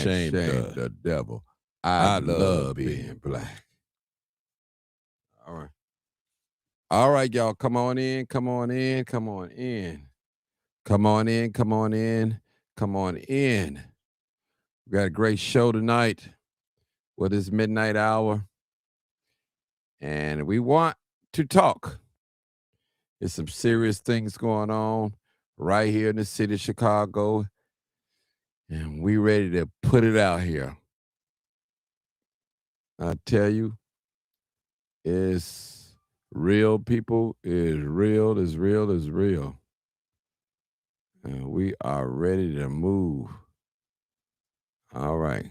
shame the devil. I love being black. All right. All right, y'all. Come on in. Come on in. Come on in. Come on in. Come on in. Come on in. We got a great show tonight for this midnight hour. And we want to talk. There's some serious things going on right here in the city of Chicago. And we ready to put it out here. I tell you, it's real, people. It's real, it's real, it's real. And we are ready to move. All right.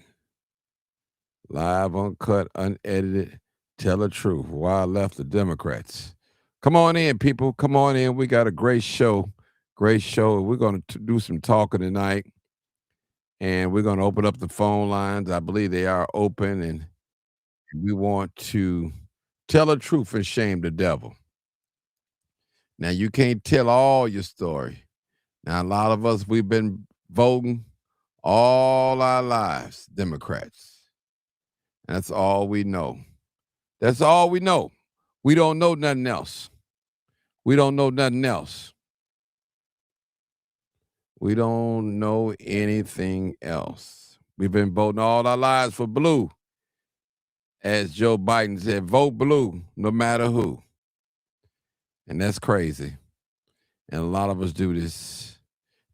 Live, uncut, unedited. Tell the truth. Why I left the Democrats. Come on in, people. Come on in. We got a great show. Great show. We're going to do some talking tonight. And we're going to open up the phone lines. I believe they are open. And we want to tell the truth and shame the devil. Now, you can't tell all your story. Now, a lot of us, we've been voting all our lives, Democrats. That's all we know. That's all we know. We don't know nothing else. We don't know nothing else. We don't know anything else. We've been voting all our lives for blue. As Joe Biden said, vote blue no matter who. And that's crazy. And a lot of us do this.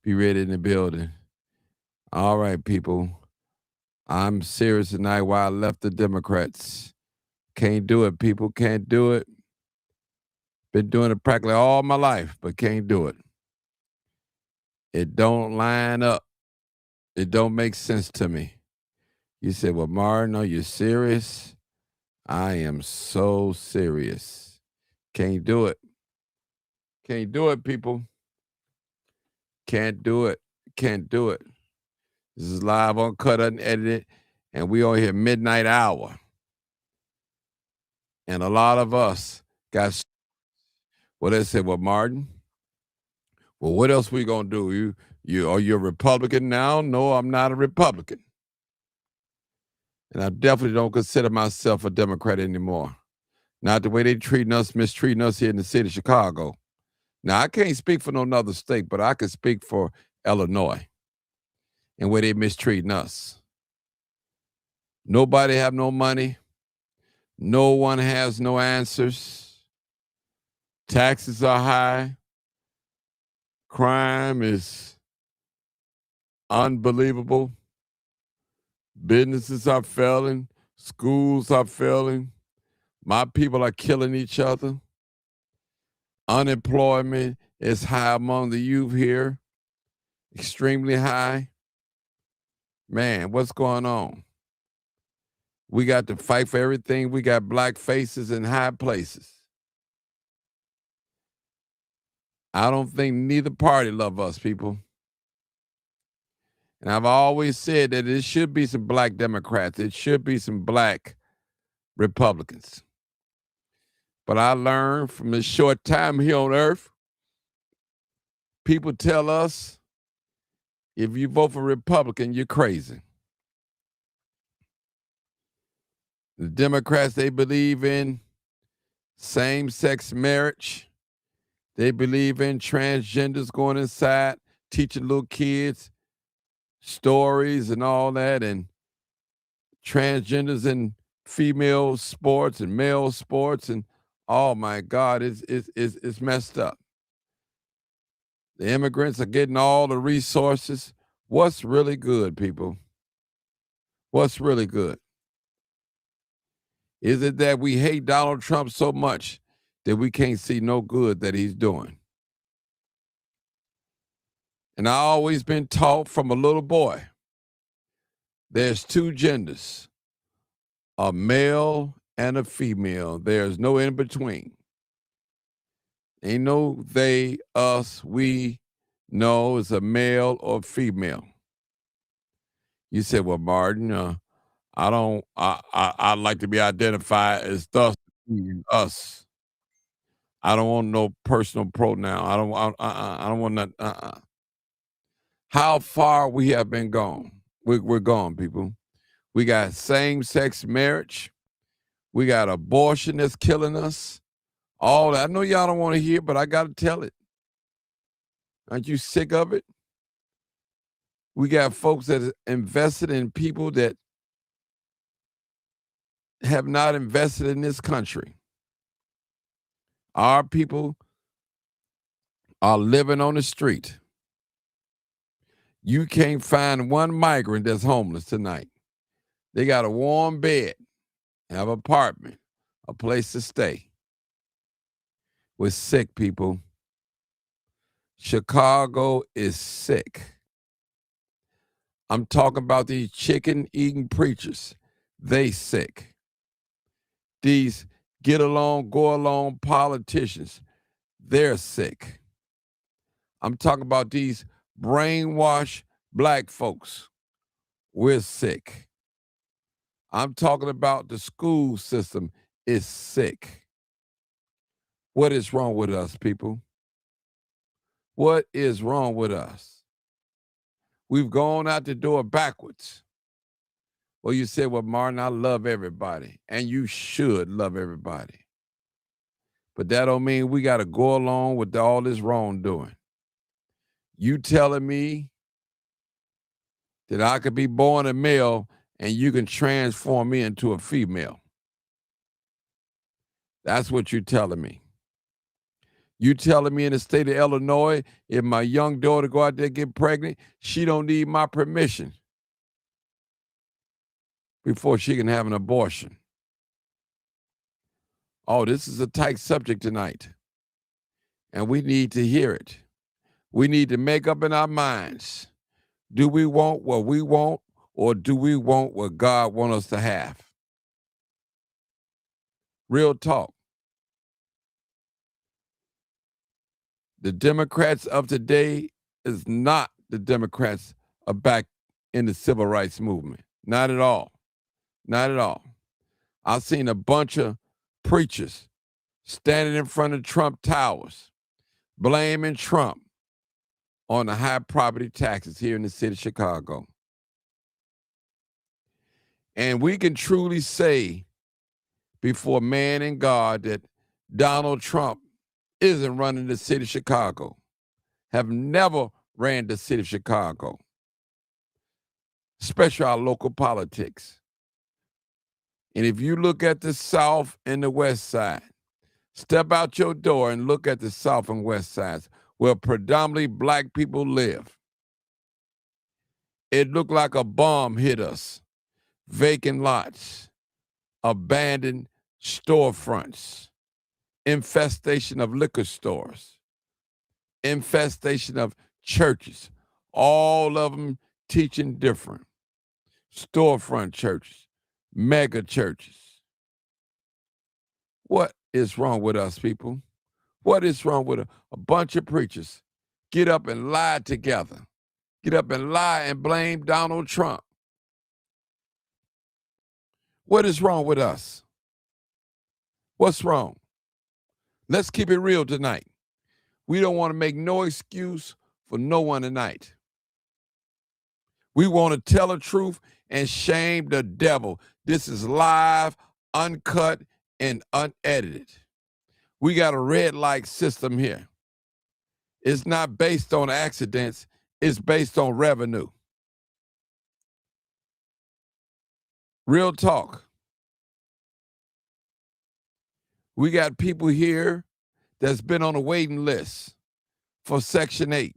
Be ready in the building. All right, people. I'm serious tonight why I left the Democrats. Can't do it, people. Can't do it. Been doing it practically all my life, but can't do it. It don't line up. It don't make sense to me. You said, well, Martin, are you serious? I am so serious. Can't do it. Can't do it, people. Can't do it. Can't do it. This is live, uncut, unedited, and we on here midnight hour. And a lot of us got, well, they said, well, Martin, well, what else we gonna do? Are you a Republican now? No, I'm not a Republican. And I definitely don't consider myself a Democrat anymore. Not the way they treating us, mistreating us here in the city of Chicago. Now, I can't speak for no other state, but I can speak for Illinois and where they mistreating us. Nobody have no money. No one has no answers. Taxes are high. Crime is unbelievable. Businesses are failing. Schools are failing. My people are killing each other. Unemployment is high among the youth here. Extremely high. Man, what's going on? We got to fight for everything. We got black faces in high places. I don't think neither party love us, people. And I've always said that it should be some black Democrats. It should be some black Republicans. But I learned from this short time here on earth, people tell us, if you vote for Republican, you're crazy. The Democrats, they believe in same-sex marriage. They believe in transgenders going inside, teaching little kids stories and all that, and transgenders in female sports and male sports, and oh my God, it's messed up. The immigrants are getting all the resources. What's really good, people? What's really good? Is it that we hate Donald Trump so much that we can't see no good that he's doing? And I always been taught from a little boy, there's two genders, a male and a female. There's no in between. Ain't no they, us, we. No, it's a male or female. You said, well, Martin, I'd like to be identified as thus, us. I don't want no personal pronoun. I don't want that. How far we have been gone. We're gone, people. We got same-sex marriage. We got abortion that's killing us. All that. I know y'all don't want to hear, but I got to tell it. Aren't you sick of it? We got folks that invested in people that have not invested in this country. Our people are living on the street. You can't find one migrant that's homeless tonight. They got a warm bed, have an apartment, a place to stay. We're sick, people. Chicago is sick. I'm talking about these chicken-eating preachers. They sick. These get-along, go-along politicians, they're sick. I'm talking about these brainwashed black folks. We're sick. I'm talking about the school system is sick. What is wrong with us, people? What is wrong with us? We've gone out the door backwards. Well, you said, well, Martin, I love everybody. And you should love everybody. But that don't mean we got to go along with all this wrongdoing. You telling me that I could be born a male and you can transform me into a female. That's what you're telling me. You telling me in the state of Illinois, if my young daughter go out there and get pregnant, she don't need my permission before she can have an abortion. Oh, this is a tight subject tonight, and we need to hear it. We need to make up in our minds. Do we want what we want, or do we want what God wants us to have? Real talk. The Democrats of today is not the Democrats of back in the civil rights movement. Not at all. Not at all. I've seen a bunch of preachers standing in front of Trump Towers, blaming Trump on the high property taxes here in the city of Chicago. And we can truly say before man and God that Donald Trump isn't running the city of Chicago, have never ran the city of Chicago, especially our local politics. And if you look at the South and the West Side, step out your door and look at the South and West Sides where predominantly black people live. It looked like a bomb hit us. Vacant lots, abandoned storefronts, infestation of liquor stores, infestation of churches, all of them teaching different. Storefront churches, mega churches. What is wrong with us, people? What is wrong with a bunch of preachers get up and lie together, get up and lie and blame Donald Trump? What is wrong with us? What's wrong? Let's keep it real tonight. We don't want to make no excuse for no one tonight. We want to tell the truth and shame the devil. This is live, uncut, and unedited. We got a red light system here. It's not based on accidents. It's based on revenue. Real talk. We got people here that's been on a waiting list for Section 8.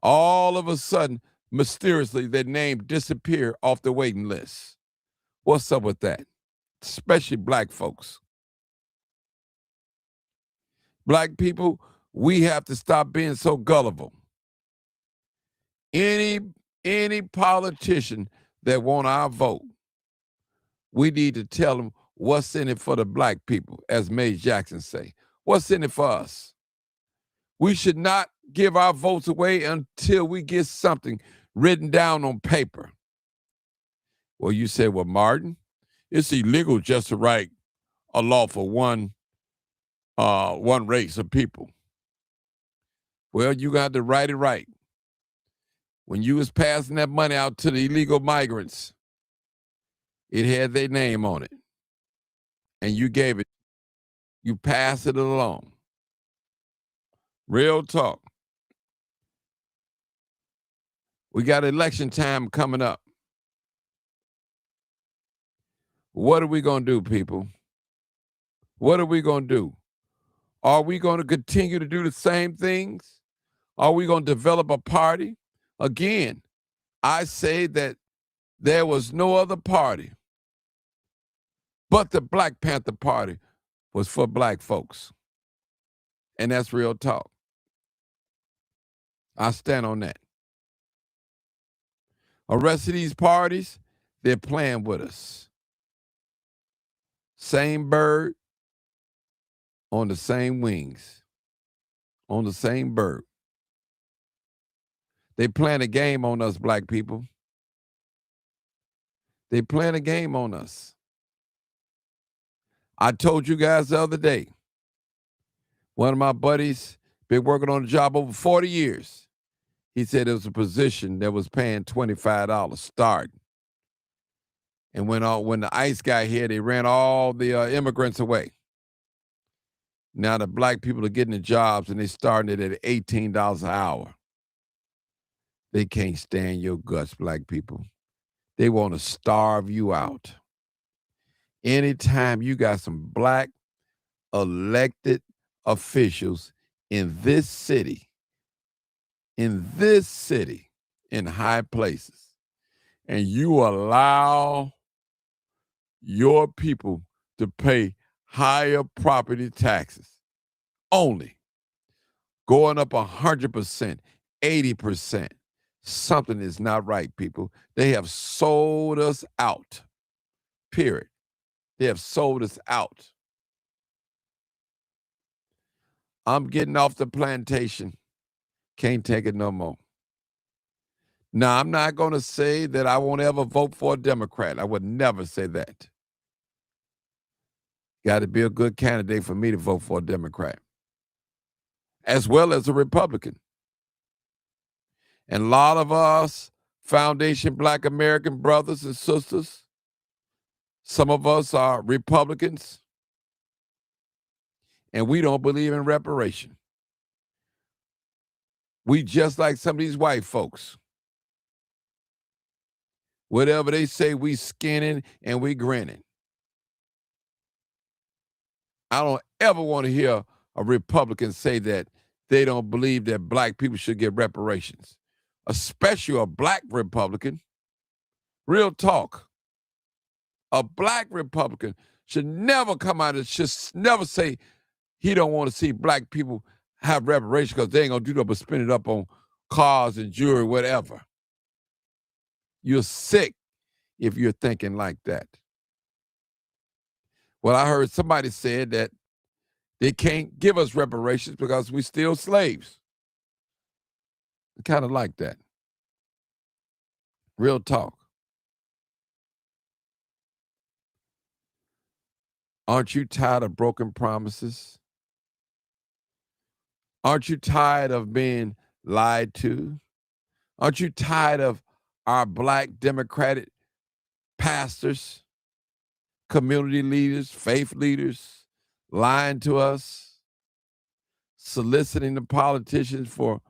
All of a sudden, mysteriously, their name disappear off the waiting list. What's up with that? Especially black folks. Black people, we have to stop being so gullible. Any politician that want our vote, we need to tell them what's in it for the black people, as Mae Jackson say. What's in it for us? We should not give our votes away until we get something written down on paper. Well, you say, well, Martin, it's illegal just to write a law for one race of people. Well, you got to write it right. When you was passing that money out to the illegal migrants, it had their name on it. And you gave it. You pass it along. Real talk. We got election time coming up. What are we going to do, people? What are we going to do? Are we going to continue to do the same things? Are we going to develop a party? Again, I say that there was no other party but the Black Panther Party was for black folks. And that's real talk. I stand on that. The rest of these parties, they're playing with us. Same bird on the same wings, on the same bird. They playing a game on us, black people. They playing a game on us. I told you guys the other day, one of my buddies been working on the job over 40 years. He said it was a position that was paying $25 starting. And when the ICE got here, they ran all the immigrants away. Now the black people are getting the jobs and they starting it at $18 an hour. They can't stand your guts, black people. They want to starve you out. Anytime you got some black elected officials in this city, in high places, and you allow your people to pay higher property taxes, only going up 100%, 80%, something is not right, people. They have sold us out, period. They have sold us out. I'm getting off the plantation. Can't take it no more. Now, I'm not going to say that I won't ever vote for a Democrat. I would never say that. Got to be a good candidate for me to vote for a Democrat, as well as a Republican. And a lot of us Foundation Black American brothers and sisters, some of us are Republicans, and we don't believe in reparation. We just like some of these white folks. Whatever they say, we skinning and we grinning. I don't ever want to hear a Republican say that they don't believe that black people should get reparations, especially a black Republican. Real talk. A black Republican should never come out and just never say he don't want to see black people have reparations because they ain't going to do nothing but spend it up on cars and jewelry, whatever. You're sick if you're thinking like that. Well, I heard somebody said that they can't give us reparations because we're still slaves. Kind of like that. Real talk. Aren't you tired of broken promises? Aren't you tired of being lied to? Aren't you tired of our black Democratic pastors, community leaders, faith leaders lying to us, soliciting the politicians for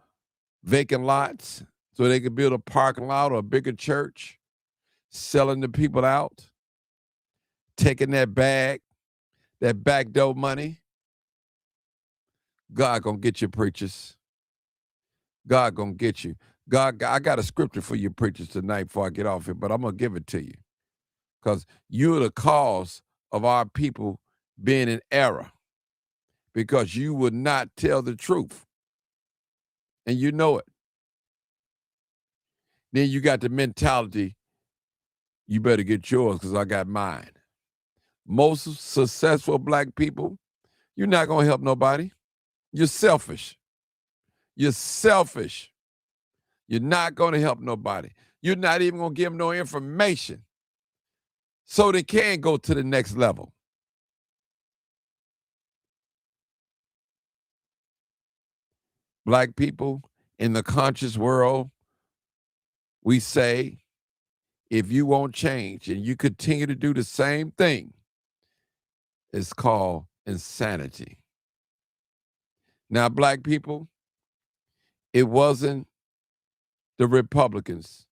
vacant lots so they could build a parking lot or a bigger church, selling the people out, taking that bag, that backdoor money? God gonna get you, preachers. God gonna get you. God, I got a scripture for you preachers tonight before I get off here, but I'm gonna give it to you because you're the cause of our people being in error because you would not tell the truth, and you know it. Then you got the mentality, you better get yours because I got mine. Most successful black people, you're not gonna help nobody. You're selfish. You're selfish. You're not going to help nobody. You're not even going to give them no information so they can go to the next level. Black people in the conscious world, We say, if you won't change and you continue to do the same thing, it's called insanity. Now, black people, it wasn't the Republicans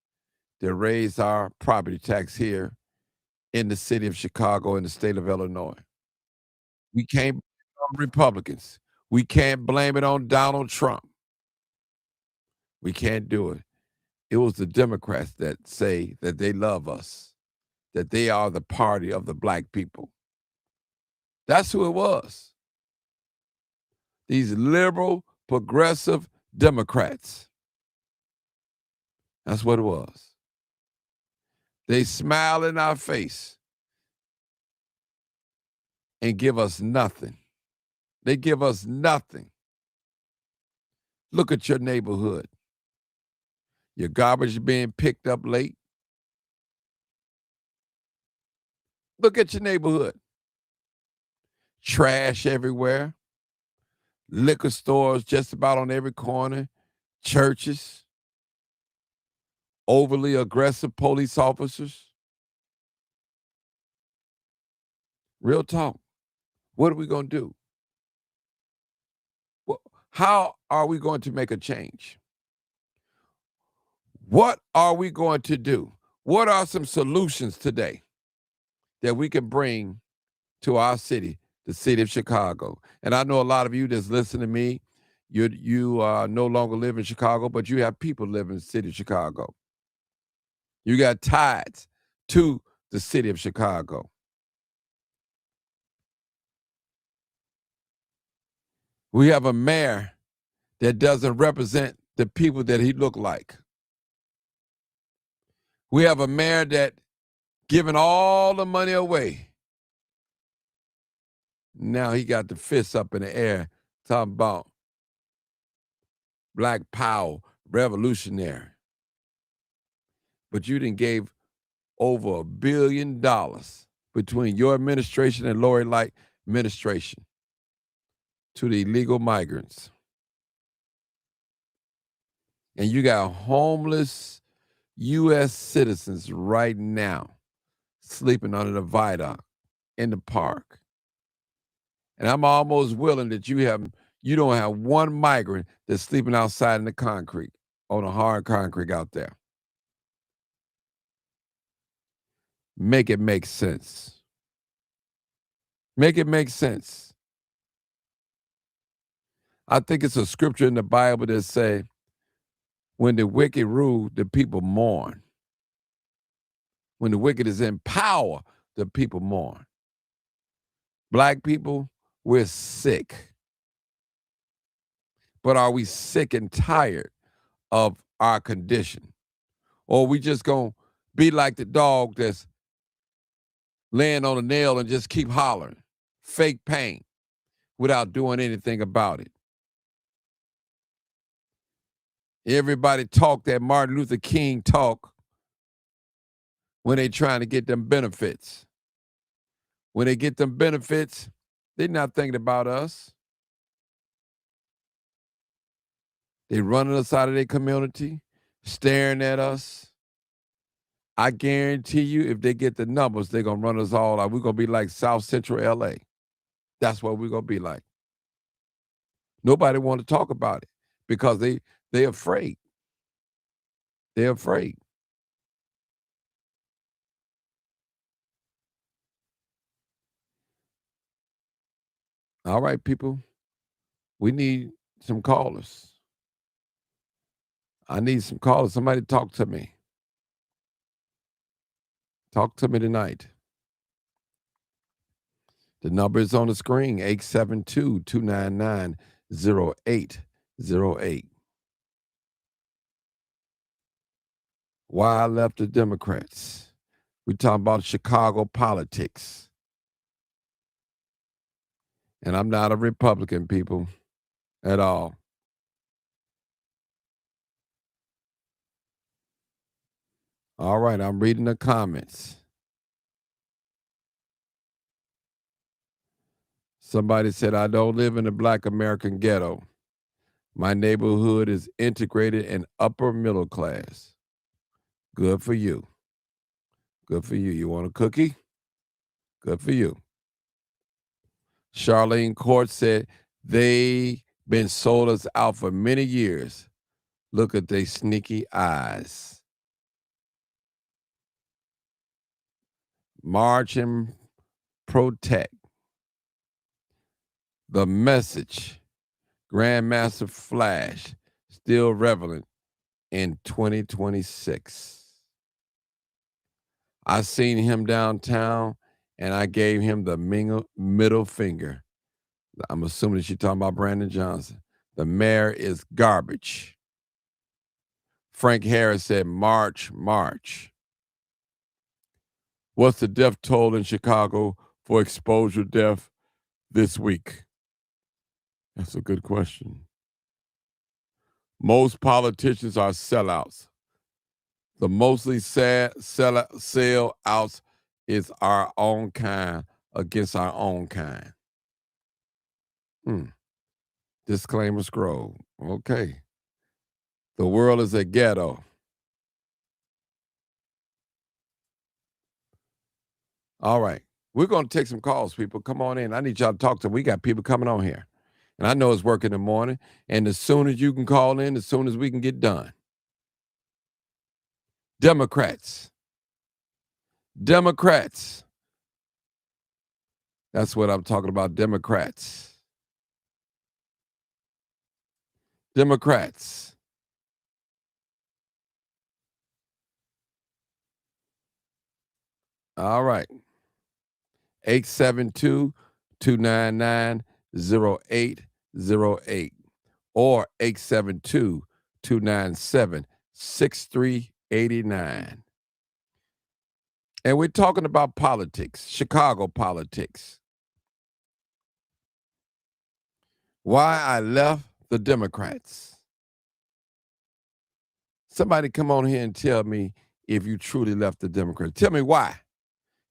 that raised our property tax here in the city of Chicago and the state of Illinois. We can't blame it on Republicans. We can't blame it on Donald Trump. We can't do it. It was the Democrats that say that they love us, that they are the party of the black people. That's who it was. These liberal, progressive Democrats. That's what it was. They smile in our face and give us nothing. They give us nothing. Look at your neighborhood. Your garbage being picked up late. Look at your neighborhood. Trash everywhere. Liquor stores just about on every corner. Churches. Overly aggressive police officers. Real talk. What are we going to do? How are we going to make a change? What are we going to do? What are some solutions today that we can bring to our city, the city of Chicago? And I know a lot of you that's listening to me, you no longer live in Chicago, but you have people live in the city of Chicago. You got ties to the city of Chicago. We have a mayor that doesn't represent the people that he look like. We have a mayor that giving all the money away. Now he got the fists up in the air talking about Black Power, revolutionary. But you done gave over $1 billion between your administration and Lori Light administration to the illegal migrants. And you got homeless U.S. citizens right now sleeping under the viaduct in the park. And I'm almost willing that you don't have one migrant that's sleeping outside in the concrete, on the hard concrete out there. Make it make sense. Make it make sense. I think it's a scripture in the Bible that say, when the wicked rule, the people mourn. When the wicked is in power, the people mourn. Black people, we're sick. But are we sick and tired of our condition? Or are we just going to be like the dog that's laying on a nail and just keep hollering, fake pain, without doing anything about it? Everybody talk that Martin Luther King talk when they trying to get them benefits. When they get them benefits, they're not thinking about us. They running us out of their community, staring at us. I guarantee you, if they get the numbers, they're going to run us all out. We're going to be like South Central LA. That's what we're going to be like. Nobody want to talk about it because they're afraid. They're afraid. All right, people. We need some callers. I need some callers. Somebody talk to me. Talk to me tonight. The number is on the screen, 872-299-0808. Why I left the Democrats. We talking about Chicago politics. And I'm not a Republican, people, at all. All right, I'm reading the comments. Somebody said, I don't live in a Black American ghetto. My neighborhood is integrated and upper middle class. Good for you. Good for you. You want a cookie? Good for you. Charlene Court said they been sold us out for many years. Look at they sneaky eyes. March and protect. The message. Grandmaster Flash still relevant in 2026. I seen him downtown and I gave him the middle finger. I'm assuming she's talking about Brandon Johnson. The mayor is garbage. Frank Harris said, March, March. What's the death toll in Chicago for exposure death this week? That's a good question. Most politicians are sellouts. The mostly sellouts is our own kind against our own kind. Disclaimer scroll. Okay. The world is a ghetto. All right. We're going to take some calls, people. Come on in. I need y'all to talk to them. We got people coming on here. And I know it's work in the morning. And as soon as you can call in, as soon as we can get done. Democrats. That's what I'm talking about, Democrats. All right. 872-299-0808 or 872-297-6389. And we're talking about politics, Chicago politics. Why I left the Democrats. Somebody come on here and tell me if you truly left the Democrats. Tell me why.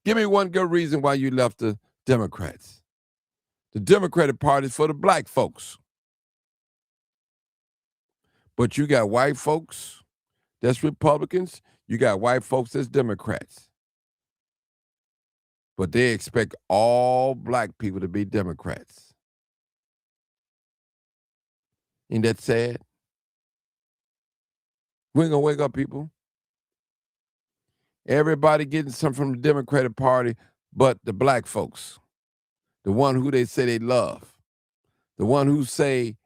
Give me one good reason why you left the Democrats. The Democratic Party is for the black folks. But you got white folks that's Republicans. You got white folks that's Democrats. But they expect all black people to be Democrats. Ain't that sad? We ain't gonna wake up, people. Everybody getting something from the Democratic Party but the black folks. The one who they say they love. The one who say,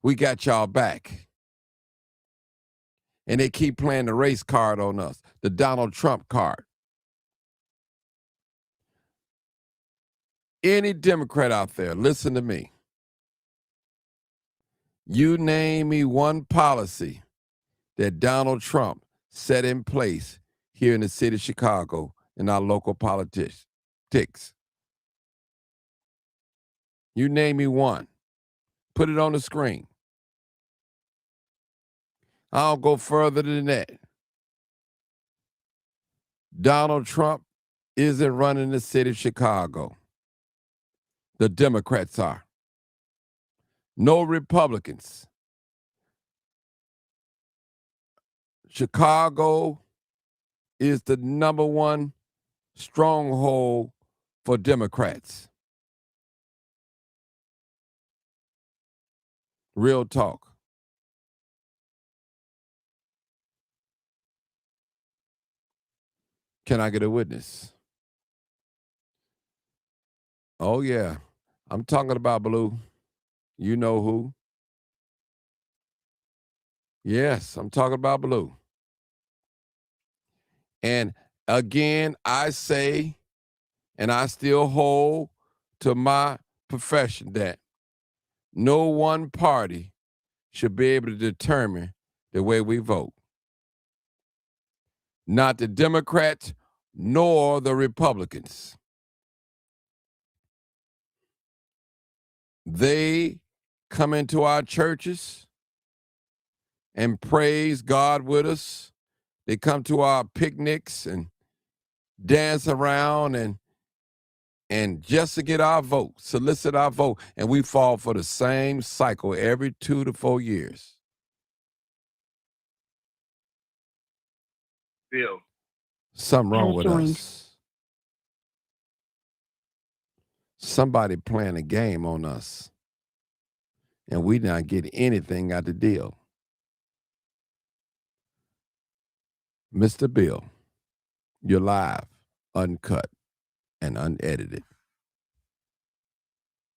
we got y'all back. And they keep playing the race card on us, the Donald Trump card. Any Democrat out there, listen to me. You name me one policy that Donald Trump set in place here in the city of Chicago in our local politics. You name me one. Put it on the screen. I'll go further than that. Donald Trump isn't running the city of Chicago. The Democrats are. No Republicans. Chicago is the number one stronghold for Democrats. Real talk. Can I get a witness? Oh, yeah. I'm talking about Blue. You know who? Yes, I'm talking about Blue. And again, I say, and I still hold to my profession that no one party should be able to determine the way we vote. Not the Democrats nor the Republicans. They come into our churches and praise God with us. They come to our picnics and dance around and just to get our vote, solicit our vote, and we fall for the same cycle every 2 to 4 years. Bill. Something wrong with joined. us. Somebody playing a game on us, and we not get anything out the deal. Mr. Bill, you're live, uncut, and unedited.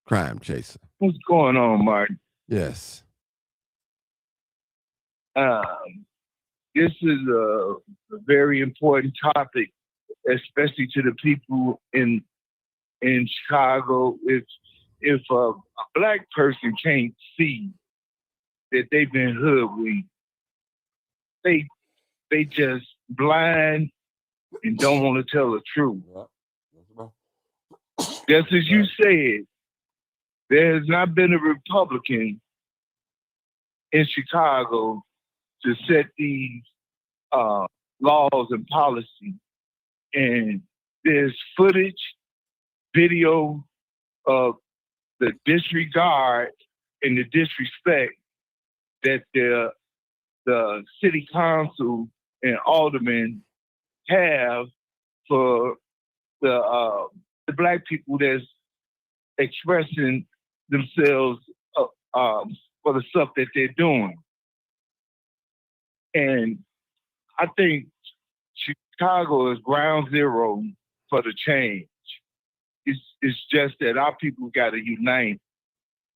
Crime Chaser. What's going on, Martin? Yes. This is a very important topic, especially to the people in Chicago. If a black person can't see that they've been hoodwinked, they just blind and don't want to tell the truth. Just as you said, there has not been a Republican in Chicago to set these laws and policy. And there's footage, video of the disregard and the disrespect that the city council and aldermen have for the black people that's expressing themselves for the stuff that they're doing. And I think Chicago is ground zero for the change. It's just that our people got to unite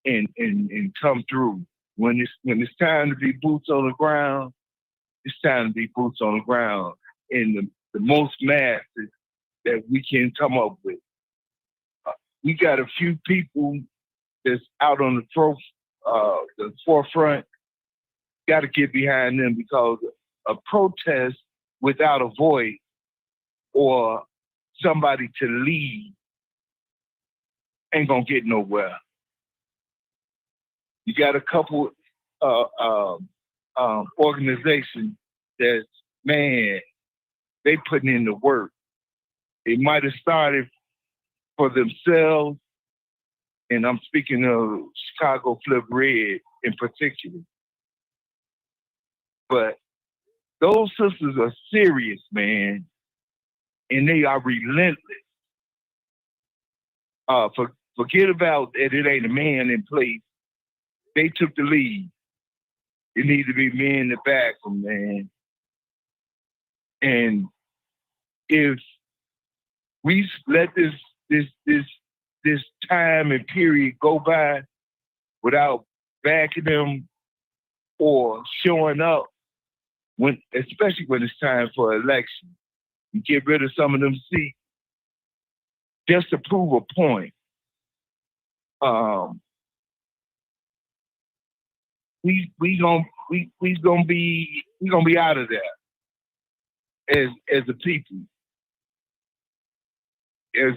and come through. When it's time to be boots on the ground, it's time to be boots on the ground in the most masses that we can come up with. We got a few people that's out on the forefront. Got to get behind them, because a protest without a voice or somebody to lead ain't gonna get nowhere. You got a couple organizations that, man, they putting in the work. They might have started for themselves, and I'm speaking of Chicago Flip Red in particular. But those sisters are serious, man, and they are relentless. Forget about that it ain't a man in place. They took the lead. It need to be men in the back, man. And if we let this time and period go by without backing them or showing up, especially when it's time for election, and get rid of some of them seats just to prove a point. We gonna be out of there as a people. As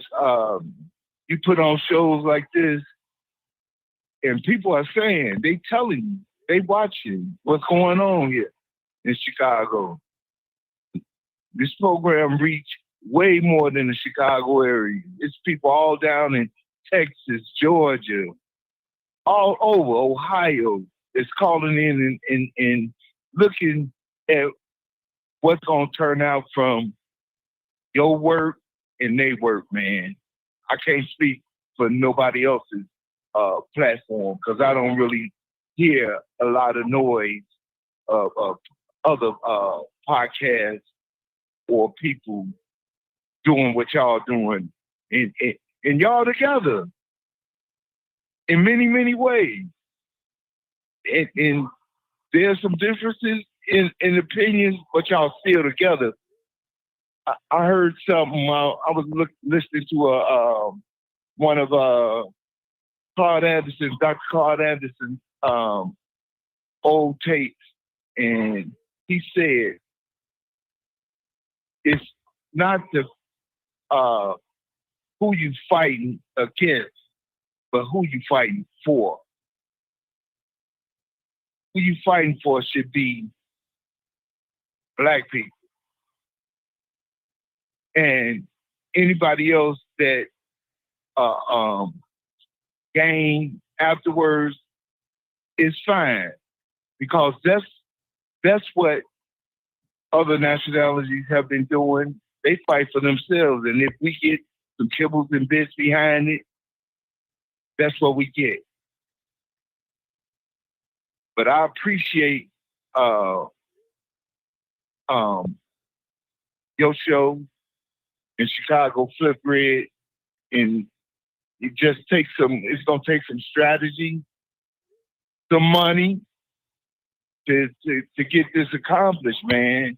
you put on shows like this, and people are saying, they telling you, they watching what's going on here in Chicago. This program reached way more than the Chicago area. It's people all down in Texas, Georgia, all over Ohio. It's calling in and looking at what's going to turn out from your work and their work, man. I can't speak for nobody else's platform, because I don't really hear a lot of noise of other podcasts or people doing what y'all doing, and y'all together in many, many ways. And there's some differences in opinions, but y'all still together. I heard something. I was listening to one of Claude Anderson, Dr. Claude Anderson, old tapes, and he said it's not the who you fighting against, but who you fighting for. Who you fighting for should be black people. And anybody else that gain afterwards is fine, because that's what other nationalities have been doing. They fight for themselves, and if we get some kibbles and bits behind it, that's what we get. But I appreciate uh, um, your show in Chicago, Flip Red, and it just takes some. It's gonna take some strategy, some money to get this accomplished, man.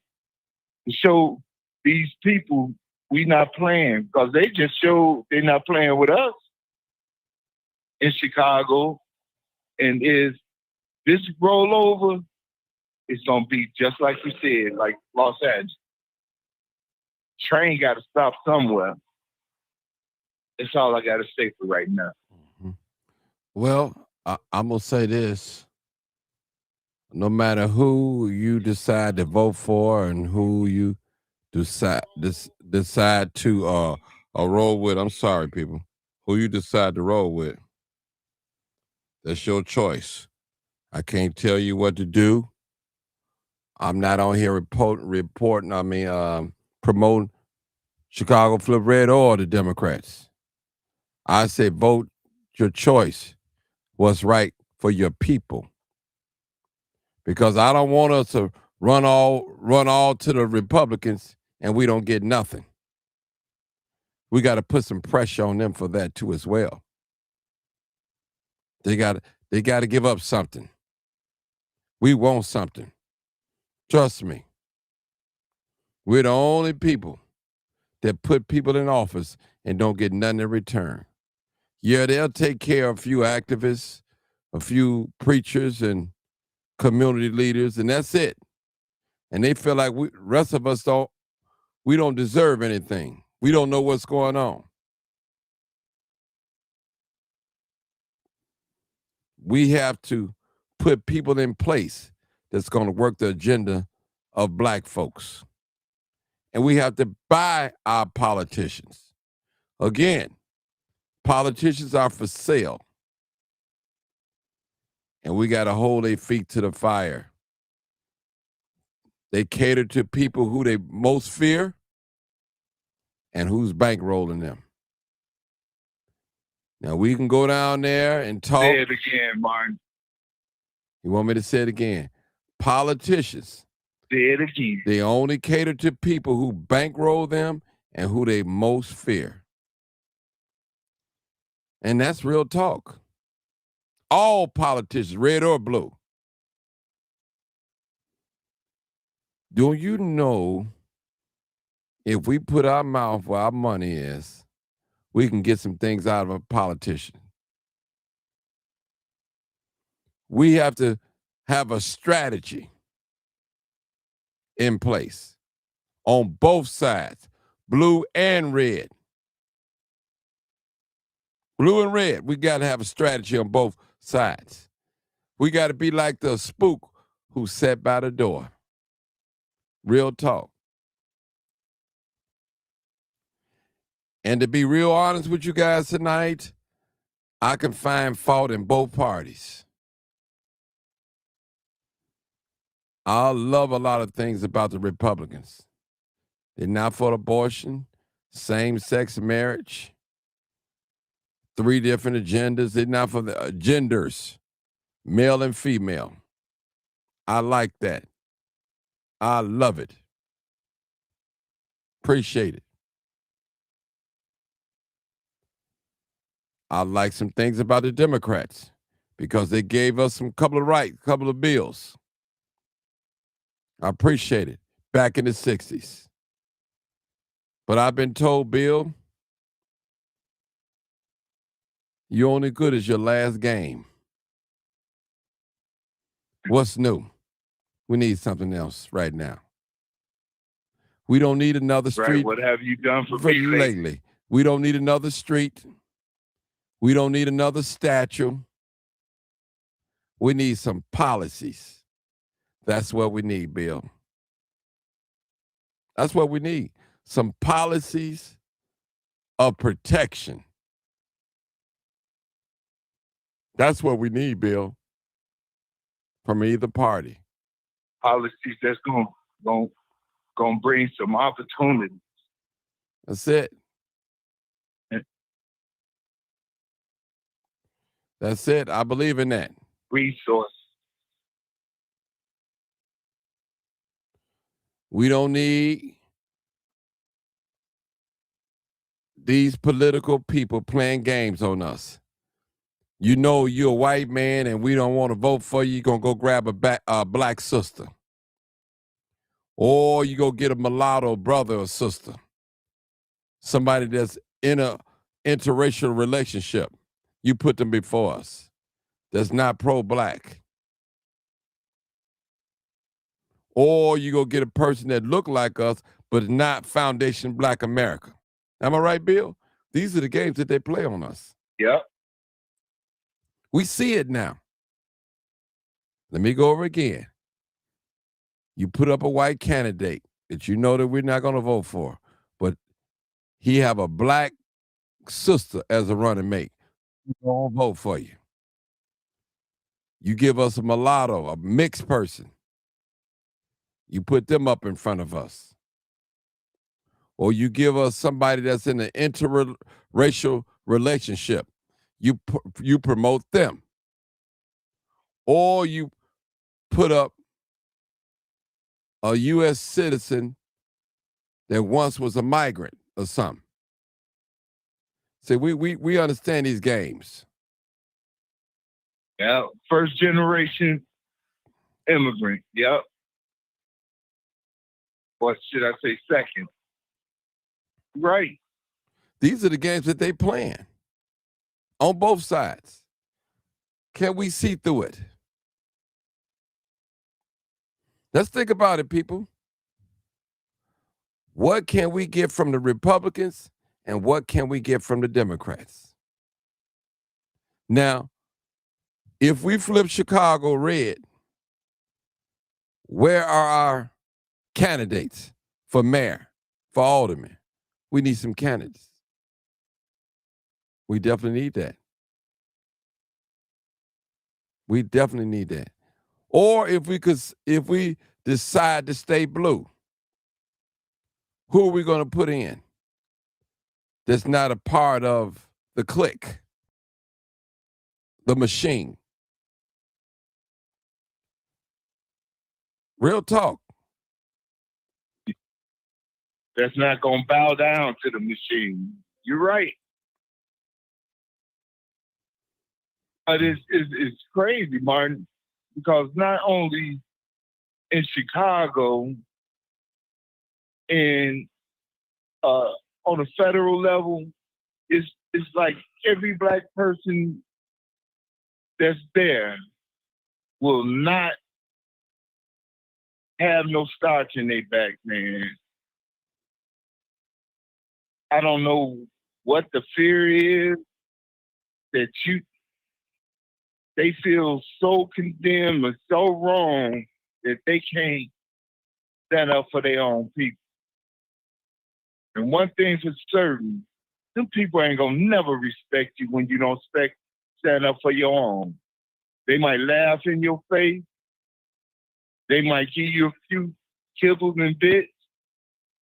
To show these people we not playing because they just showed they're not playing with us in Chicago. And is this rollover? It's gonna be just like you said, like Los Angeles. Train got to stop somewhere. That's all I got to say for right now. Mhm. Well, I'm gonna say this: no matter who you decide to vote for and who you decide to roll with, I'm sorry, people, who you decide to roll with, that's your choice. I can't tell you what to do. I'm not on here reporting. Promoting Chicago Flip Red or the Democrats. I say vote your choice. What's right for your people? Because I don't want us to run all to the Republicans and we don't get nothing. We got to put some pressure on them for that too as well. They got to give up something. We want something. Trust me. We're the only people that put people in office and don't get nothing in return. Yeah, they'll take care of a few activists, a few preachers and community leaders, and that's it. And they feel like rest of us we don't deserve anything. We don't know what's going on. We have to put people in place that's going to work the agenda of black folks. And we have to buy our politicians. Again, politicians are for sale. And we got to hold their feet to the fire. They cater to people who they most fear and who's bankrolling them. Now, we can go down there and talk. Say it again, Martin. You want me to say it again? Politicians. Say it again. They only cater to people who bankroll them and who they most fear. And that's real talk. All politicians, red or blue. Do you know if we put our mouth where our money is, we can get some things out of a politician? We have to have a strategy in place on both sides, blue and red. Blue and red, we got to have a strategy on both sides. We got to be like the spook who sat by the door. Real talk. And to be real honest with you guys tonight, I can find fault in both parties. I love a lot of things about the Republicans. They're not for abortion, same-sex marriage, 3 different agendas. They're not for the genders, male and female. I like that. I love it. Appreciate it. I like some things about the Democrats because they gave us couple of bills. I appreciate it. Back in the 60s. But I've been told, Bill, you're only good as your last game. What's new? We need something else right now. We don't need another street. Right, what have you done for me lately? We don't need another street. We don't need another statue. We need some policies. That's what we need, Bill. That's what we need. Some policies of protection. That's what we need, Bill, from either party. Policies that's going gonna bring some opportunity. That's it. That's it. I believe in that. Resource. We don't need these political people playing games on us. You know you're a white man and we don't want to vote for you, you're going to go grab a black sister. Or you go get a mulatto brother or sister. Somebody that's in a interracial relationship. You put them before us. That's not pro-black. Or you go get a person that look like us, but not Foundation Black America. Am I right, Bill? These are the games that they play on us. Yep. We see it now. Let me go over again. You put up a white candidate that you know that we're not going to vote for, but he have a black sister as a running mate. We won't vote for you. You give us a mulatto, a mixed person. You put them up in front of us. Or you give us somebody that's in an interracial relationship. You promote them. Or you put up a U.S. citizen that once was a migrant or something. See, we understand these games. Yeah, first generation immigrant. Yep. Or should I say second? Right. These are the games that they playing on both sides. Can we see through it? Let's think about it, people. What can we get from the Republicans and what can we get from the Democrats? Now, if we flip Chicago red, where are our candidates for mayor, for alderman? We need some candidates. We definitely need that. We definitely need that. Or if we decide to stay blue, who are we going to put in that's not a part of the clique, the machine? Real talk. That's not going to bow down to the machine. You're right. But it's crazy, Martin, because not only in Chicago and on a federal level, it's like every black person that's there will not have no starch in their back, man. I don't know what the fear is that they feel so condemned or so wrong that they can't stand up for their own people. And one thing for certain, them people ain't gonna never respect you when you don't stand up for your own. They might laugh in your face. They might give you a few kibbles and bits,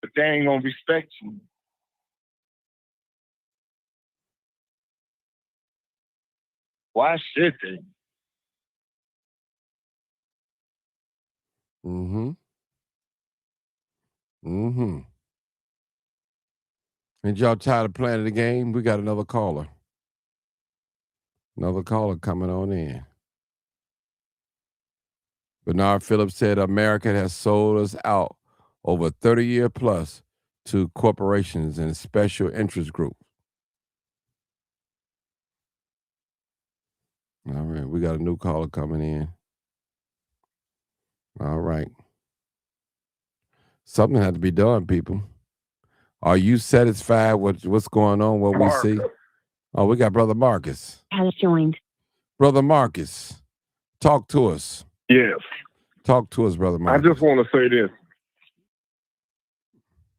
but they ain't gonna respect you. Why should they? Mm-hmm. Mm-hmm. And y'all tired of playing the game? We got another caller. Another caller coming on in. Bernard Phillips said America has sold us out over 30 years plus to corporations and special interest groups. All right, we got a new caller coming in. All right. Something had to be done, people. Are you satisfied with what's going on, what we see? Oh, we got Brother Marcus. Has joined. Brother Marcus, talk to us. Yes. Talk to us, Brother Marcus. I just want to say this.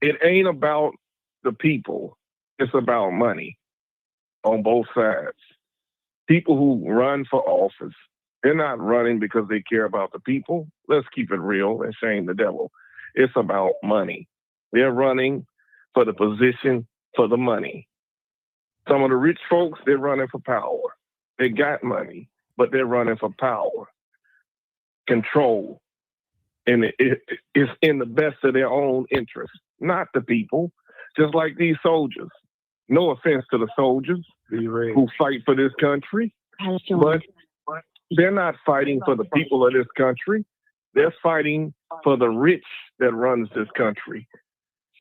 It ain't about the people. It's about money on both sides. People who run for office, they're not running because they care about the people. Let's keep it real and shame the devil. It's about money. They're running for the position, for the money. Some of the rich folks, they're running for power. They got money, but they're running for power, control. And it's in the best of their own interest, not the people. Just like these soldiers. No offense to the soldiers who fight for this country, but they're not fighting for the people of this country. They're fighting for the rich that runs this country.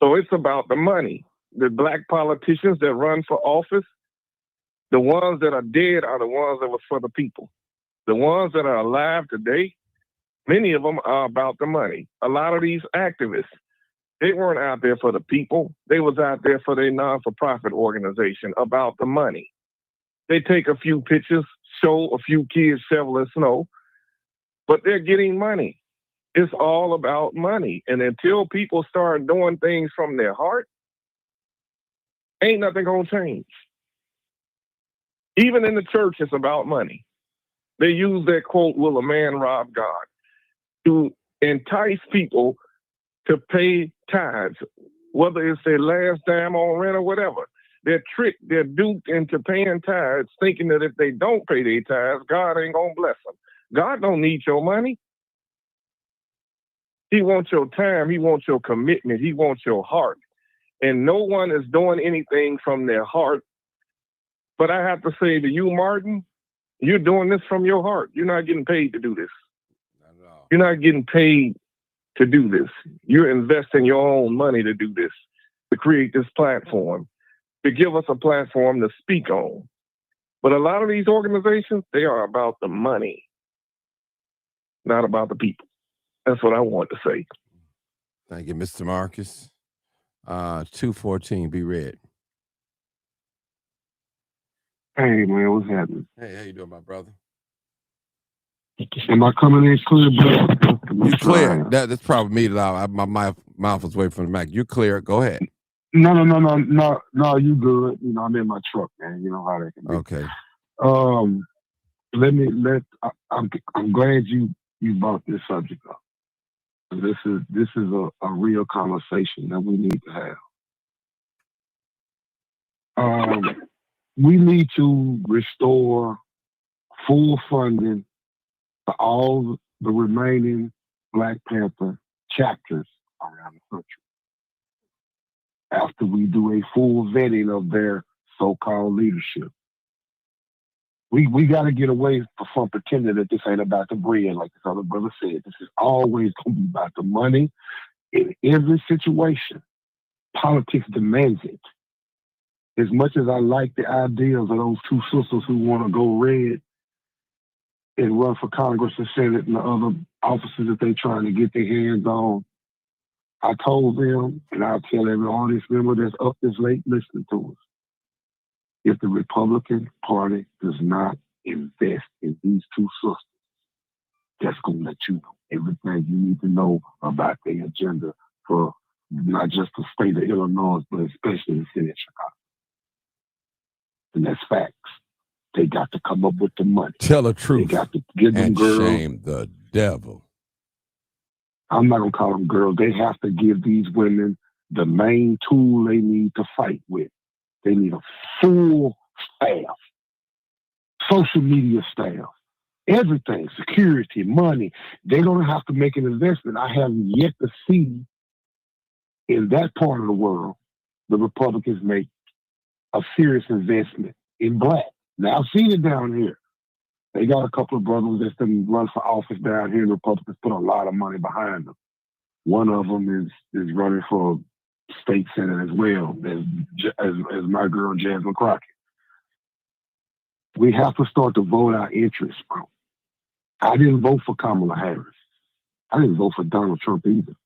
So it's about the money. The black politicians that run for office, the ones that are dead are the ones that were for the people. The ones that are alive today, many of them are about the money. A lot of these activists, they weren't out there for the people. They was out there for their non-for-profit organization about the money. They take a few pictures, show a few kids shoveling snow, but they're getting money. It's all about money. And until people start doing things from their heart, ain't nothing gonna change. Even in the church, it's about money. They use that quote, "Will a man rob God?" to entice people to pay tithes, whether it's their last dime on rent or whatever. They're tricked, they're duped into paying tithes, thinking that if they don't pay their tithes, God ain't gonna bless them. God don't need your money. He wants your time, he wants your commitment, he wants your heart. And no one is doing anything from their heart. But I have to say to you, Martin, you're doing this from your heart. You're not getting paid to do this. You're not getting paid to do this. You're investing your own money to do this, to create this platform, to give us a platform to speak on. But a lot of these organizations, they are about the money, not about the people. That's what I want to say. Thank you, Mr. Marcus. 214, be read. Hey, man, what's happening? Hey, how you doing, my brother? Am I coming in clear, bro? You clear. That's probably me. My mouth was away from the mic. You clear. Go ahead. No, you good. You know, I'm in my truck, man. You know how that can be. Okay. I'm glad you brought this subject up. This is a real conversation that we need to have. We need to restore full funding for all the remaining Black Panther chapters around the country. After we do a full vetting of their so-called leadership. We got to get away from pretending that this ain't about the bread, like this other brother said. This is always going to be about the money. In every situation, politics demands it. As much as I like the ideas of those two sisters who want to go red and run for Congress and Senate and the other offices that they're trying to get their hands on, I told them, and I'll tell every audience member that's up this late listening to us, if the Republican Party does not invest in these two sisters, that's going to let you know everything you need to know about their agenda for not just the state of Illinois, but especially the city of Chicago. And that's facts. They got to come up with the money. Tell the truth. They got to give them and girls. Shame the devil. I'm not going to call them girls. They have to give these women the main tool they need to fight with. They need a full staff, social media staff, everything, security, money. They don't have to make an investment. I have yet to see in that part of the world the Republicans make a serious investment in Black. Now, I've seen it down here. They got a couple of brothers that's been run for office down here, and Republicans put a lot of money behind them. One of them is running for state senate as well, as my girl Jasmine Crockett. We have to start to vote our interests, bro. I didn't vote for Kamala Harris. I didn't vote for Donald Trump either.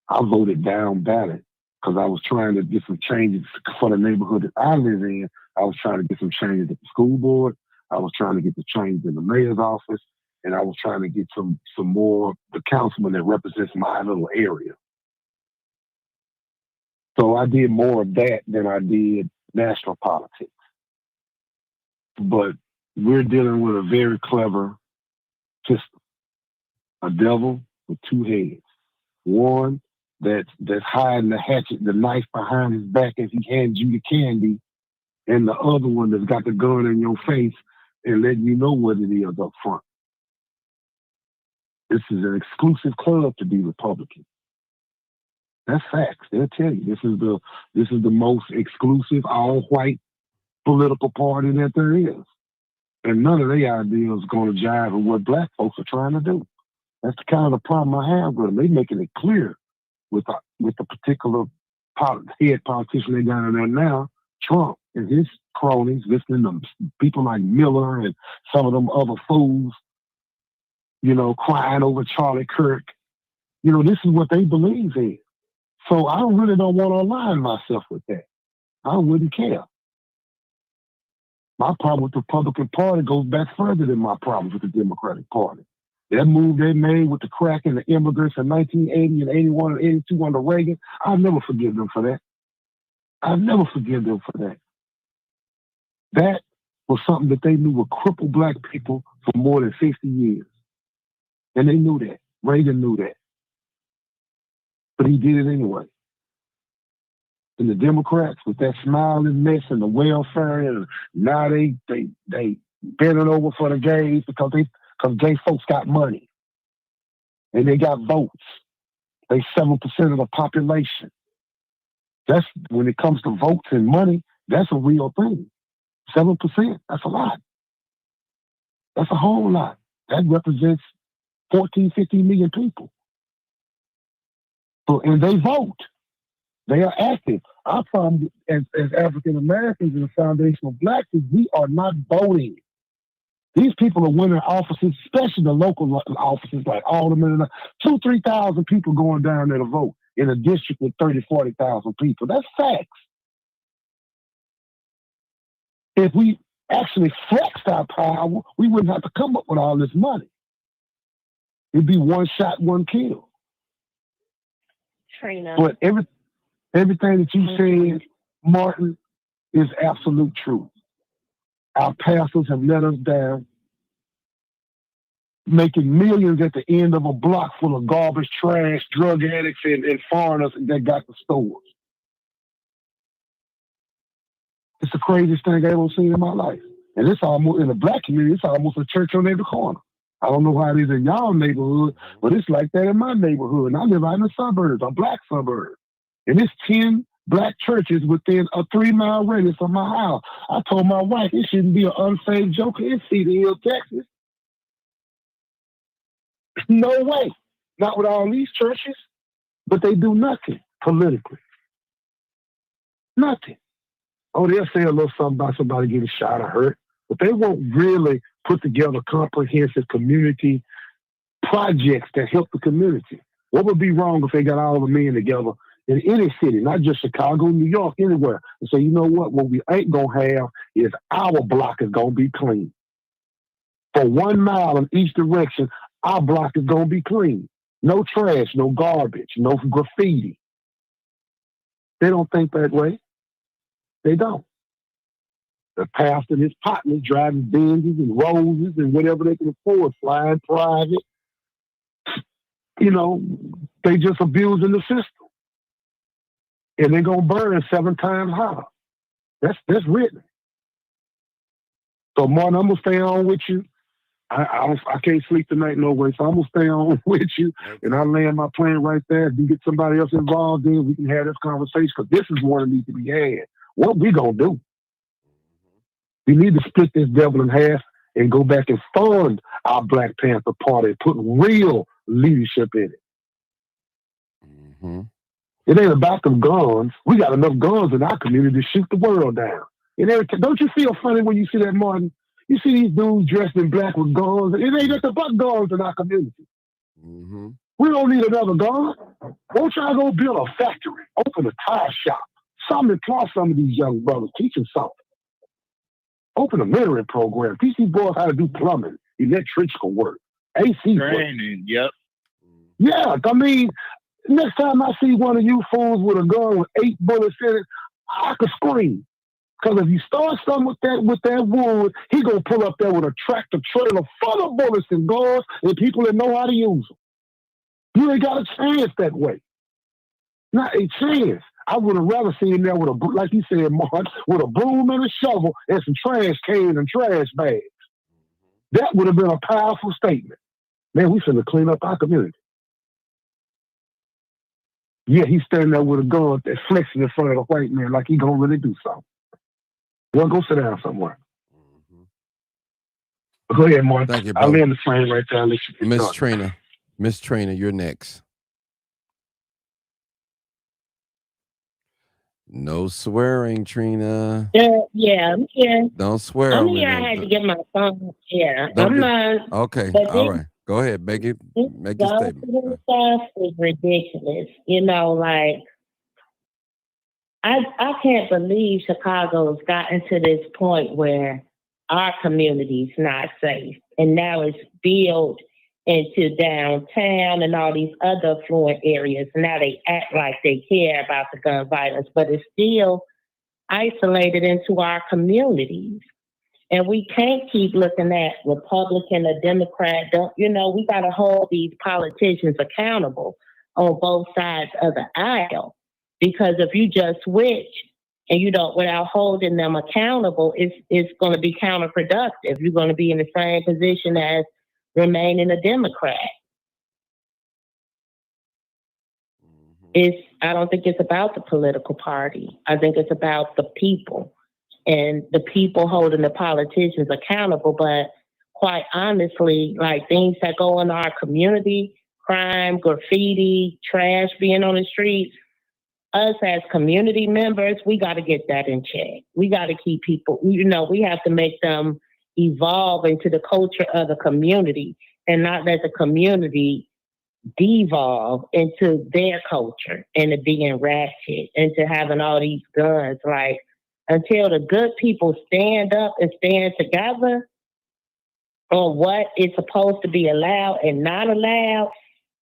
I voted down ballot because I was trying to get some changes for the neighborhood that I live in. I was trying to get some changes at the school board. I was trying to get the changes in the mayor's office. And I was trying to get some more, the councilman that represents my little area. So I did more of that than I did national politics. But we're dealing with a very clever system. A devil with two heads. One that's hiding the hatchet, the knife behind his back as he hands you the candy, and the other one that's got the gun in your face and letting you know what it is up front. This is an exclusive club to be Republican. That's facts. They'll tell you this is the most exclusive all-white political party that there is, and none of their ideas going to jive with what black folks are trying to do. That's the kind of problem I have with them. They making it clear with the particular head politician they got in there now, Trump and his cronies, listening to people like Miller and some of them other fools, crying over Charlie Kirk. This is what they believe in. So I really don't want to align myself with that. I wouldn't care. My problem with the Republican Party goes back further than my problems with the Democratic Party. That move they made with the crack and the immigrants in 1980 and 81 and 82 under Reagan, I'll never forgive them for that. I'll never forgive them for that. That was something that they knew would cripple black people for more than 60 years. And they knew that. Reagan knew that. But he did it anyway. And the Democrats, with that smiling mess and the welfare, and now they bending over for the gays because gay folks got money. And they got votes. They 7% of the population. That's when it comes to votes and money, that's a real thing. 7%, that's a lot. That's a whole lot. That represents 14, 15 million people. So, and they vote. They are active. Our problem as African Americans and the foundational blacks is we are not voting. These people are winning offices, especially the local offices like Alderman, 2,000-3,000 people going down there to vote in a district with 30,000-40,000 people. That's facts. If we actually flexed our power, we wouldn't have to come up with all this money. It'd be one shot, one kill. Trina. But everything that you said, Martin, is absolute truth. Our pastors have let us down, making millions at the end of a block full of garbage, trash, drug addicts, and foreigners that got the stores. It's the craziest thing I ever seen in my life. And it's almost, in the black community, it's almost a church on every corner. I don't know how it is in y'all neighborhood, but it's like that in my neighborhood. And I live out in the suburbs, a black suburb. And it's 10 black churches within a 3-mile radius of my house. I told my wife it shouldn't be an unsafe joker in Cedar Hill, Texas. No way. Not with all these churches. But they do nothing politically. Nothing. Oh, they'll say a little something about somebody getting shot or hurt, but they won't really put together comprehensive community projects that help the community. What would be wrong if they got all the men together in any city, not just Chicago, New York, anywhere, and say, you know what we ain't going to have is our block is going to be clean. For 1 mile in each direction, our block is going to be clean. No trash, no garbage, no graffiti. They don't think that way. They don't. The pastor and his partners driving Benzes and Roses and whatever they can afford, flying private. They just abusing the system. And they're going to burn 7 times harder. That's written. So, Martin, I'm going to stay on with you. I can't sleep tonight no way, so I'm going to stay on with you. And I land my plane right there. If you get somebody else involved in, we can have this conversation, because this is one that needs to be had. What we going to do? We need to split this devil in half and go back and fund our Black Panther Party, put real leadership in it. Mm-hmm. It ain't about them guns. We got enough guns in our community to shoot the world down. Don't you feel funny when you see that, Martin? You see these dudes dressed in black with guns. It ain't just about guns in our community. Mm-hmm. We don't need another gun. Won't y'all go build a factory, open a tire shop, employ some of these young brothers, teach them something. Open a mentoring program, teach these boys how to do plumbing, electrical work, AC training, work. Yep. Yeah, I mean, next time I see one of you fools with a gun with 8 bullets in it, I could scream. Because if you start something with that wood, he gonna pull up there with a tractor trailer full of bullets and guns and people that know how to use them. You ain't got a chance that way. Not a chance. I would have rather seen that with like you said, Mark, with a broom and a shovel and some trash cans and trash bags. That would have been a powerful statement. Man, we finna clean up our community. Yeah, he's standing there with a gun that's flexing in front of the white man like he gonna really do something. Well, go sit down somewhere. Go ahead, Mark. Thank you, I'll brother. end the frame right there. Let you get Miss started. Trina, you're next. No swearing, Trina. Yeah, I'm here. Don't swear I'm over here. there. I had to get my phone. Yeah, Don't I'm get not. okay. But All right. Go ahead. Make your statement. stuff is ridiculous. You know, like I can't believe Chicago's gotten to this point where our community's not safe, and now it's built into downtown and all these other affluent areas. Now they act like they care about the gun violence, but it's still isolated into our communities. And we can't keep looking at Republican or Democrat. We got to hold these politicians accountable on both sides of the aisle. Because if you just switch and you don't, without holding them accountable, it's going to be counterproductive. You're going to be in the same position as remaining a Democrat. I don't think it's about the political party. I think it's about the people and the people holding the politicians accountable. But quite honestly, like things that go in our community, crime, graffiti, trash being on the streets, us as community members, we got to get that in check. We got to keep people, we have to make them evolve into the culture of the community and not let the community devolve into their culture and to being ratchet and to having all these guns. Like, until the good people stand up and stand together on what is supposed to be allowed and not allowed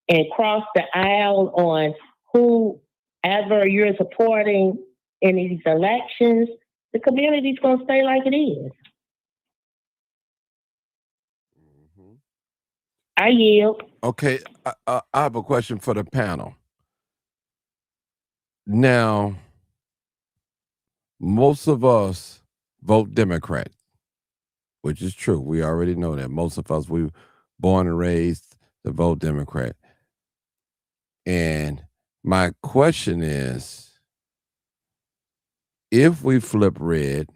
and cross the aisle on whoever you're supporting in these elections, the community's going to stay like it is. I yield. Okay, I have a question for the panel. Now, most of us vote Democrat, which is true. We already know that. Most of us, we were born and raised to vote Democrat. And my question is, if we flip red,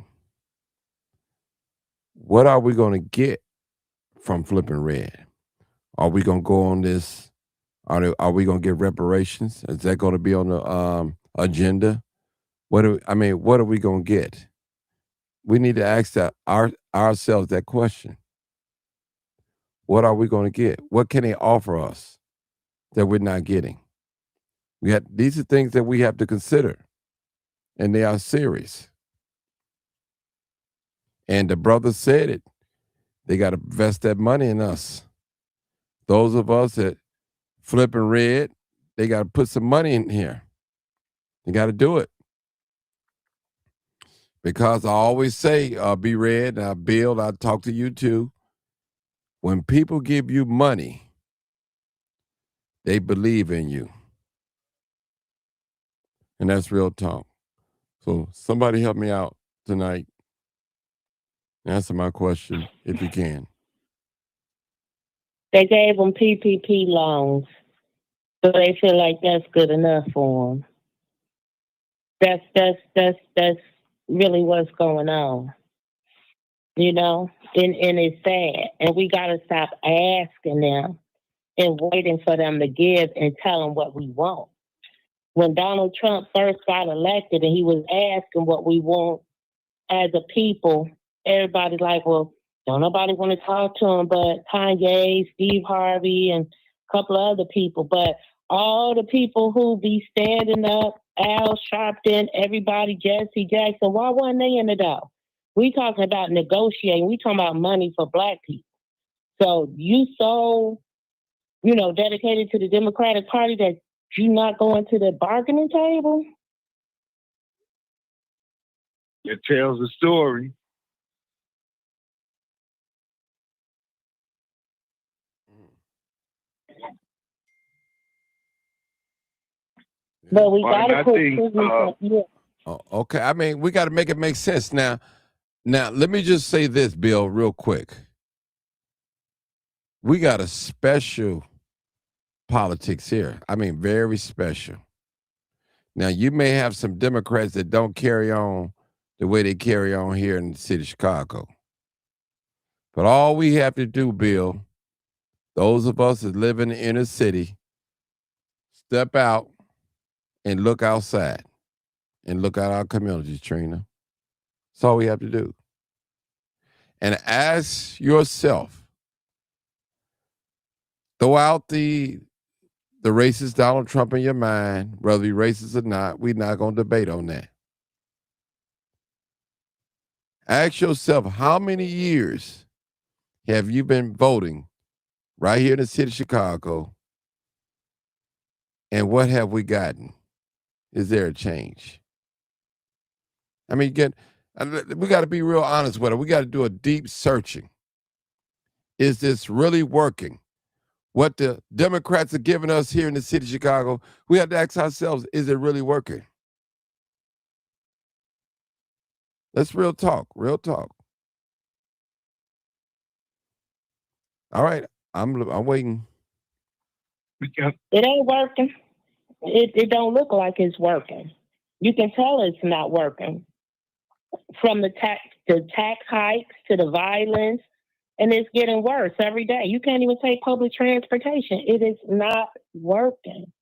what are we going to get from flipping red? Are we going to go on this? Are we going to get reparations? Is that going to be on the agenda? What are we going to get? We need to ask ourselves that question. What are we going to get? What can they offer us that we're not getting? These are things that we have to consider, and they are serious. And the brother said it. They got to invest that money in us. Those of us that flipping red, they got to put some money in here. They got to do it. Because I always say, be red, and Bill, I talk to you too. When people give you money, they believe in you. And that's real talk. So somebody help me out tonight. Answer my question if you can. They gave them PPP loans, so they feel like that's good enough for them. That's really what's going on, and it's sad. And we got to stop asking them and waiting for them to give and tell them what we want. When Donald Trump first got elected and he was asking what we want as a people, everybody's like, well, don't nobody want to talk to him but Kanye, Steve Harvey, and a couple of other people. But all the people who be standing up, Al Sharpton, everybody, Jesse Jackson, why weren't they in the dough? We talking about negotiating. We talking about money for Black people. So you dedicated to the Democratic Party that you not going to the bargaining table? It tells a story. But we Well, and gotta I put think Oh, okay. I mean, we got to make it make sense now. Now, let me just say this, Bill, real quick. We got a special politics here. I mean, very special. Now, you may have some Democrats that don't carry on the way they carry on here in the city of Chicago. But all we have to do, Bill, those of us that live in the inner city, step out and look outside and look at our communities, Trina. That's all we have to do. And ask yourself, throw out the racist Donald Trump in your mind, whether he's racist or not. We're not going to debate on that. Ask yourself, how many years have you been voting right here in the city of Chicago? And what have we gotten? Is there a change? I mean, we got to be real honest with it. We got to do a deep searching. Is this really working? What the Democrats are giving us here in the city of Chicago, we have to ask ourselves, is it really working? Let's real talk. All right, I'm waiting. it ain't working. It don't look like it's working. You can tell it's not working. From the tax hikes to the violence, and it's getting worse every day. You can't even take public transportation. It is not working.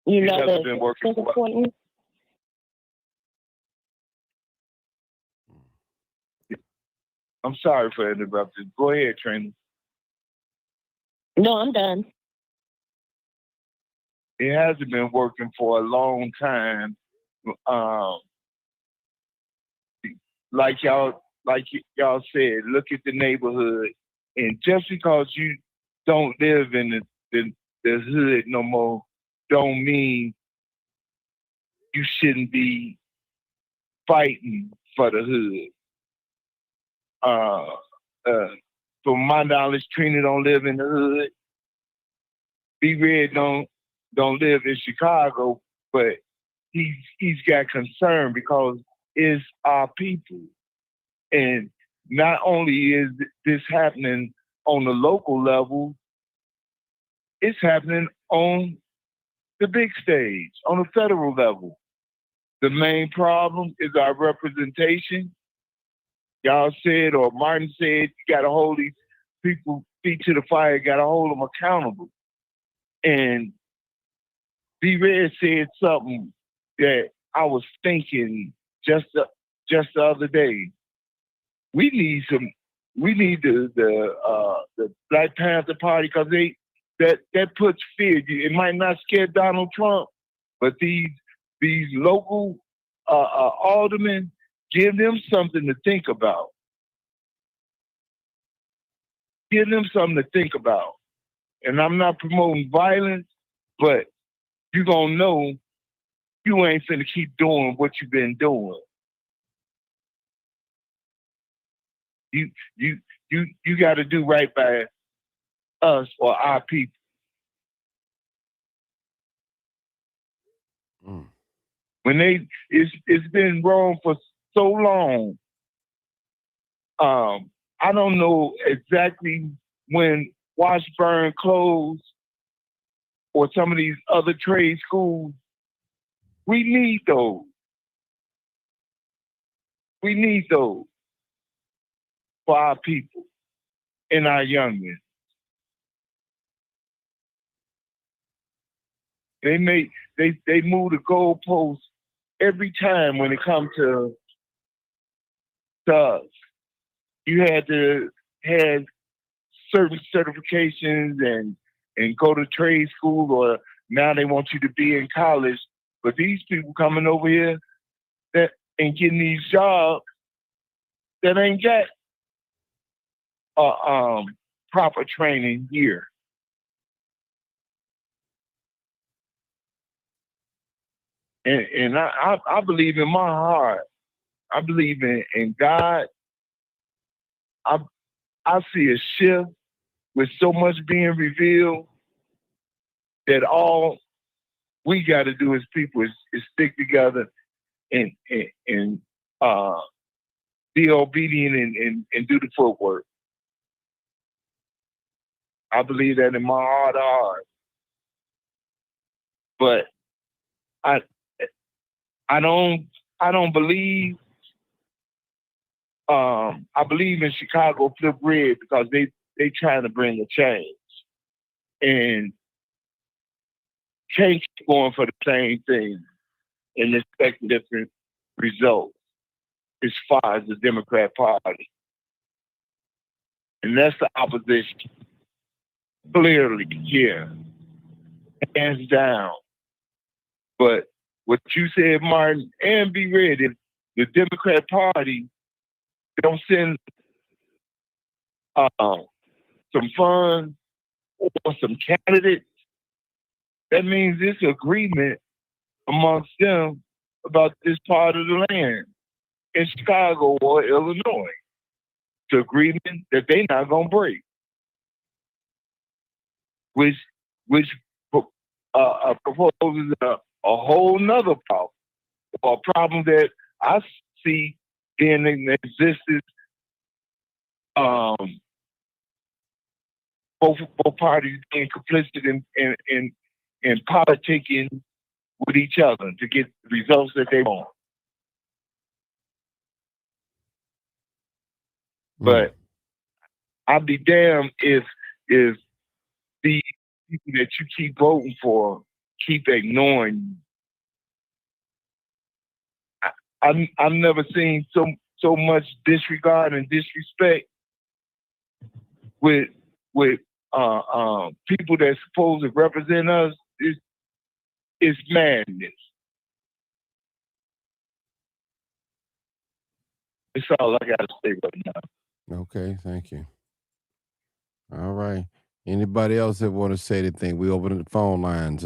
You know, hasn't been working for important. I'm sorry for interrupting. Go ahead, Trina. No, I'm done. It hasn't been working for a long time. Like y'all said, look at the neighborhood, and just because you don't live in the hood no more, don't mean you shouldn't be fighting for the hood. From my knowledge, Trina don't live in the hood. B-Red don't live in Chicago, but he's got concern because it's our people. And not only is this happening on the local level, it's happening on the big stage, on the federal level. The main problem is our representation. Y'all said, or Martin said, you got to hold these people feet to the fire, got to hold them accountable. And B-Red said something that I was thinking just the other day. We need the Black Panther Party, because that puts fear. It might not scare Donald Trump, but these local aldermen, give them something to think about. Give them something to think about. And I'm not promoting violence, but you're gonna know you ain't finna keep doing what you've been doing. You got to do right by us or our people. When it's been wrong for so long. I don't know exactly when Washburn closed or some of these other trade schools. We need those. We need those for our people and our young men. They move the goalposts every time when it comes to us. You had to have certain certifications and go to trade school, or now they want you to be in college. But these people coming over here and getting these jobs that ain't got proper training here. And I believe in my heart. I believe in God. I see a shift with so much being revealed that all we got to do as people is stick together and be obedient and do the footwork. I believe that in my heart of hearts. But I don't believe. I believe in Chicago Flip Red because they trying to bring a change, and can't keep going for the same thing and expect different results as far as the Democrat Party. And that's the opposition. Clearly, yeah. Hands down. But what you said, Martin, and be ready, the Democrat Party don't send some funds or some candidates, that means this agreement amongst them about this part of the land in Chicago or Illinois. It's an agreement that they're not going to break, which proposes a whole nother problem, or a problem that I see being in existence. Both parties being complicit in politicking with each other to get the results that they want. But I'd be damned if the people that you keep voting for keep ignoring you. I've never seen so much disregard and disrespect with people that's supposed to represent us. It's madness. That's all I got to say right now. Okay, thank you. All right. Anybody else that want to say anything? We open the phone lines.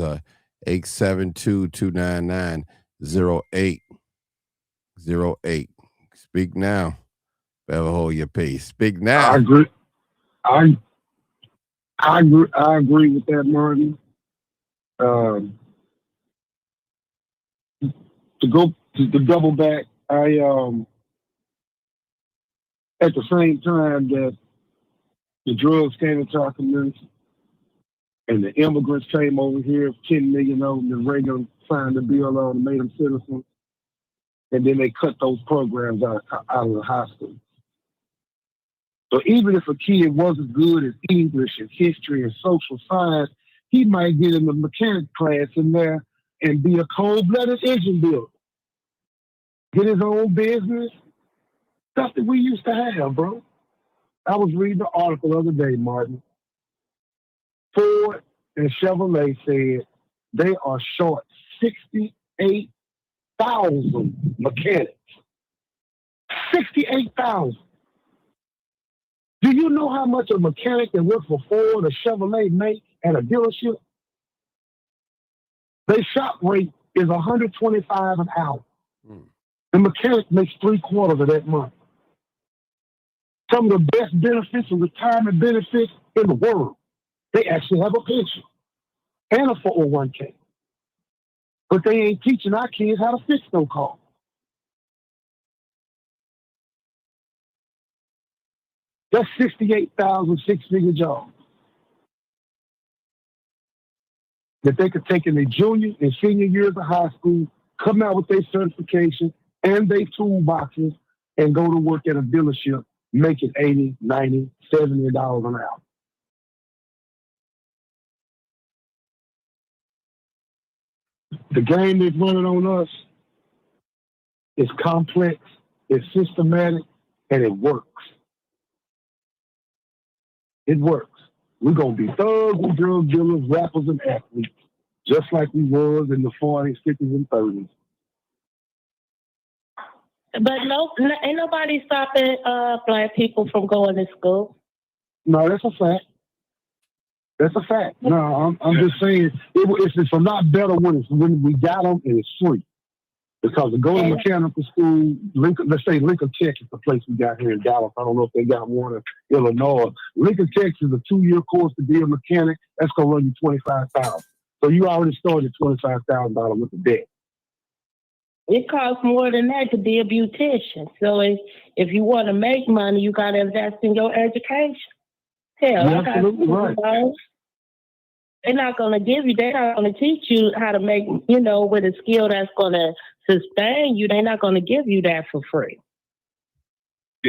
872-299-0808. Speak now. Better hold your peace. Speak now. I agree. I agree with that, Martin. To double back, at the same time that the drugs came into our community and the immigrants came over here, 10 million of them, and Reagan signed the bill on and made them citizens, and then they cut those programs out of the high school. So even if a kid wasn't good at English and history and social science, he might get in the mechanic class in there and be a cold-blooded engine builder. Get his own business. Stuff that we used to have, bro. I was reading the article the other day, Martin. Ford and Chevrolet said they are short 68,000 mechanics. 68,000. Do you know how much a mechanic that works for Ford or Chevrolet make at a dealership? Their shop rate is $125 an hour. The mechanic makes 3/4 of that money. Some of the best benefits and retirement benefits in the world. They actually have a pension and a 401k. But they ain't teaching our kids how to fix no car. That's 68,000 six-figure jobs that they could take in their junior and senior years of high school, come out with their certification and their toolboxes, and go to work at a dealership making $80, $90, $70 an hour. The game that's running on us is complex, it's systematic, and it works. It works. We're going to be thugs and drug dealers, rappers and athletes, just like we was in the 40s, 50s, and 30s. But ain't nobody stopping Black people from going to school. No, that's a fact. That's a fact. No, I'm just saying it's a lot better when we got them and it's free. Because to go to mechanical school, let's say Lincoln Tech is the place we got here in Dallas. I don't know if they got one in Illinois. Lincoln Tech is a 2-year course to be a mechanic. That's going to run you $25,000. So you already started $25,000 worth of debt. It costs more than that to be a beautician. So if you want to make money, you got to invest in your education. Hell, You're absolutely right. They're not going to give you, they're not going to teach you how to make, you know, with a skill that's going to sustain you. They're not going to give you that for free.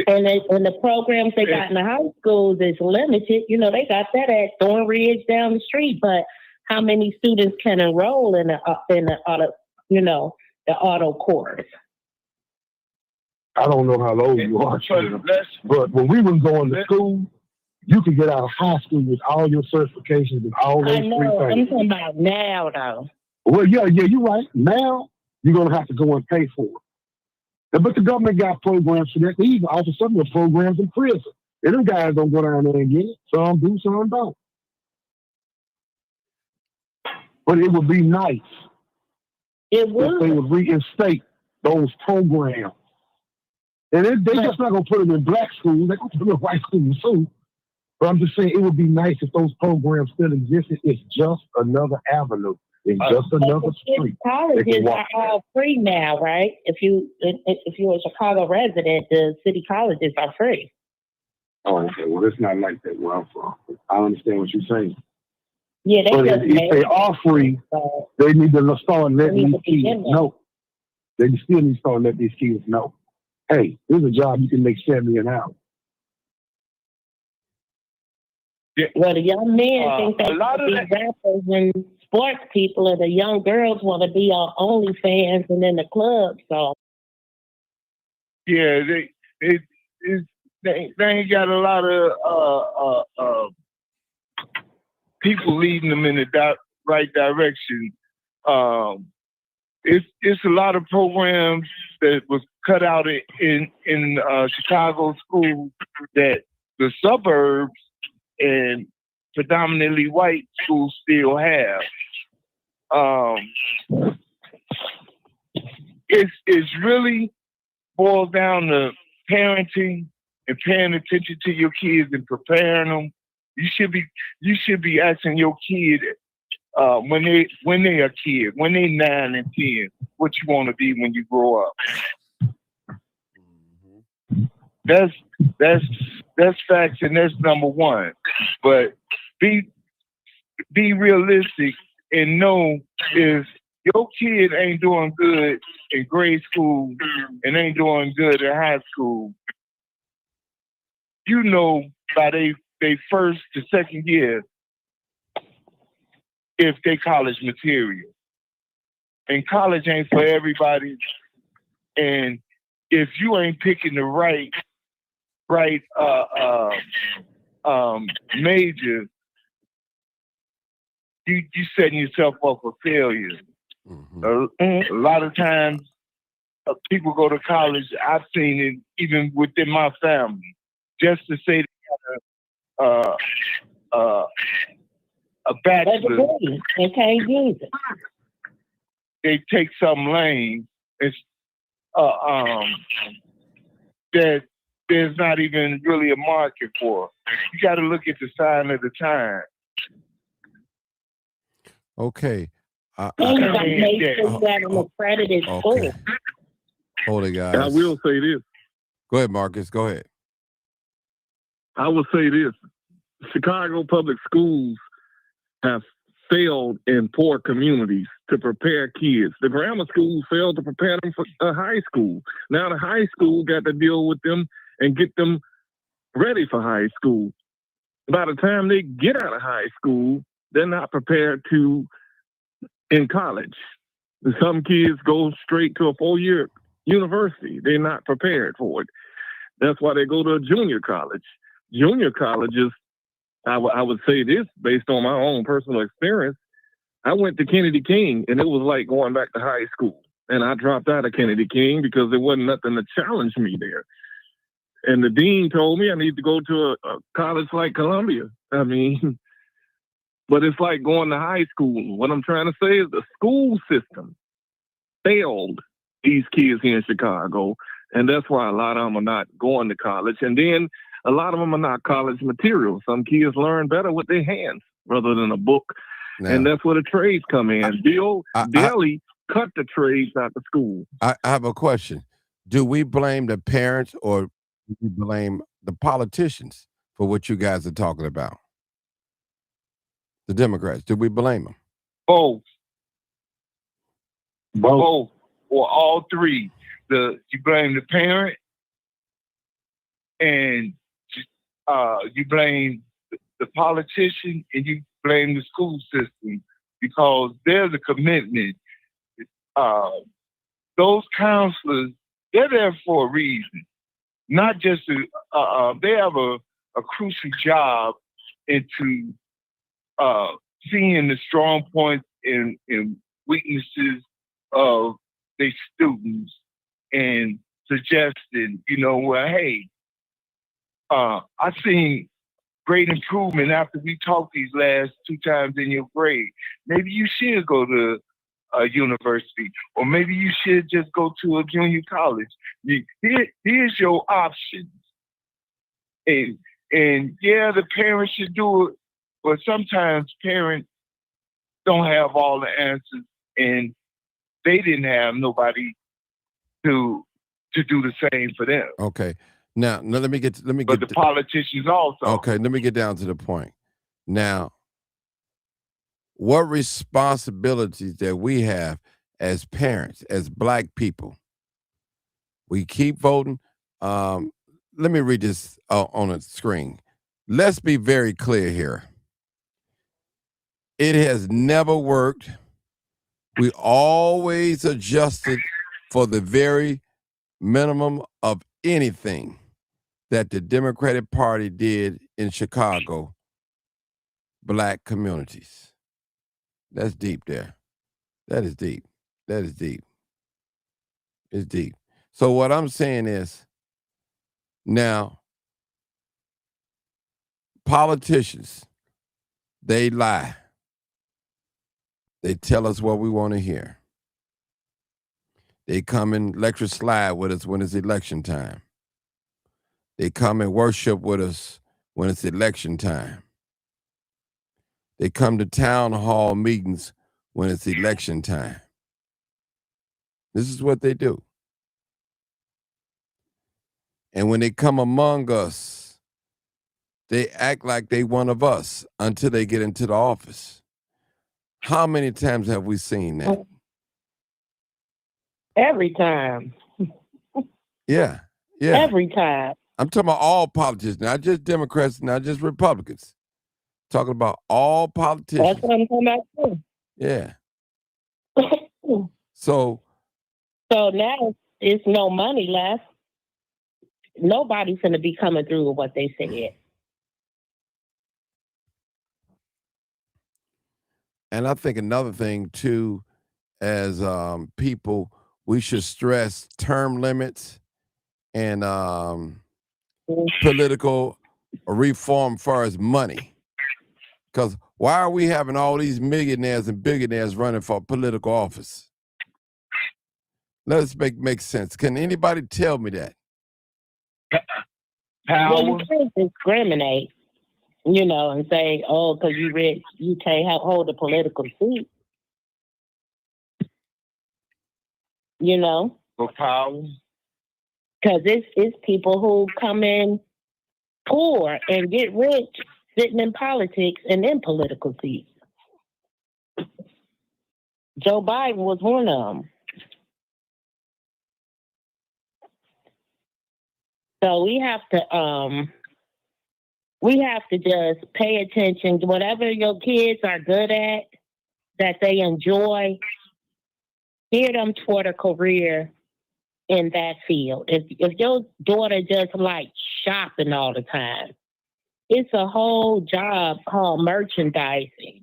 And the programs they got in the high schools is limited. You know, they got that at Thornridge down the street, but how many students can enroll in the auto, you know, the auto course? I don't know how old you are, but when we were going to school, you could get out of high school with all your certifications and all those three things. I'm talking about now, though. Well, yeah, you're right. Now, you're going to have to go and pay for it. But the government got programs for that. They even offer some of the programs in prison. And them guys don't go down there and get it. Some do, some don't. But it would be nice if they would reinstate those programs. And they're just not going to put them in black schools. They're going to put them in white schools too. But I'm just saying it would be nice if those programs still existed. It's just another avenue. It's just another street. Colleges are all free now, right? If you're a Chicago resident, the city colleges are free. Oh, okay. Well, it's not like that where I'm from. I understand what you're saying. Yeah, but if they are free, they need to start letting these kids know. They still need to start letting these kids know. Hey, here's a job you can make $70 an hour. Yeah. Well, the young men think they want to be rappers and sports people, and the young girls want to be on OnlyFans and in the club. So, yeah, they ain't got a lot of people leading them in the right direction. It's a lot of programs that was cut out in Chicago schools that the suburbs and predominantly white schools still have. It's really boils down to parenting and paying attention to your kids and preparing them. You should be asking your kid when they are kids, when they 9 and 10, what you want to be when you grow up. That's facts, and that's number one. But be realistic and know if your kid ain't doing good in grade school and ain't doing good in high school, you know by they first to second year if they college material. And college ain't for everybody. And if you ain't picking the right major, you setting yourself up for failure. Mm-hmm. A lot of times people go to college. I've seen it even within my family, just to say they got a bachelor. They can't use it. They take some lane that there's not even really a market for. You got to look at the sign of the time. Okay. Accredited school. Hold it, guys. I will say this. Go ahead, Marcus. Go ahead. I will say this. Chicago public schools have failed in poor communities to prepare kids. The grammar schools failed to prepare them for high school. Now the high school got to deal with them and get them ready for high school. By the time they get out of high school, they're not prepared in college. Some kids go straight to a 4-year university. They're not prepared for it. That's why they go to a junior college. Junior colleges, I would say this based on my own personal experience. I went to Kennedy King, and it was like going back to high school. And I dropped out of Kennedy King because there wasn't nothing to challenge me there. And the dean told me I need to go to a college like Columbia. I mean, but it's like going to high school. What I'm trying to say is the school system failed these kids here in Chicago, and that's why a lot of them are not going to college. And then a lot of them are not college material. Some kids learn better with their hands rather than a book And that's where the trades come in. Daly cut the trades out of school. I have a question. Do we blame the parents or do we blame the politicians for what you guys are talking about? The Democrats, do we blame them? Both. Or all three. You blame the parent, and you blame the politician, and you blame the school system, because there's a commitment. Those counselors, they're there for a reason, not just they have a crucial job into seeing the strong points and weaknesses of their students and suggesting, hey, I've seen great improvement after we talked these last 2 times in your grade. Maybe you should go to a university, or maybe you should just go to a junior college. Here's your options. And yeah, the parents should do it, but sometimes parents don't have all the answers, and they didn't have nobody to do the same for them. Okay. Now let me get. But the politicians also. Okay, let me get down to the point. Now, what responsibilities that we have as parents, as Black people? We keep voting. Let me read this on the screen. Let's be very clear here. It has never worked. We always adjusted for the very minimum of anything that the Democratic Party did in Chicago, Black communities. That's deep there. That is deep. That is deep. It's deep. So what I'm saying is, now, politicians, they lie. They tell us what we want to hear. They come and lecture slide with us when it's election time. They come and worship with us when it's election time. They come to town hall meetings when it's election time. This is what they do. And when they come among us, they act like they one of us until they get into the office. How many times have we seen that? Every time. Yeah. Every time. I'm talking about all politicians, not just Democrats, not just Republicans. Talking about all politicians. That's what I'm talking about too. Yeah. So now it's no money left. Nobody's going to be coming through with what they said. And I think another thing too, as people, we should stress term limits and political reform as far as money. Because why are we having all these millionaires and billionaires running for political office? Let's make sense. Can anybody tell me that? Power. Well, you can't discriminate, and say, oh, because you rich, you can't hold a political seat. For power. Because it's people who come in poor and get rich sitting in politics and in political seats. Joe Biden was one of them. So we have to just pay attention to whatever your kids are good at, that they enjoy, steer them toward a career in that field. If your daughter just likes shopping all the time, it's a whole job called merchandising.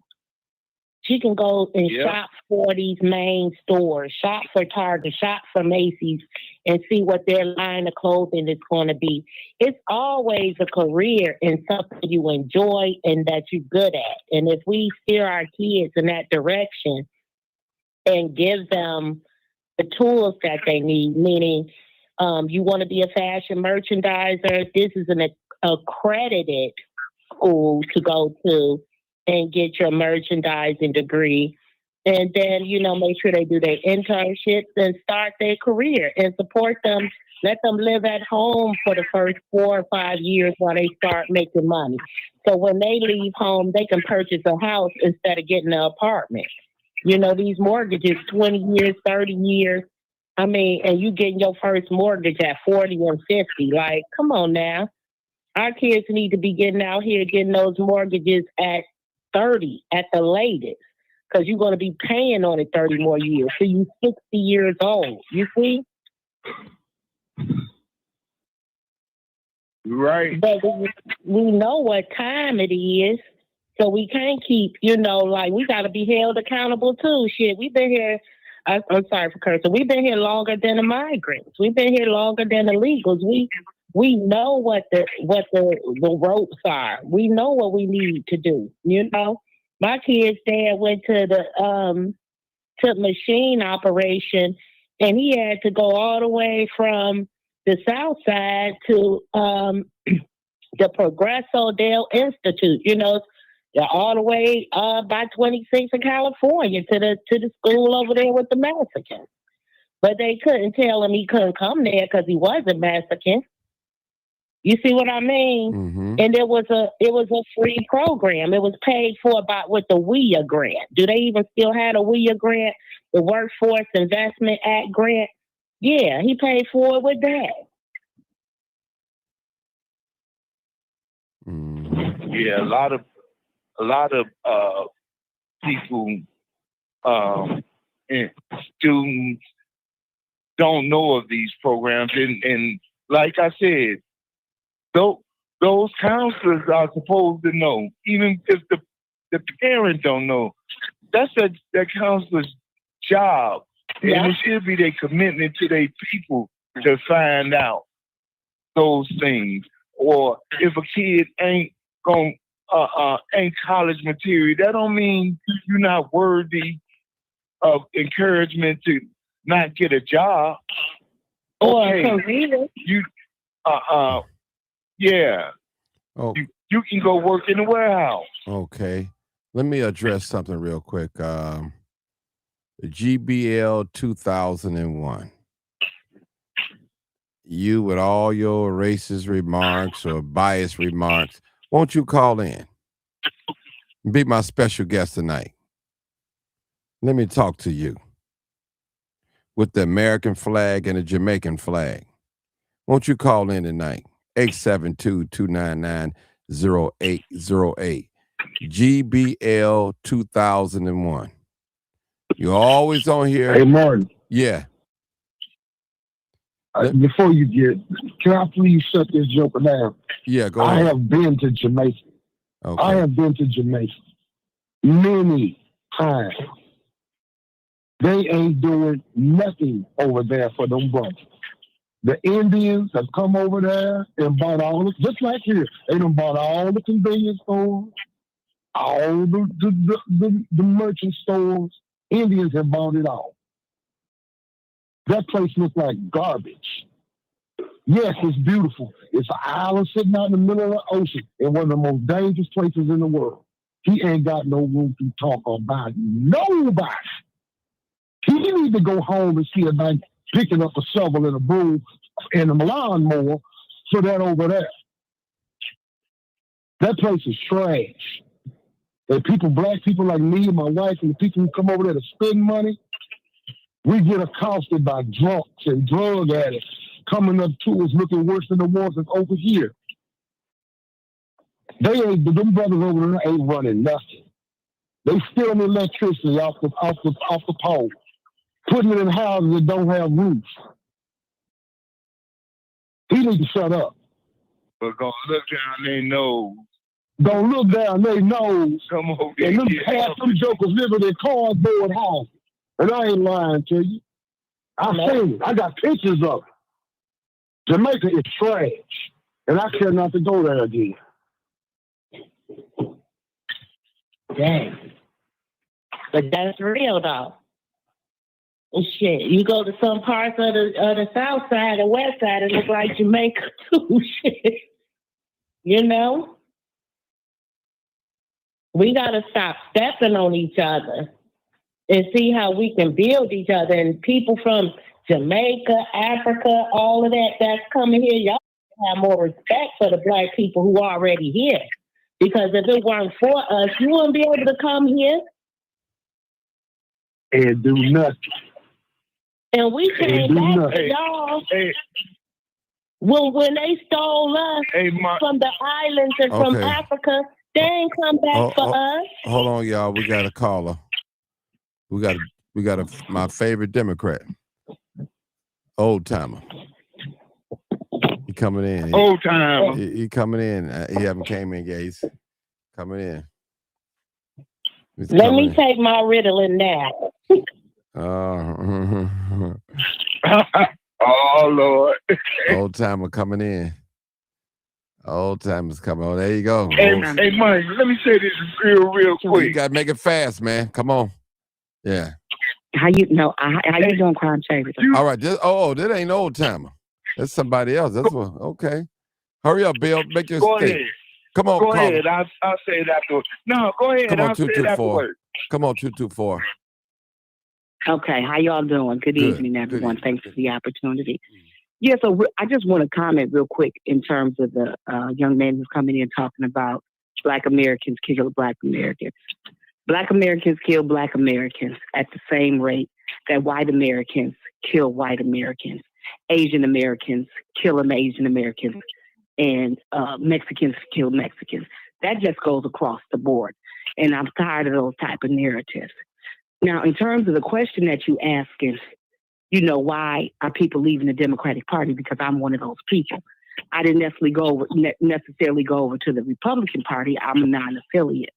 She can go and shop for these main stores, shop for Target, shop for Macy's, and see what their line of clothing is going to be. It's always a career in something you enjoy and that you're good at. And if we steer our kids in that direction and give them the tools that they need, meaning you want to be a fashion merchandiser, this is an accredited school to go to and get your merchandising degree. And then, make sure they do their internships and start their career and support them. Let them live at home for the first 4 or 5 years while they start making money. So when they leave home, they can purchase a house instead of getting an apartment. These mortgages, 20 years, 30 years. And you getting your first mortgage at 40 and 50. Like, come on now. Our kids need to be getting out here, getting those mortgages at 30 at the latest. Because you're going to be paying on it 30 more years. So you're 60 years old. You see? Right. But we know what time it is. So we can't keep, we got to be held accountable too. Shit, we've been here. I'm sorry for cursing. We've been here longer than the migrants. We've been here longer than the legals. We know what the ropes are. We know what we need to do. My kid's dad went to the machine operation, and he had to go all the way from the South Side to the Progreso del Institute. All the way by 26 in California to the school over there with the Mexicans. But they couldn't tell him he couldn't come there because he wasn't Mexican. You see what I mean? Mm-hmm. And it was a free program. It was paid for with the WIA grant. Do they even still have a WIA grant? The Workforce Investment Act grant? Yeah, he paid for it with that. Mm-hmm. Yeah, a lot of people and students don't know of these programs, and like I said, those counselors are supposed to know, even if the parent don't know. That's that counselor's job, Yeah. and it should be their commitment to their people to find out those things. Or if a kid ain't college material, that don't mean you're not worthy of encouragement to not get a job. Or Okay, a career. yeah, Oh, you can go work in the warehouse. okay. Let me address something real quick. The GBL 2001. You, with all your racist remarks or biased remarks, won't you call in? Be my special guest tonight. Let me talk to you with the American flag and the Jamaican flag. Won't you call in tonight? 872-299-0808. GBL 2001. You're always on here. Hey, Martin, Yeah. before you can I please shut this joker down? Yeah, go I ahead. have been to Jamaica. Okay. I have been to Jamaica many times. They ain't doing nothing over there for them brothers. The Indians have come over there and bought just like here, they done bought all the convenience stores, all the merchant stores. Indians have bought it all. That place looks like garbage. Yes, it's beautiful. It's an island sitting out in the middle of the ocean in one of the most dangerous places in the world. He ain't got no room to talk about nobody. He need to go home and see a man picking up a shovel and a broom and a lawnmower for that over there. That place is trash. And black people like me and my wife and the people who come over there to spend money, we get accosted by drunks and drug addicts coming up to us looking worse than the ones that's over here. Them brothers over there ain't running nothing. They stealing electricity off the pole, putting it in houses that don't have roofs. He need to shut up. But gonna look down their nose. Don't look down their nose. Come over And them here. half them jokers living in cardboard houses. And I ain't lying to you. I've seen it. I got pictures of it. Jamaica is trash. And I care not to go there again. Dang. But that's real though. And shit, you go to some parts of the South Side and West Side, it look like Jamaica too. Shit, you know. We got to stop stepping on each other and see how we can build each other. And people from Jamaica, Africa, all of that that's coming here, y'all have more respect for the black people who are already here. Because if it weren't for us, you wouldn't be able to come here and do nothing. And we came back, nothing. y'all. Hey, When they stole us hey, from the islands and from Okay. Africa, they ain't come back for us. Hold on, y'all. We got a caller. We got my favorite Democrat, Old Timer. He coming in. old time. He coming in. He haven't came in yet. He's coming in. Let me take my Ritalin now. Oh Lord. Old Timer coming in. Old Timer's coming. Oh, there you go. Hey, Mike, let me say this real You quick. gotta make it fast, man. Come on. Yeah. How you doing, Crime Chaser? All right. That ain't Old Timer. That's somebody else. That's what. Okay. Hurry up, Bill. Make your Go statement. ahead. Come on, Go caller. ahead. I'll say it afterwards. No, go ahead. Come on, I'll say it 224. afterwards. Come on, 224. Okay, how y'all doing? Good evening, everyone. Thanks for the opportunity. Yeah, so I just want to comment real quick in terms of the young man who's coming in talking about Black Americans kill Black Americans. Black Americans kill Black Americans at the same rate that white Americans kill white Americans. Asian Americans kill Asian Americans, and Mexicans kill Mexicans. That just goes across the board. And I'm tired of those type of narratives. Now, in terms of the question that you asking, why are people leaving the Democratic Party? Because I'm one of those people. I didn't necessarily go over to the Republican Party. I'm a non-affiliate.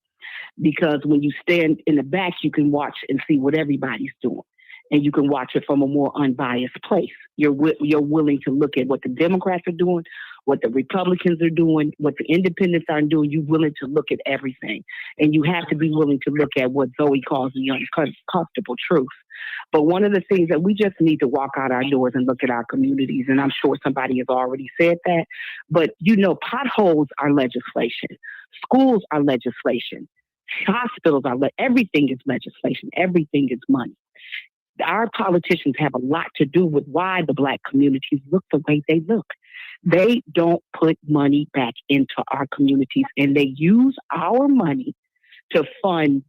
Because when you stand in the back, you can watch and see what everybody's doing. And you can watch it from a more unbiased place. You're willing to look at what the Democrats are doing, what the Republicans are doing, what the independents are doing. You're willing to look at everything. And you have to be willing to look at what Zoe calls the uncomfortable truth. But one of the things that we just need to walk out our doors and look at our communities, and I'm sure somebody has already said that, but potholes are legislation. Schools are legislation. Hospitals are everything is legislation. Everything is money. Our politicians have a lot to do with why the Black communities look the way they look. They don't put money back into our communities, and they use our money to fund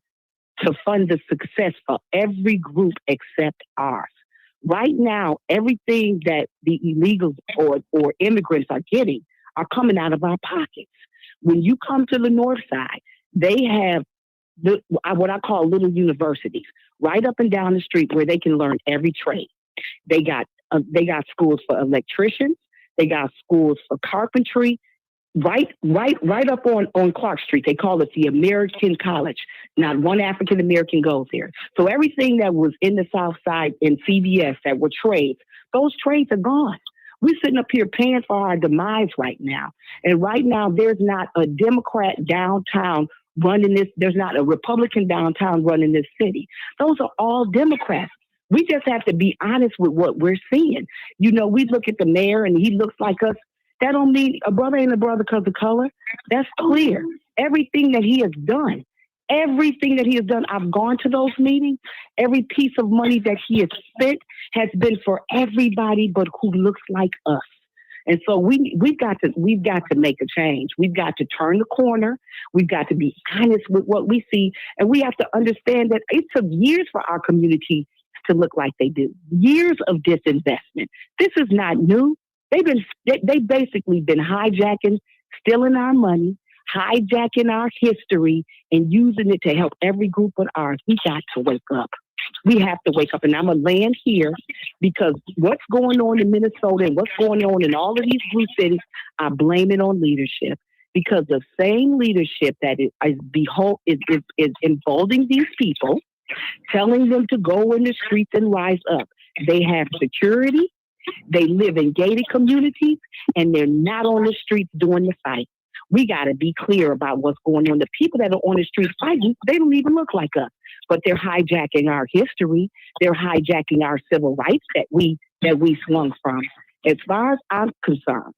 the success for every group except ours. Right now, everything that the illegals or immigrants are getting are coming out of our pockets. When you come to the North Side, they have what I call little universities right up and down the street where they can learn every trade. They got schools for electricians. They got schools for carpentry. Right up on Clark Street. They call it the American College. Not one African American goes there. So everything that was in the South Side in CVS that were trades, those trades are gone. We're sitting up here paying for our demise right now. And right now, there's not a Democrat downtown running this. There's not a Republican downtown running this city. Those are all Democrats. We just have to be honest with what we're seeing. We look at the mayor and he looks like us. That don't mean a brother ain't a brother because of color. That's clear. Everything that he has done, I've gone to those meetings. Every piece of money that he has spent has been for everybody but who looks like us. And so we've got to make a change. We've got to turn the corner. We've got to be honest with what we see. And we have to understand that it took years for our community to look like they do. Years of disinvestment. This is not new. They basically been hijacking, stealing our money, hijacking our history, and using it to help every group but ours. We got to wake up. We have to wake up. And I'm going to land here because what's going on in Minnesota and what's going on in all of these blue cities, I blame it on leadership. Because the same leadership that is emboldening these people, telling them to go in the streets and rise up. They have security. They live in gated communities, and they're not on the streets doing the fight. We got to be clear about what's going on. The people that are on the streets fighting, they don't even look like us, but they're hijacking our history. They're hijacking our civil rights that we swung from. As far as I'm concerned,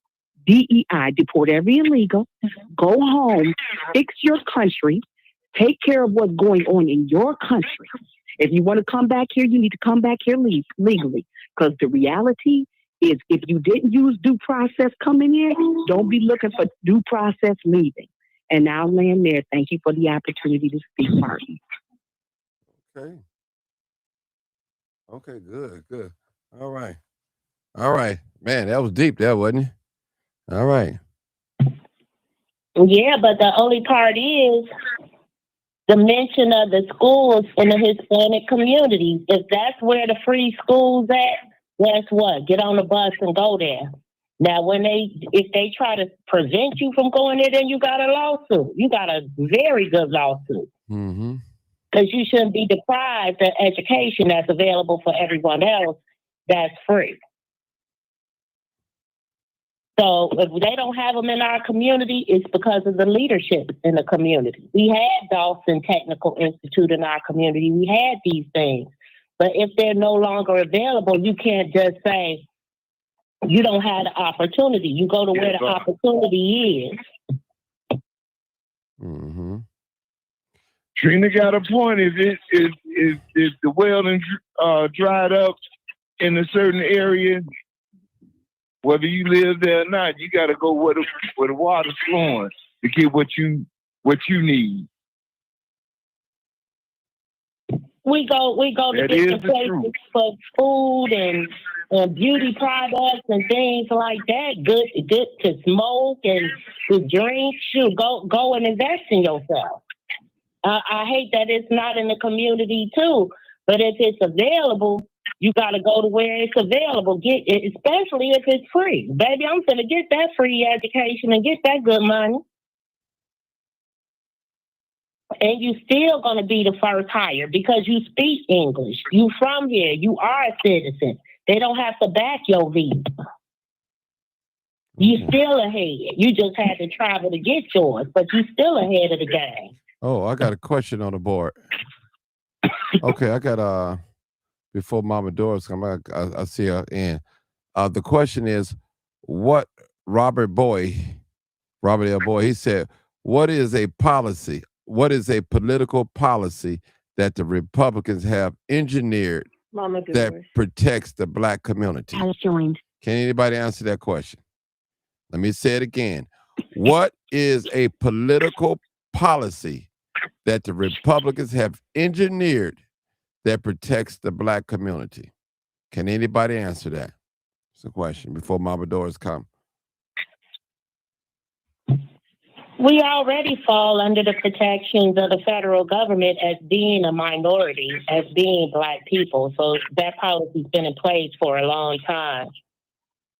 DEI, deport every illegal, go home, fix your country, Take care of what's going on in your country. If you want to come back here, you need to come back here legally. Because the reality is, if you didn't use due process coming in, don't be looking for due process leaving. And I'll land there. Thank you for the opportunity to speak, Martin. Okay. Okay, good. All right. Man, that was deep there, wasn't it? All right. Yeah, but the only part is the mention of the schools in the Hispanic community. If that's where the free schools at, guess what? Get on the bus and go there. Now, if they try to prevent you from going there, then you got a lawsuit. You got a very good lawsuit. Mm-hmm. Because you shouldn't be deprived of education that's available for everyone else that's free. So if they don't have them in our community, it's because of the leadership in the community. We had Dawson Technical Institute in our community. We had these things. But if they're no longer available, you can't just say you don't have the opportunity. You go to where the opportunity is. Mm-hmm. Trina got a point. Is the well dried up in a certain area? Whether you live there or not, you got to go where the water's flowing to get what you need. We go to different places for food and beauty products and things like that. Good to smoke and to drink. Shoot, go and invest in yourself. I hate that it's not in the community too, but if it's available, you got to go to where it's available. Get it, especially if it's free. Baby, I'm going to get that free education and get that good money. And you still going to be the first hire because you speak English. You from here. You are a citizen. They don't have to back your visa. You still ahead. You just had to travel to get yours, but you still ahead of the game. Oh, I got a question on the board. Okay, I got before Mama Doris come, I see her in. The question is, what Robert L. Boyd, he said, what is a political policy that the Republicans have engineered that protects the Black community? Can anybody answer that question? Let me say it again. What is a political policy that the Republicans have engineered that protects the Black community? Can anybody answer that? It's a question before Mama Doris come. We already fall under the protections of the federal government as being a minority, as being Black people. So that policy's been in place for a long time.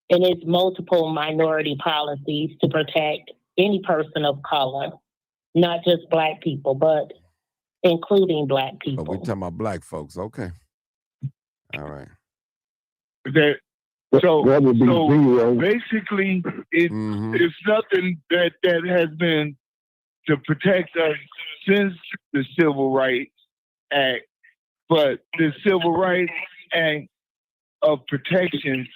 And it's multiple minority policies to protect any person of color, not just Black people, but including Black people. But we're talking about Black folks. Okay. All right. So basically, it's nothing that has been to protect us since the Civil Rights Act, but the Civil Rights Act of protection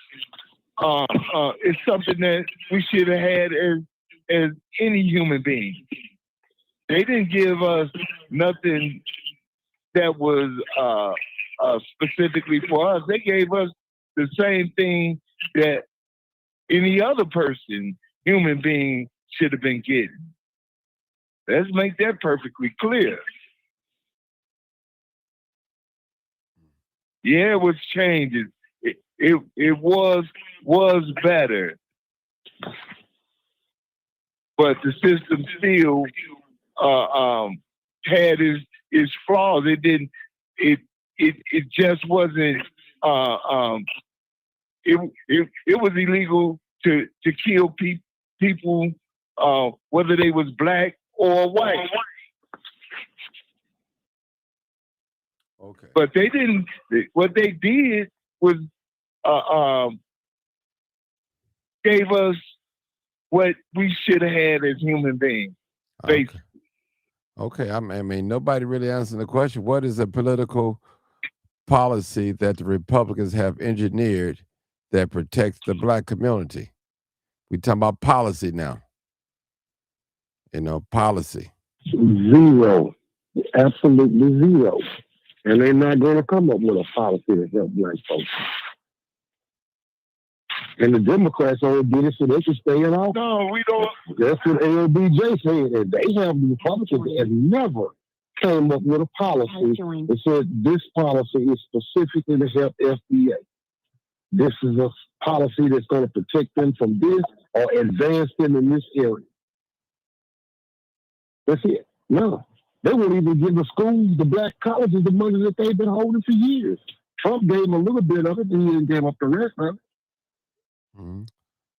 is something that we should have had as any human being. They didn't give us nothing that was specifically for us. They gave us the same thing that any other person, human being, should have been getting. Let's make that perfectly clear. Yeah, it was changes. It was better, but the system still had its flaws. It didn't. It just wasn't. It was illegal to kill people, whether they was Black or white. Okay. But they didn't. What they did was gave us what we should have had as human beings. Basically. Okay. I mean, nobody really answered the question. What is a political policy that the Republicans have engineered that protects the Black community? We're talking about policy now. Policy. Zero. Absolutely zero. And they're not going to come up with a policy to help black folks. And the Democrats only did it so they can stay in office. No, we don't. That's what LBJ said. And they have the Republicans that have never came up with a policy that said this policy is specifically to help FBA. This is a policy that's going to protect them from this or advance them in this area. That's it. No. They won't even give the schools, the black colleges, the money that they've been holding for years. Trump gave them a little bit of it, and he didn't give up the rest of it. Mm-hmm.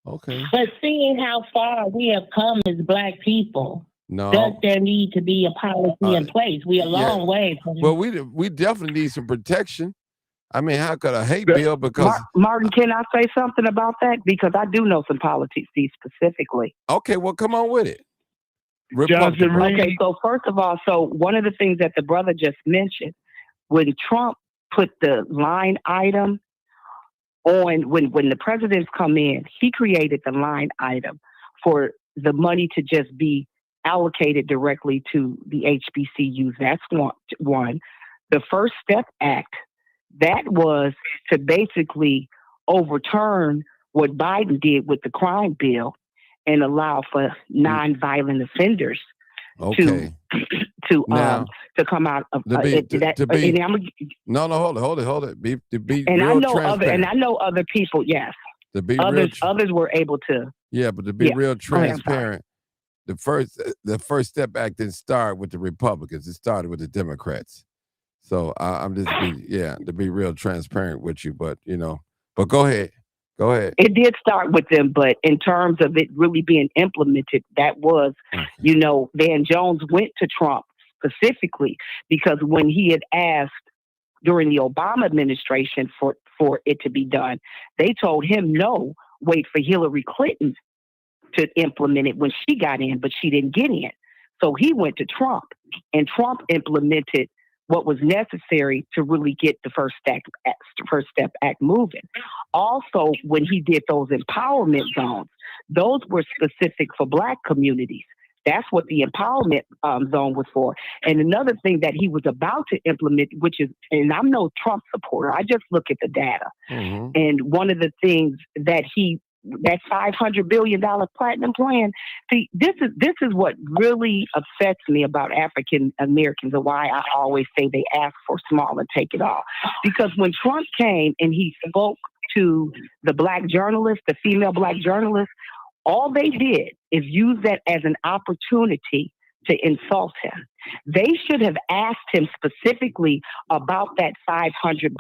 Okay. But seeing how far we have come as black people, no, does there need to be a policy in place? We're a long way from. Well, we definitely need some protection. I mean, how could a hate bill? Because Martin, can I say something about that? Because I do know some politics specifically. Okay, well, come on with it. Johnson Reed. Okay, so first of all, so one of the things that the brother just mentioned, when Trump put the line item on, when the presidents come in, he created the line item for the money to just be allocated directly to the HBCUs. That's one. The First Step Act, that was to basically overturn what Biden did with the crime bill and allow for nonviolent offenders to come out of hold it. To be and real transparent. And I know other people. Yes, to be others were able to. Yeah, but to be real transparent, the First Step Act didn't start with the Republicans. It started with the Democrats. So I'm just to be real transparent with you, but but go ahead. Go ahead. It did start with them, but in terms of it really being implemented, that was, Van Jones went to Trump specifically because when he had asked during the Obama administration for it to be done, they told him no, wait for Hillary Clinton to implement it when she got in, but she didn't get in. So he went to Trump, and Trump implemented what was necessary to really get the First Step Act moving. Also, when he did those empowerment zones, those were specific for black communities. That's what the empowerment zone was for. And another thing that he was about to implement, which is, and I'm no Trump supporter, I just look at the data. Mm-hmm. And one of the things that that $500 billion platinum plan. See, this is what really upsets me about African Americans and why I always say they ask for small and take it all. Because when Trump came and he spoke to the black journalist, the female black journalist, all they did is use that as an opportunity to insult him. They should have asked him specifically about that $500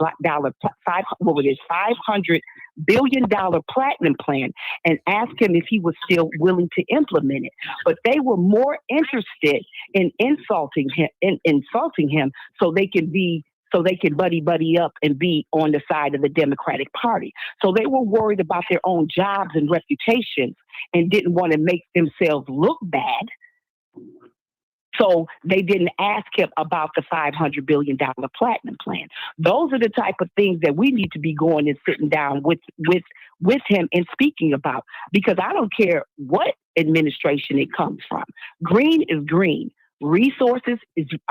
billion platinum plan and asked him if he was still willing to implement it. But they were more interested in insulting him so they could buddy up and be on the side of the Democratic Party. So they were worried about their own jobs and reputations and didn't want to make themselves look bad. So they didn't ask him about the $500 billion platinum plan. Those are the type of things that we need to be going and sitting down with him and speaking about, because I don't care what administration it comes from. Green is green. Resources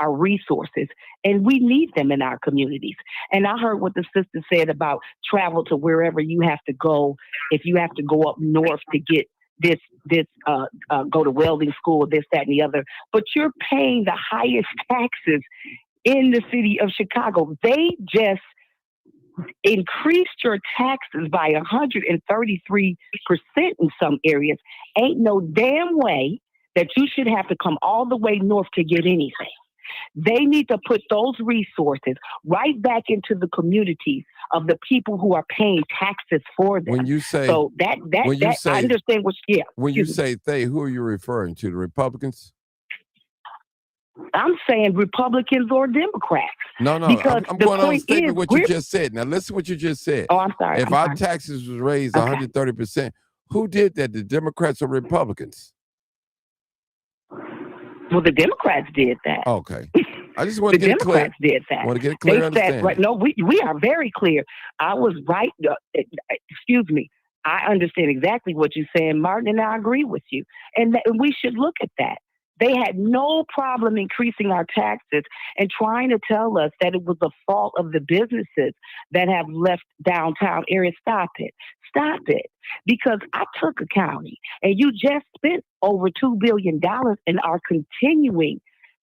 are resources, and we need them in our communities. And I heard what the sister said about travel to wherever you have to go. If you have to go up north to get go to welding school, this, that, and the other, but you're paying the highest taxes in the city of Chicago. They just increased your taxes by 133% in some areas. Ain't no damn way that you should have to come all the way north to get anything. They need to put those resources right back into the communities of the people who are paying taxes for them. When you say I understand what. Yeah. When you say they, who are you referring to? The Republicans? I'm saying Republicans or Democrats. No. Because I'm going on a statement what you just said. Now listen what you just said. Oh, I'm sorry. If our taxes was raised 130%, who did that? The Democrats or Republicans? Well, the Democrats did that. Okay. I just want to get it clear. The Democrats did that. I want to get a clear understanding. Right, no, we are very clear. I was right. Excuse me. I understand exactly what you're saying, Martin, and I agree with you. And we should look at that. They had no problem increasing our taxes and trying to tell us that it was the fault of the businesses that have left downtown areas. Stop it. Stop it. Because I took a county and you just spent over $2 billion and are continuing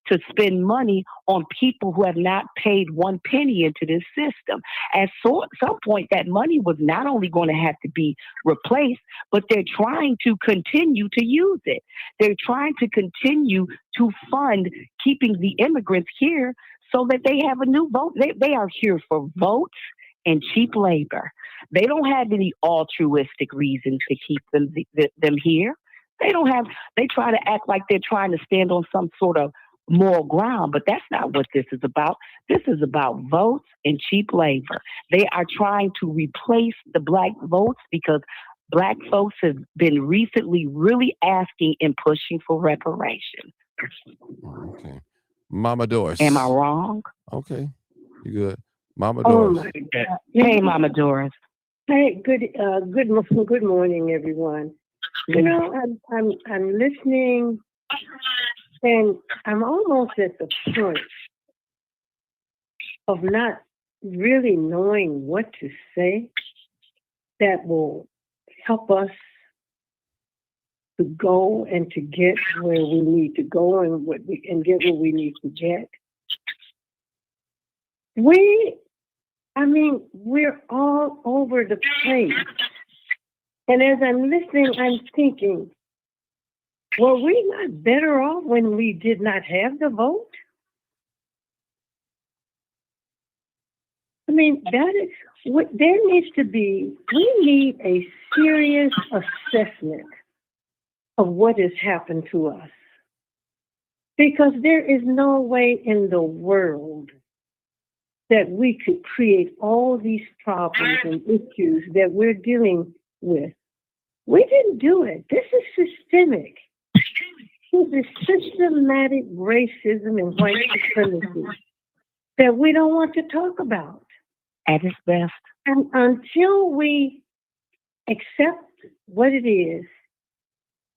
to spend money on people who have not paid one penny into this system. At some point, that money was not only going to have to be replaced, but they're trying to continue to use it. They're trying to continue to fund keeping the immigrants here so that they have a new vote. They are here for votes and cheap labor. They don't have any altruistic reasons to keep them here. They try to act like they're trying to stand on some sort of moral ground, but that's not what this is about. This is about votes and cheap labor. They are trying to replace the black votes because black folks have been recently really asking and pushing for reparations. Okay. Mama Doris. Am I wrong? Okay. You good. Mama Doris. Oh my God. Hey, Mama Doris. Hey, good morning, everyone. You know, I'm listening, and I'm almost at the point of not really knowing what to say that will help us to go and to get where we need to go and get what we need to get. We're all over the place. And as I'm listening, I'm thinking, were we not better off when we did not have the vote? I mean, that is what there needs to be. We need a serious assessment of what has happened to us. Because there is no way in the world that we could create all these problems and issues that we're dealing with. We didn't do it. This is systemic. This is systematic racism and white supremacy that we don't want to talk about. At its best. And until we accept what it is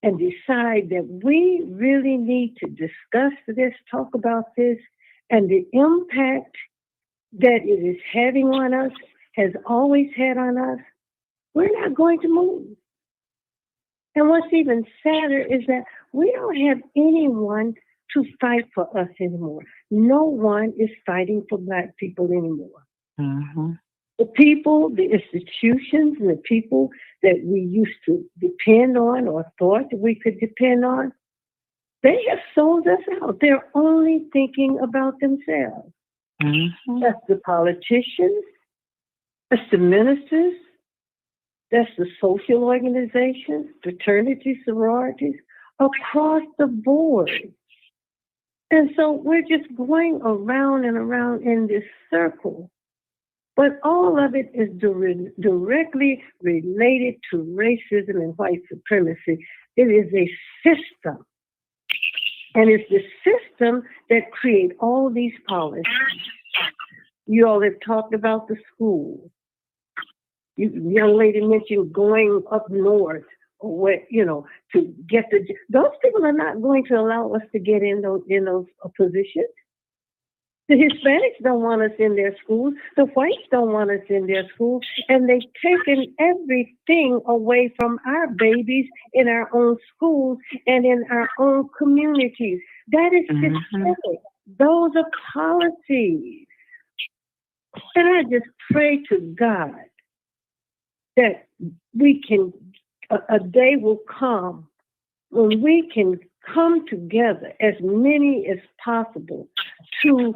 and decide that we really need to discuss this, talk about this, and the impact that it is having on us, has always had on us, we're not going to move. And what's even sadder is that we don't have anyone to fight for us anymore. No one is fighting for Black people anymore. Mm-hmm. The people, the institutions, and the people that we used to depend on or thought that we could depend on, they have sold us out. They're only thinking about themselves. Mm-hmm. That's the politicians, that's the ministers, that's the social organizations, fraternities, sororities, across the board. And so we're just going around and around in this circle. But all of it is directly related to racism and white supremacy. It is a system. And it's the system that creates all these policies. You all have talked about the school. The young lady mentioned going up north, or what, to get those people are not going to allow us to get in those positions. The Hispanics don't want us in their schools. The whites don't want us in their schools. And they've taken everything away from our babies in our own schools and in our own communities. That is systemic. Those are policies. And I just pray to God that we can, a day will come when we can come together, as many as possible, to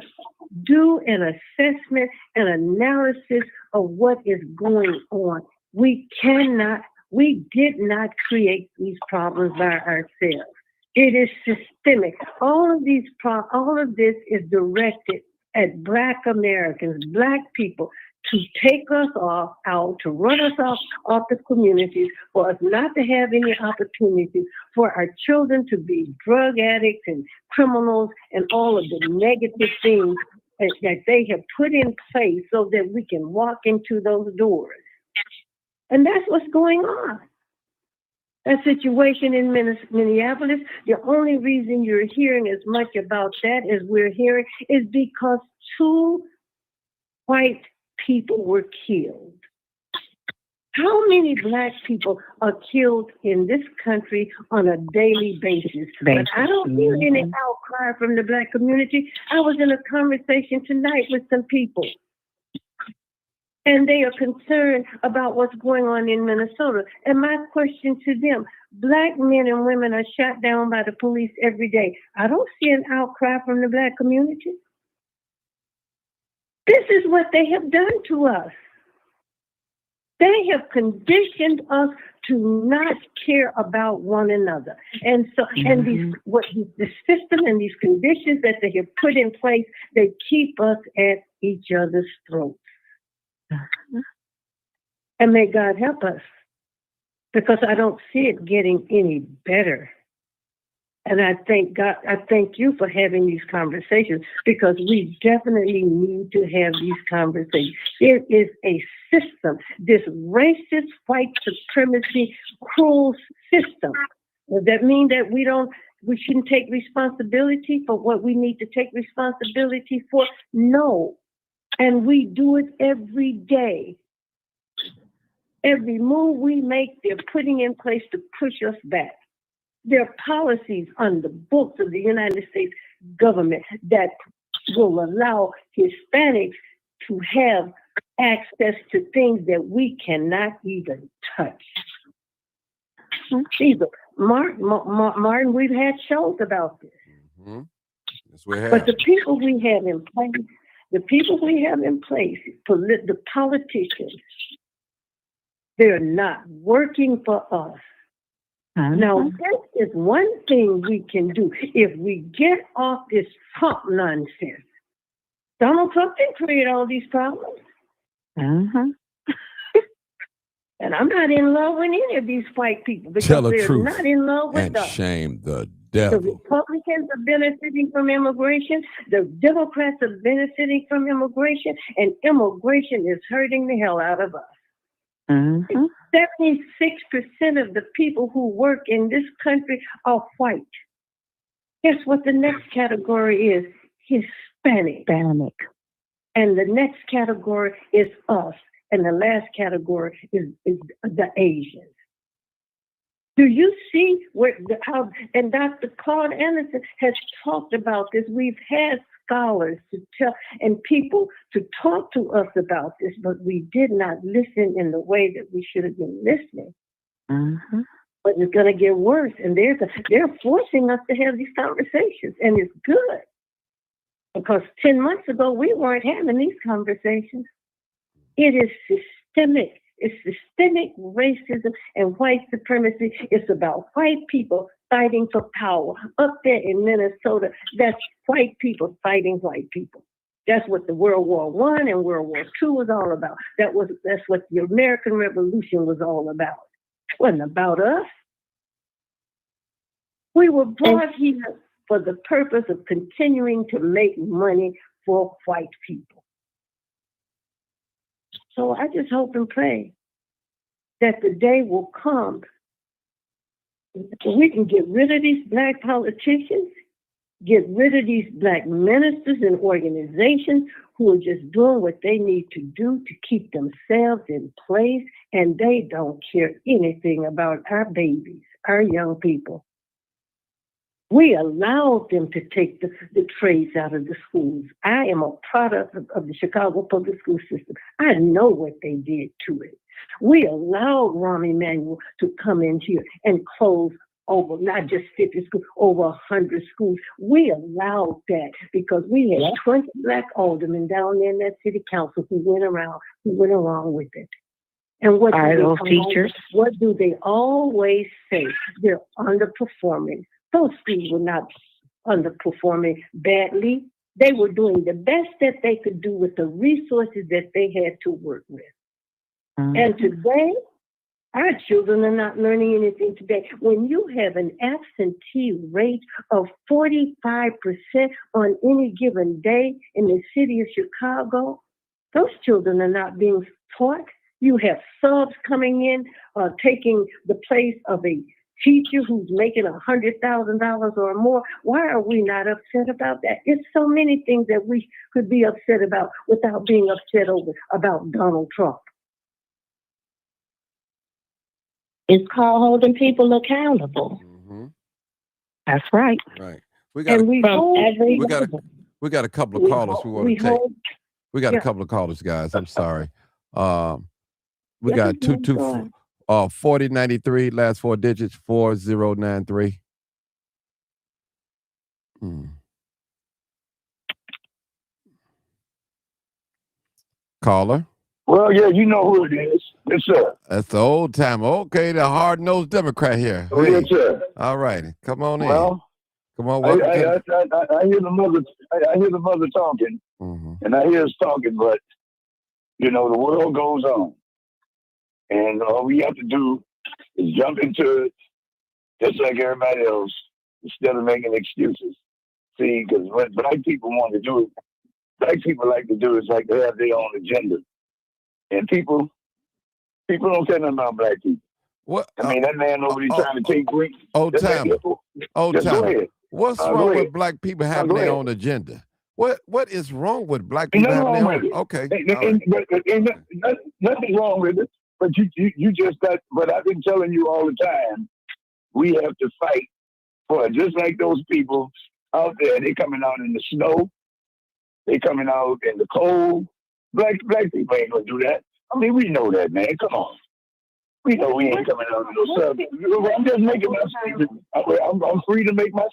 do an assessment and analysis of what is going on. We did not create these problems by ourselves. It is systemic. All of this is directed at Black Americans, Black people, to take us out, to run us off the communities, for us not to have any opportunities, for our children to be drug addicts and criminals and all of the negative things that they have put in place so that we can walk into those doors. And that's what's going on. That situation in Minneapolis, the only reason you're hearing as much about that as we're hearing is because 2 white people were killed. How many Black people are killed in this country on a daily basis? But I don't hear any outcry from the Black community. I was in a conversation tonight with some people, and they are concerned about what's going on in Minnesota. And my question to them, Black men and women are shot down by the police every day. I don't see an outcry from the Black community. This is what they have done to us. They have conditioned us to not care about one another. And so, and the system and these conditions that they have put in place, they keep us at each other's throats. And may God help us, because I don't see it getting any better. And I thank God, I thank you for having these conversations, because we definitely need to have these conversations. There is a system, this racist, white supremacy, cruel system. Does that mean that we shouldn't take responsibility for what we need to take responsibility for? No. And we do it every day. Every move we make, they're putting in place to push us back. There are policies on the books of the United States government that will allow Hispanics to have access to things that we cannot even touch. Martin, we've had shows about this. Mm-hmm. Yes, we have. But the people we have in place, the politicians, they're not working for us. Now, this is one thing we can do if we get off this Trump nonsense. Donald Trump didn't create all these problems. And I'm not in love with any of these white people, because Tell the they're truth not in love with and us. shame the The devil. Republicans are benefiting from immigration. The Democrats are benefiting from immigration, and immigration is hurting the hell out of us. 76% of the people who work in this country are white. Guess what the next category is? Hispanic. And the next category is us. And the last category is the Asians. Do you see how, and Dr. Claude Anderson has talked about this. We've had scholars to tell and people to talk to us about this, but we did not listen in the way that we should have been listening. But it's going to get worse, and they're forcing us to have these conversations, and it's good, because 10 months ago we weren't having these conversations. It is systemic. It's systemic racism and white supremacy. It's about white people fighting for power. Up there in Minnesota, that's white people fighting white people. That's what the World War I and World War II was all about. That's what the American Revolution was all about. It wasn't about us. We were brought here for the purpose of continuing to make money for white people. So I just hope and pray that the day will come we can get rid of these Black politicians, get rid of these Black ministers and organizations who are just doing what they need to do to keep themselves in place, and they don't care anything about our babies, our young people. We allowed them to take the trades out of the schools. I am a product of the Chicago public school system. I know what they did to it. We allowed Rahm Emanuel to come in here and close over not just 50 schools, over 100 schools. We allowed that because we had 20 Black aldermen down there in that city council who went along with it. And what do they always say? They're underperforming. Those schools were not underperforming badly. They were doing the best that they could do with the resources that they had to work with. And today, our children are not learning anything today. When you have an absentee rate of 45% on any given day in the city of Chicago, those children are not being taught. You have subs coming in, taking the place of a teacher who's making $100,000 or more. Why are we not upset about that? It's so many things that we could be upset about without being upset about Donald Trump. It's called holding people accountable. Mm-hmm. That's right. Right. We got a couple of callers we want to take. We got a couple of callers, guys. I'm sorry. We got 4093, last four digits, 4093. Caller. Well, yeah, you know who it is. Yes, sir. That's the old timer. Okay, the hard-nosed Democrat here. Oh, hey. Yes, sir. All right, come on in. Well, come on. I hear the mother. I hear the mother talking, and I hear us talking. But you know, the world goes on, and all we have to do is jump into it, just like everybody else, instead of making excuses. See, because what black people want to do, black people like to do is like they have their own agenda, and people don't care nothing about black people. What? I mean, that man over there trying to take Greek. Old time. What's wrong with black people having their own agenda? What is wrong with black people having their own? Okay. Nothing wrong with it. But you just got. But I've been telling you all the time, we have to fight for it. Just like those people out there, they coming out in the snow, they coming out in the cold. Black people ain't gonna do that. I mean, we know that, man. Come on. We know we ain't coming out in no sun. I'm just making my statement. I'm free to make my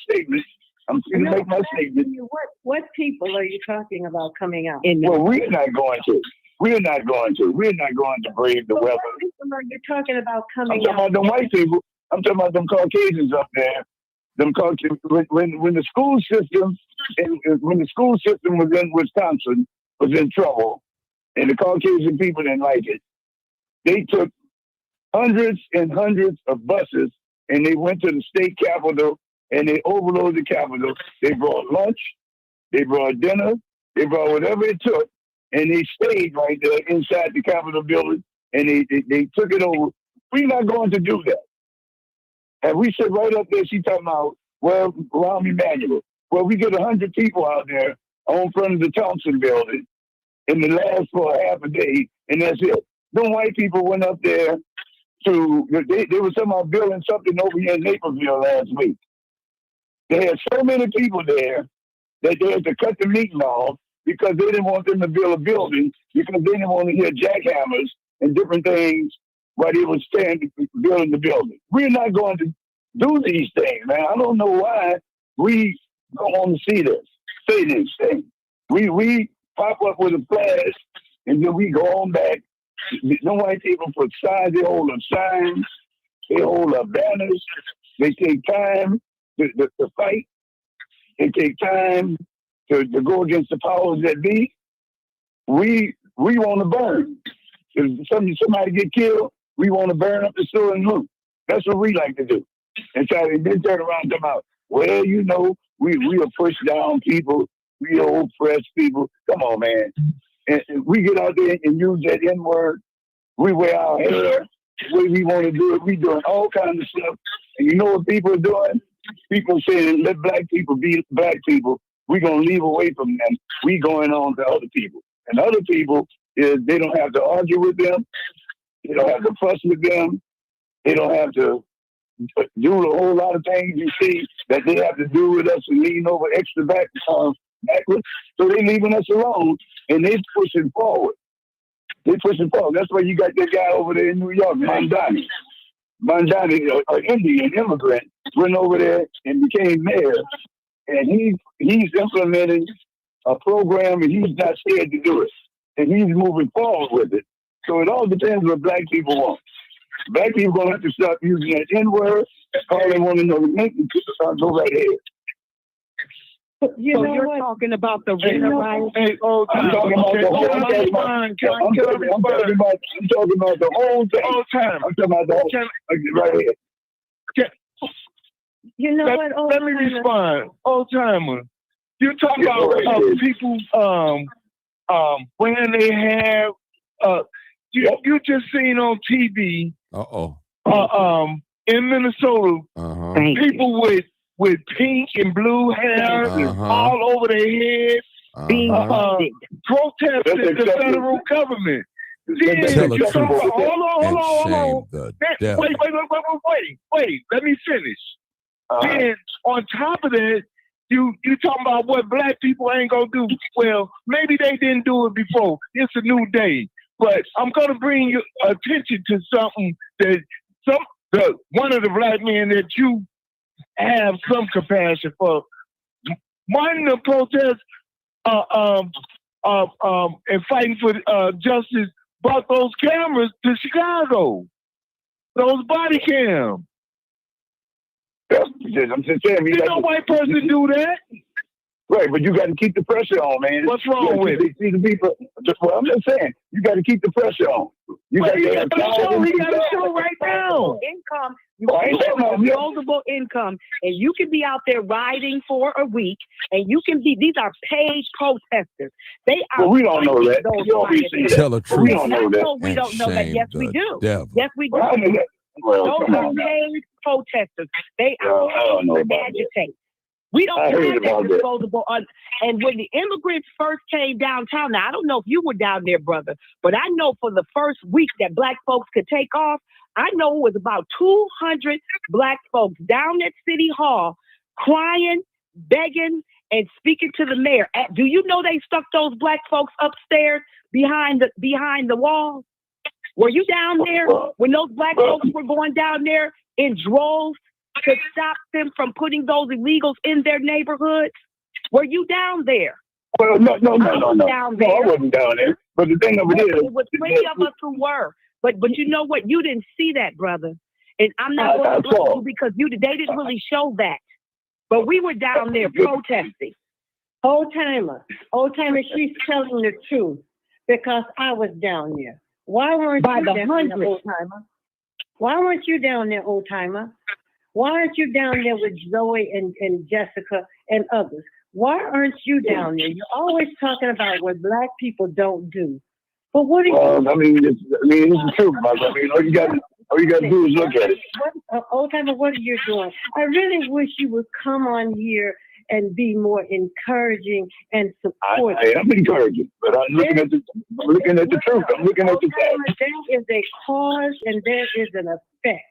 statement. What people are you talking about coming out? Well, we're not going to. We're not going to brave the weather. What people are you talking about coming out? I'm talking about them white people. I'm talking about them Caucasians up there. Them Caucasians. When the school system was in Wisconsin was in trouble, and the Caucasian people didn't like it, they took hundreds and hundreds of buses, and they went to the state capitol, and they overloaded the capitol. They brought lunch, they brought dinner, they brought whatever it took, and they stayed right there inside the Capitol building, and they took it over. We're not going to do that. And we sit right up there, she talking about, well, Rahm Emanuel. Well, we get 100 people out there on front of the Thompson building in the last for half a day, and that's it. Them white people went up there they were somehow building something over here in Naperville last week. They had so many people there that they had to cut the meeting off because they didn't want them to build a building because they didn't want to hear jackhammers and different things while they were building the building. We're not going to do these things, man. I don't know why we don't want to say these things. We pop up with a flash and then we go on back. No white people put signs. They hold up signs. They hold up banners. They take time to fight. They take time to go against the powers that be. We want to burn. If somebody get killed, we want to burn up the store and loot. That's what we like to do. And so they then turn around and come out. Well, you know, we are push down people. We are oppressed people. Come on, man. And we get out there and use that N-word. We wear our hair the way we want to do it. We doing all kinds of stuff. And you know what people are doing? People saying, let black people be black people. We're going to leave away from them. We going on to other people. And other people, they don't have to argue with them. They don't have to fuss with them. They don't have to do a whole lot of things you see that they have to do with us and lean over extra backwards. So they leaving us alone and they pushing forward. That's why you got that guy over there in New York, Mandani, an Indian immigrant, went over there and became mayor. And he's implementing a program and he's not scared to do it. And he's moving forward with it. So it all depends what black people want. Black people going to have to stop using that N-word, calling one another niggas, go right ahead. You know you're talking about the rent. I'm talking about the whole thing. I'm talking about the whole thing. I'm talking about the whole thing. Right here. You know what? Let me respond. Old timer. You talk about people when they have you just seen on TV in Minnesota, Thank you. people with pink and blue hair all over their heads, Being funded. protesting the federal government. Then, Tell the truth hold and on. shame the devil. Wait. Let me finish. Then on top of that, you talking about what black people ain't gonna do. Well, maybe they didn't do it before. It's a new day. But I'm gonna bring your attention to something that one of the black men that you have some compassion for. One of the protests and fighting for justice brought those cameras to Chicago. Those body cams. I'm just saying, no white person do that. Right, but you got to keep the pressure on, man. What's wrong with it? See the people. Well, I'm just saying, you got to keep the pressure on. He got a show right now. Income. You have disposable income, and you can be out there riding for a week, and you can be. These are paid protesters. They are. Well, we don't know that. Tell the truth. We don't know that. We don't know that. Yes, we do. Devil. Yes, we do. Well, those are paid protesters. They are paid to agitate. We don't have that disposable. And when the immigrants first came downtown, now I don't know if you were down there, brother, but I know for the first week that black folks could take off, I know it was about 200 black folks down at City Hall crying, begging, and speaking to the mayor. Do you know they stuck those black folks upstairs behind the wall? Were you down there when those black folks were going down there in droves to stop them from putting those illegals in their neighborhoods? Were you down there? Well, no. Down there. No, I wasn't down there. But the thing of it is, it was many of us who were. But you know what? You didn't see that, brother. And I'm not going to blame you because they didn't really show that. But we were down there protesting. Old timer, she's telling the truth because I was down there. Why weren't you down there, old timer? Why weren't you down there, old timer? Why aren't you down there with Zoe and Jessica and others? Why aren't you down there? You're always talking about what black people don't do. But what are you? I mean, it's the truth, brother. I mean, all you got to do is look at it. Old timer, what are you doing? I really wish you would come on here and be more encouraging and supportive. I am encouraging, but I'm looking at the truth. I'm looking at the facts. There is a cause and there is an effect.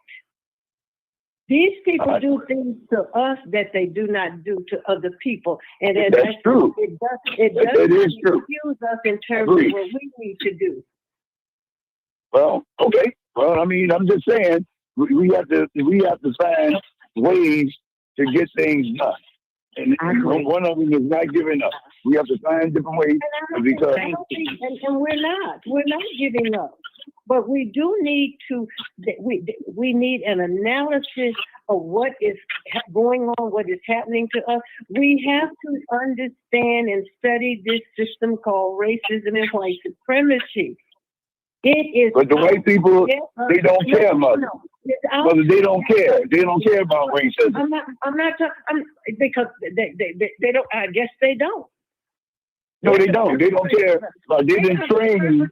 These people do things to us that they do not do to other people, and that's true. It does confuse us in terms of what we need to do. Well, okay. Well, I mean, I'm just saying we have to find ways to get things done. And one of them is not giving up. We have to find different ways because and we're not giving up. But we do need to. We need an analysis of what is going on, what is happening to us. We have to understand and study this system called racism and white supremacy. It is. But the white people, they don't care much. But they don't care. They don't care about racism. I'm not talking because they don't. I guess they don't. No, they don't. They don't care. They didn't train.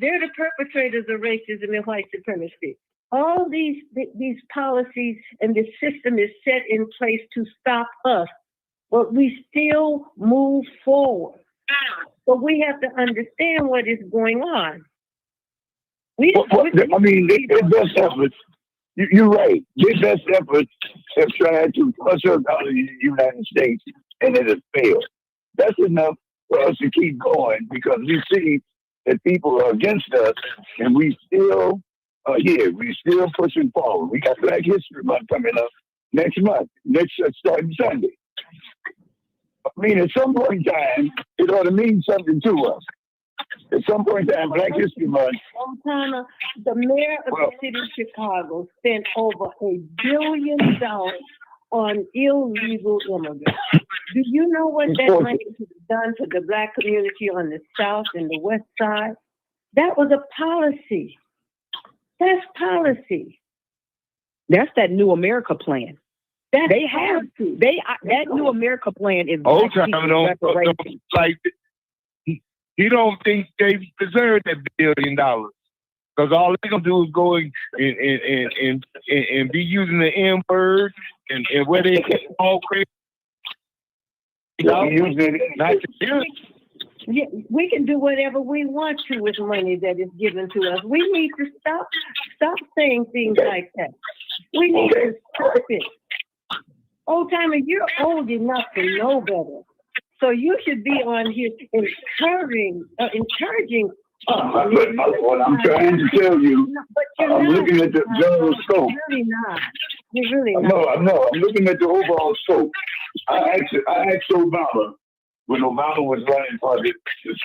They're the perpetrators of racism and white supremacy. All these policies and this system is set in place to stop us, but we still move forward. But we have to understand what is going on. I mean, their best efforts. You're right. Their best efforts have tried to push us out of the United States, and it has failed. That's enough for us to keep going because we see that people are against us, and we still are here. We're still pushing forward. We got Black History Month coming up next month, starting Sunday. I mean, at some point in time, it ought to mean something to us. At some point in time, Black History Month. The mayor of the city of Chicago spent over $1 billion on illegal immigrants. Do you know what that money has done to the Black community on the South and the West Side? That was a policy. That's policy. That's that New America plan. That New America plan is old time like he don't think they deserve that $1 billion. Because all they're gonna do is go and be using the M word and where they get all crazy. Yeah, using Not to use. Yeah, we can do whatever we want to with money that is given to us. We need to stop saying things like that. We need to stop it. Old timer, you're old enough to know better. So you should be on here encouraging us. What I'm trying to tell you, But you're I'm not. looking at the general scope. You're really not. You're really not. No, I'm looking at the overall scope. I asked Obama when Obama was running for the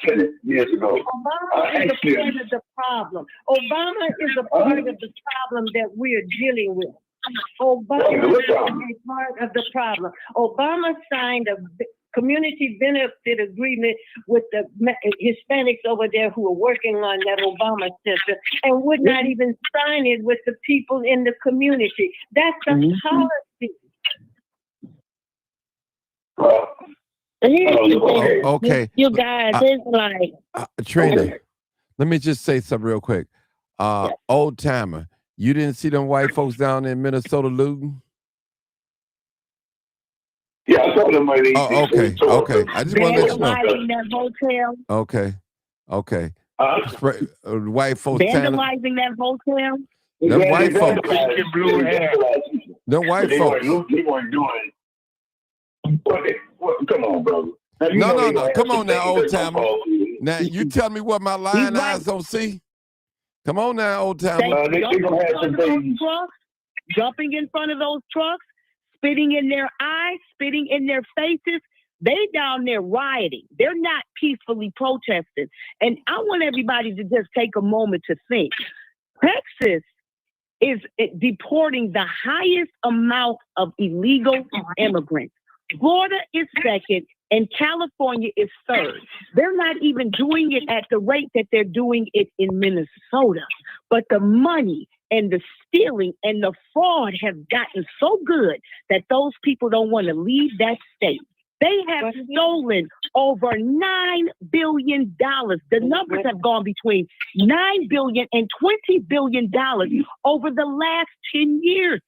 Senate years ago. Obama is a part of the problem. Obama is a part of the problem that we're dealing with. Obama is a part of the problem. Obama signed a community benefit agreement with the Hispanics over there who are working on that Obama Center and would not even sign it with the people in the community. That's a policy. Okay. You guys, it's like Trina, let me just say something real quick. Old timer, you didn't see them white folks down in Minnesota looting? Yeah, I saw them by the. Oh, okay. I just want to let you know. vandalizing that hotel. Okay. White folks. Vandalizing that hotel. Them white folks. Blue hair. Them white folks. They weren't doing. Come on, brother. No. Come on now, old timer. Now you tell me what my lying eyes don't see. Come on now, old timer. They gonna have some things. Jumping in front of those trucks, spitting in their eyes, spitting in their faces. They down there rioting. They're not peacefully protesting. And I want everybody to just take a moment to think. Texas is deporting the highest amount of illegal immigrants. Florida is second, and California is third. They're not even doing it at the rate that they're doing it in Minnesota. But the money and the stealing and the fraud have gotten so good that those people don't want to leave that state. They have stolen over $9 billion. The numbers have gone between $9 billion and $20 billion over the last 10 years.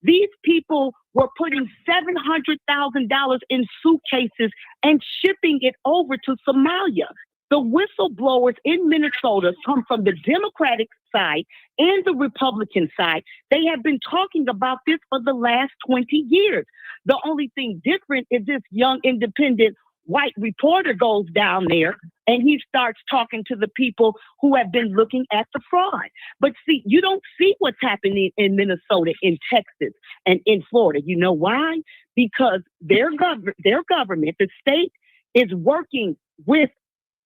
These people were putting $700,000 in suitcases and shipping it over to Somalia. The whistleblowers in Minnesota come from the Democratic side and the Republican side. They have been talking about this for the last 20 years. The only thing different is this young independent white reporter goes down there and he starts talking to the people who have been looking at the fraud. But see, you don't see what's happening in Minnesota, in Texas, and in Florida. You know why? Because their government, the state, is working with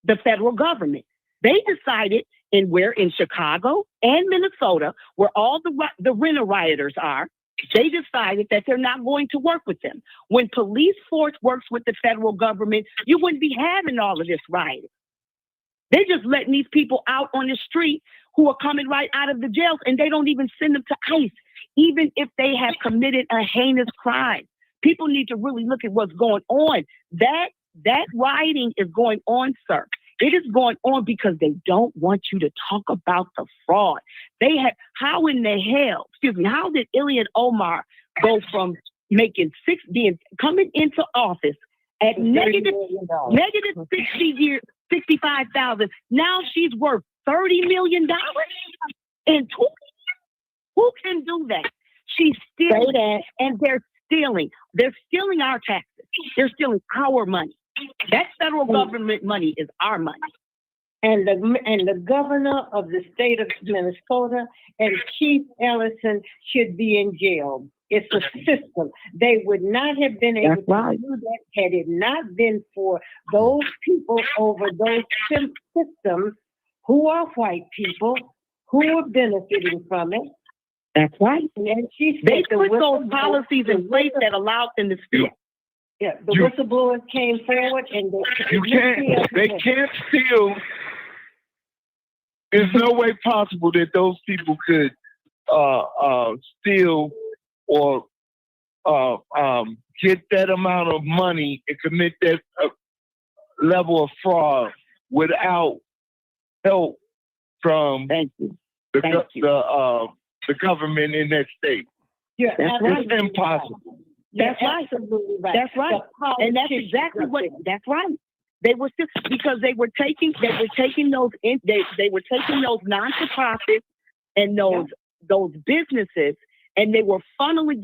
the federal government. They decided in Chicago and Minnesota, where all the renter rioters are, they decided that they're not going to work with them. When police force works with the federal government, you wouldn't be having all of this rioting. They're just letting these people out on the street who are coming right out of the jails, and they don't even send them to ICE, even if they have committed a heinous crime. People need to really look at what's going on. That rioting is going on, sir. It is going on because they don't want you to talk about the fraud. How did Ilhan Omar go from making coming into office at negative 65,000? Now she's worth $30 million in 2 years. Who can do that? She's stealing, and they're stealing. They're stealing our taxes. They're stealing our money. That federal government money is our money. And the governor of the state of Minnesota and Keith Ellison should be in jail. It's a system. They would not have been able to do that had it not been for those people over those systems who are white people who are benefiting from it. That's right. And they put those policies in place that allowed them to steal. Yeah, the whistleblowers came forward and they can't steal. There's no way possible that those people could steal or get that amount of money and commit that level of fraud without help from the government in that state. Yeah, That's right. It's impossible. That's right. Absolutely right. That's right. And that's exactly what. That's right. They were still, because they were taking those non-for-profits and those businesses, and they were funneling.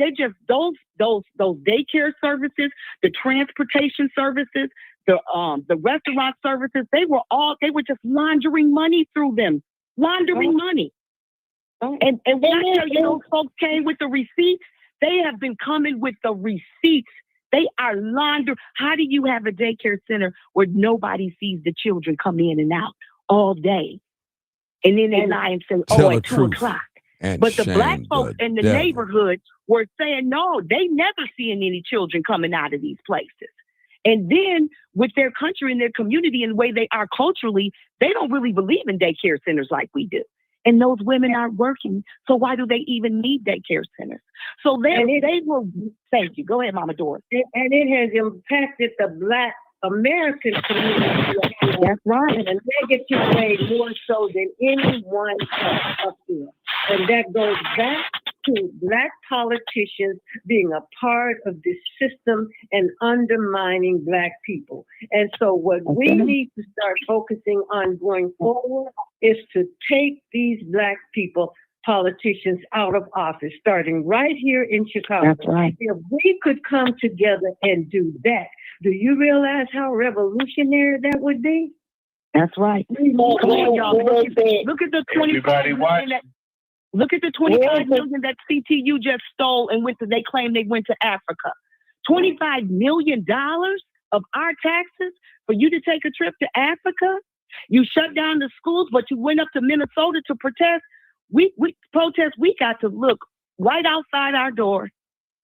Those daycare services, the transportation services, the restaurant services. They were just laundering money through them, money. And when I tell you those folks came with the receipts, they have been coming with the receipts. They are laundering. How do you have a daycare center where nobody sees the children come in and out all day? And then they lie and say, at 2 o'clock. But the black folks in the neighborhood were saying, no, they never seeing any children coming out of these places. And then with their country and their community and the way they are culturally, they don't really believe in daycare centers like we do. And those women aren't working. So why do they even need daycare centers? So they were, thank you. Go ahead, Mama Doris. And it has impacted the Black American community. That's right. In a negative way, more so than anyone else up there. And that goes back to Black politicians being a part of this system and undermining Black people. And so what we need to start focusing on going forward is to take these Black people, politicians, out of office, starting right here in Chicago. That's right. If we could come together and do that, do you realize how revolutionary that would be? That's right. Come on, y'all. Look at the 25 million that, look at the 25 million that CTU just stole and they claim they went to Africa. $25 million of our taxes for you to take a trip to Africa? You shut down the schools, but you went up to Minnesota to protest. We got to look right outside our door.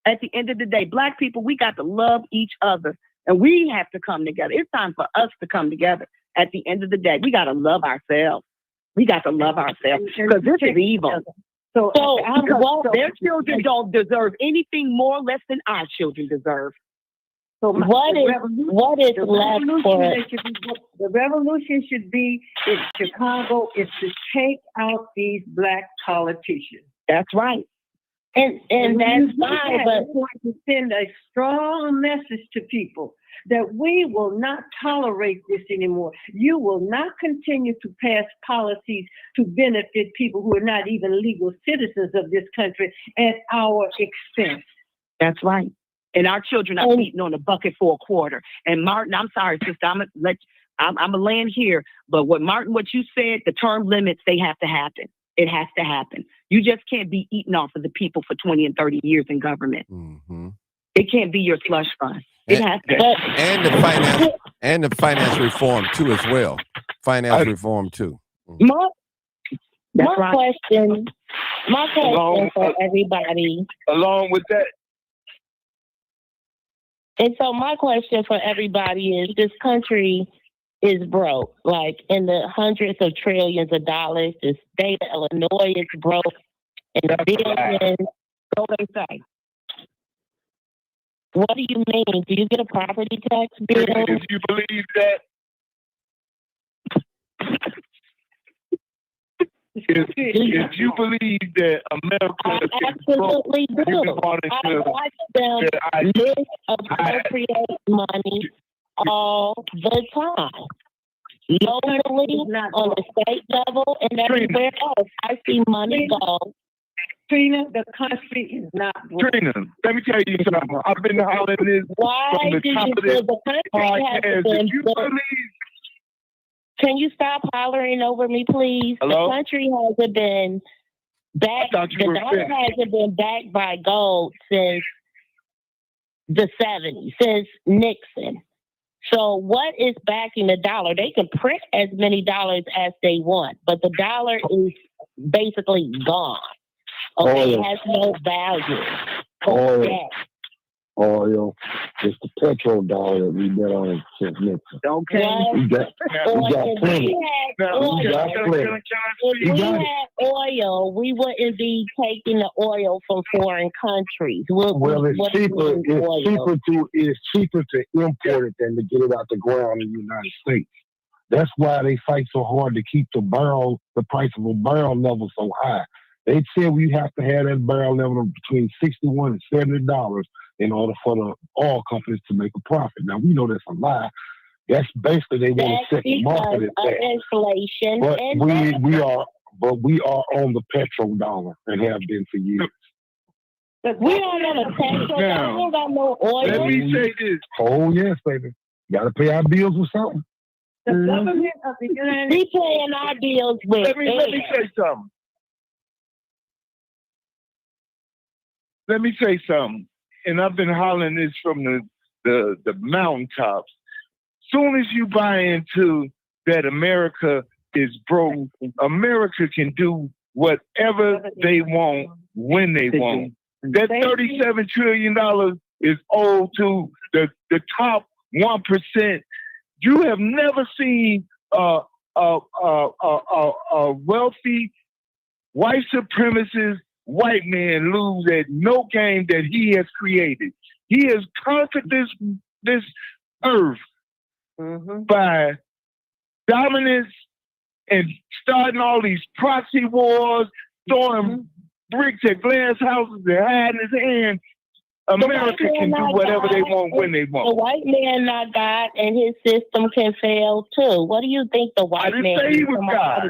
At the end of the day, Black people, we got to love each other. And we have to come together. It's time for us to come together. At the end of the day, we got to love ourselves. We got to love ourselves because this is evil. So their children don't deserve anything more less than our children deserve. So what is left for the revolution should be in Chicago is to take out these Black politicians. That's right. And that's fine, but to send a strong message to people that we will not tolerate this anymore. You will not continue to pass policies to benefit people who are not even legal citizens of this country at our expense. That's right. And our children are eating on a bucket for a quarter. And Martin, I'm sorry, sister, I'm gonna land here. But what you said, the term limits, they have to happen. It has to happen. You just can't be eating off of the people for 20 and 30 years in government. Mm-hmm. It can't be your slush fund. It has to. And the finance reform too as well. Finance reform too. My question for everybody. Along with that. And so my question for everybody is, this country is broke, like in the hundreds of trillions of dollars. The state of Illinois is broke in the billions. So they say. What do you mean? Do you get a property tax bill? If you believe that, if you believe that America is absolutely broke, do. I watch them misappropriate money all the time. Locally, on the state level, and everywhere else, I see money go. Trina, the country is not broke. Trina, let me tell you something. I've been hollering this from the top of this podcast. Can you stop hollering over me, please? Hello? The country hasn't been backed. The dollar hasn't been backed by gold since the 70s, since Nixon. So what is backing the dollar? They can print as many dollars as they want, but the dollar is basically gone. Okay, it has no value. Oil. It's the petrodollar that we've been on since Nixon. Okay. We got plenty. If we had oil, we wouldn't be taking the oil from foreign countries. It's cheaper to import it than to get it out the ground in the United States. That's why they fight so hard to keep the price of a barrel level so high. They said we have to have that barrel level of between $61 and $70 in order for the oil companies to make a profit. Now we know that's a lie. That's basically they want to set the market at that. Inflation, but we are on the petrodollar and have been for years. We don't know the petrol. Now, We don't got no oil. let me say this. Oh yes, baby. Got to pay our bills with something. The government of the United We paying our bills with Let me say something. Let me say something. And I've been hollering this from the mountaintops. Soon as you buy into that America is broke, America can do whatever they want when they want. That $37 trillion is owed to the top 1%. You have never seen a wealthy white supremacist white man lose at no game that he has created. He has conquered this earth by dominance and starting all these proxy wars, throwing bricks at glass houses and hiding his hand. America can do whatever they want when they want. The white man not God, and his system can fail too. What do you think the white man? I didn't say he was God.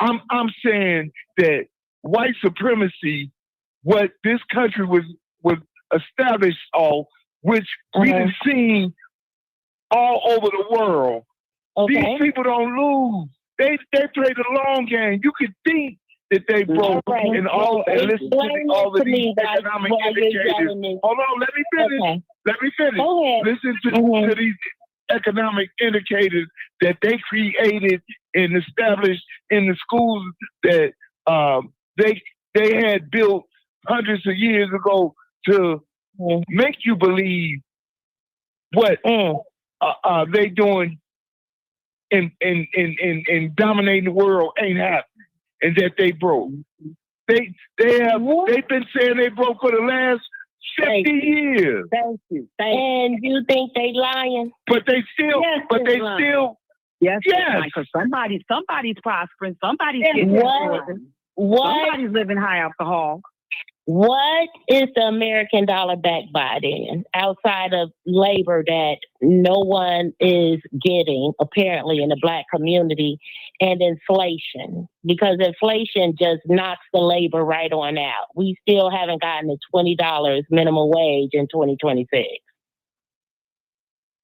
I'm saying that white supremacy, what this country was established on, which we've seen all over the world. Okay. These people don't lose. They play the long game. You could think that they broke and listen to all of these economic indicators. Hold on, let me finish. Okay. Let me finish. Go ahead. Listen to these economic indicators that they created and established in the schools that they had built hundreds of years ago to make you believe what they doing in dominating the world ain't happening, and that they broke. They've been saying they broke for the last 50 years. Thank you. And you think they lying? But they still, Yes. Because somebody's prospering. Somebody's getting somebody's living high off the hog. What is the American dollar backed by then, outside of labor that no one is getting, apparently, in the Black community, and inflation? Because inflation just knocks the labor right on out. We still haven't gotten the $20 minimum wage in 2026.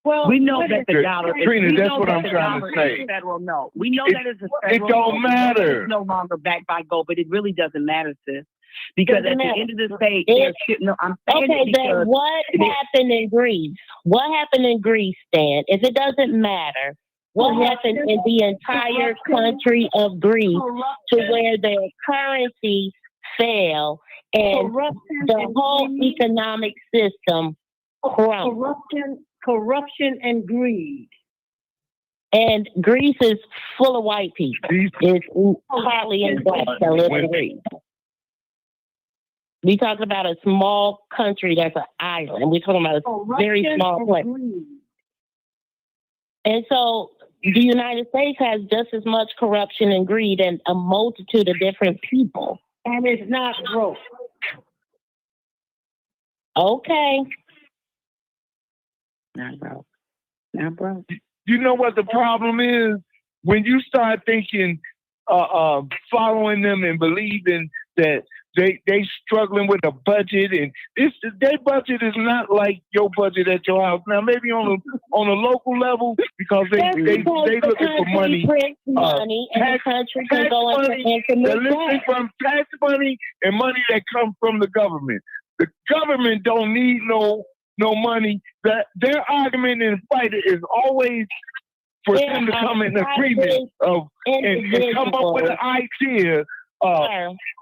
Well, we know that the dollar is... Trina, that's what I'm trying to say. Federal, no. We know that it's a federal... It don't matter. It's no longer backed by gold, but it really doesn't matter, sis. Because at the end of the day, I'm saying okay, then what happened in Greece? What happened in Greece, Stan? If it doesn't matter, what happened in the entire country of Greece to where their currency fell and the whole economic system crumbled? Corruption and greed. And Greece is full of white people. It's hardly any blacks that live in Greece. We talking about a small country that's an island. We're talking about a very small place. And so the United States has just as much corruption and greed and a multitude of different people. And it's not broke. Okay. Not broke. Not broke. You know what the problem is? When you start thinking, following them and believing that they struggling with a budget, and their budget is not like your budget at your house. Now maybe on a local level, because they looking for money. Tax money, they're listening from tax money and money that comes from the government. The government don't need no money. That their argument and fight is always for them to come in agreement of and come up with an idea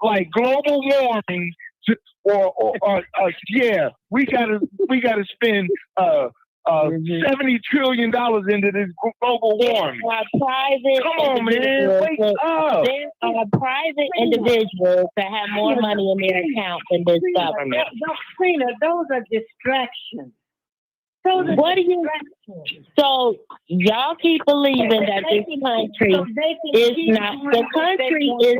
like global warming, we gotta spend $70 trillion into this global warming. Come on, man, wake up! There are private individuals that have more money in their account than this government. Trina, those are distractions. What do you? So y'all keep believing that this country is not the country is,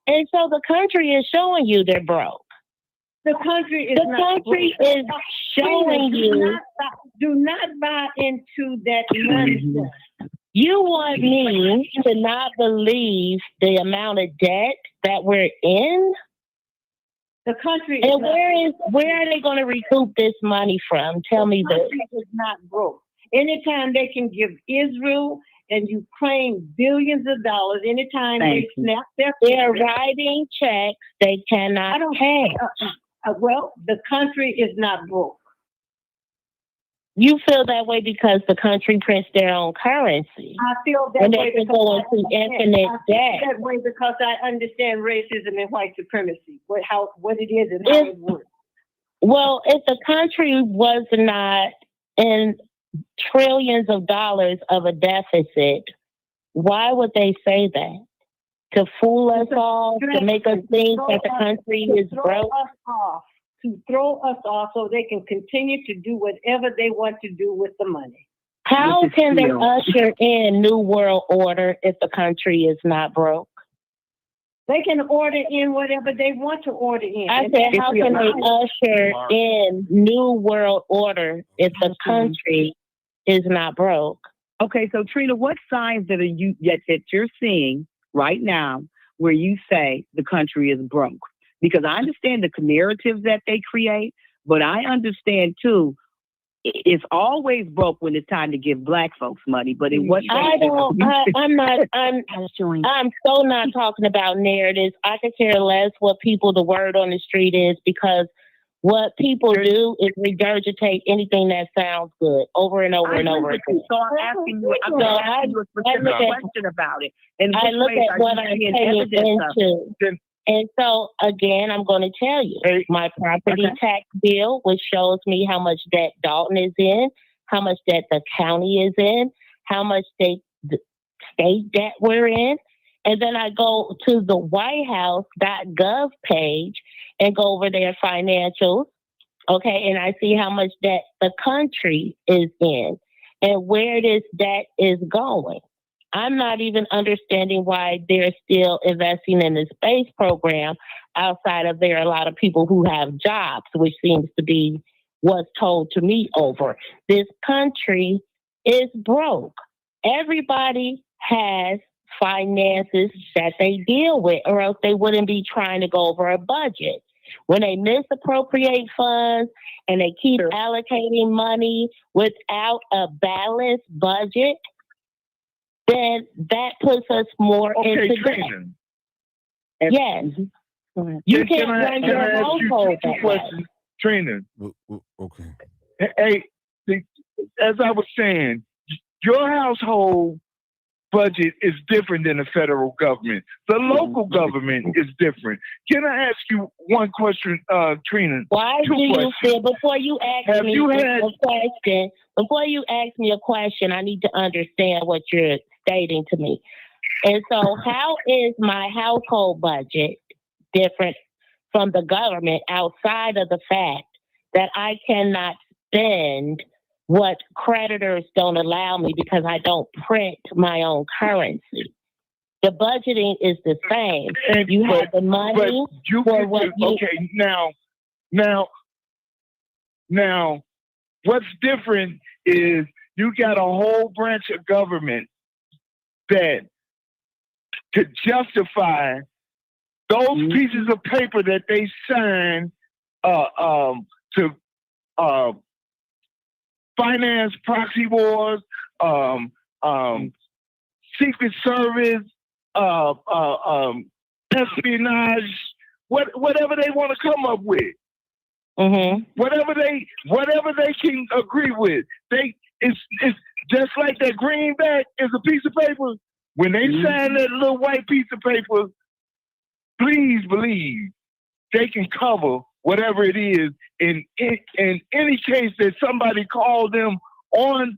and so the country is showing you they're broke. The country is showing you. Do not buy into that nonsense. You want me to not believe the amount of debt that we're in? The country and where are they going to recoup this money from? Tell me this. The country is not broke. Anytime they can give Israel and Ukraine billions of dollars, anytime they snap they're writing checks they cannot pay. Well, the country is not broke. You feel that way because the country prints their own currency. I feel that and way they can go into infinite debt. That way because I understand racism and white supremacy, what it is and how it works. Well, if the country was not in trillions of dollars of a deficit, why would they say that? To fool us all, to make us think that the country is broke? To throw us off so they can continue to do whatever they want to do with the money. How can they usher in New World Order if the country is not broke? They can order in whatever they want to order in. I said, how can they usher in New World Order if the country is not broke? Okay, so Trina, what signs that you're seeing right now where you say the country is broke? Because I understand the narratives that they create, but I understand too, it's always broke when it's time to give Black folks money. But in what I'm so not talking about narratives. I could care less what the word on the street is, because what people do is regurgitate anything that sounds good over and over and over again. So I'm asking you a specific question about it. And I look at what I'm paying into. And so, again, I'm going to tell you, my property tax bill, which shows me how much debt Dalton is in, how much debt the county is in, how much state debt we're in. And then I go to the whitehouse.gov page and go over their financials, okay, and I see how much debt the country is in and where this debt is going. I'm not even understanding why they're still investing in the space program outside of there are a lot of people who have jobs, which seems to be what's told to me over. This country is broke. Everybody has finances that they deal with, or else they wouldn't be trying to go over a budget. When they misappropriate funds and they keep allocating money without a balanced budget, then that puts us more into debt. Yes. You can't run your household that way. Trina. Okay. Hey, as I was saying, your household budget is different than the federal government. The local government is different. Can I ask you one question, Trina? Why do you feel, before you ask me a question, I need to understand what you're stating to me. And so how is my household budget different from the government outside of the fact that I cannot spend what creditors don't allow me because I don't print my own currency? The budgeting is the same. You have the money for what you... Okay, now, what's different is you got a whole branch of government that to justify those pieces of paper that they sign to finance proxy wars, Secret Service, espionage, whatever they want to come up with, whatever they can agree with. It's just like that greenback is a piece of paper. When they sign that little white piece of paper, please believe they can cover whatever it is. In any case that somebody called them on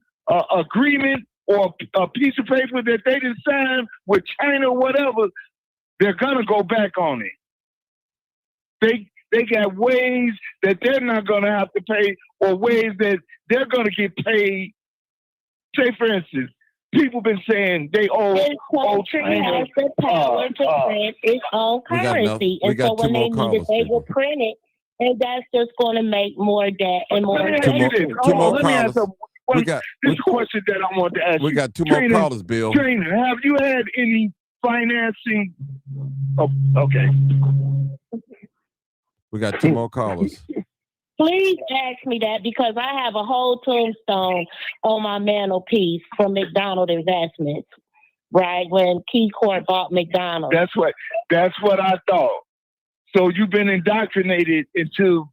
agreement or a piece of paper that they didn't sign with China or whatever, they're gonna go back on it. They got ways that they're not going to have to pay, or ways that they're going to get paid. Say, for instance, people been saying they owe This country has the power to print its own We got enough. currency. We And got so two when more they need callers, it, they will people. print it. And that's just going to make more debt and more Let me Two ask more- you this. two more Let me ask callers. you We one. got This is a question that I want to ask we you. got two more Trina, callers, Bill. Trina, have you had any financing? Oh, okay. We got two more callers. Please ask me that, because I have a whole tombstone on my mantelpiece from McDonald Investments, right? When KeyCorp bought McDonald's. That's what I thought. So you've been indoctrinated into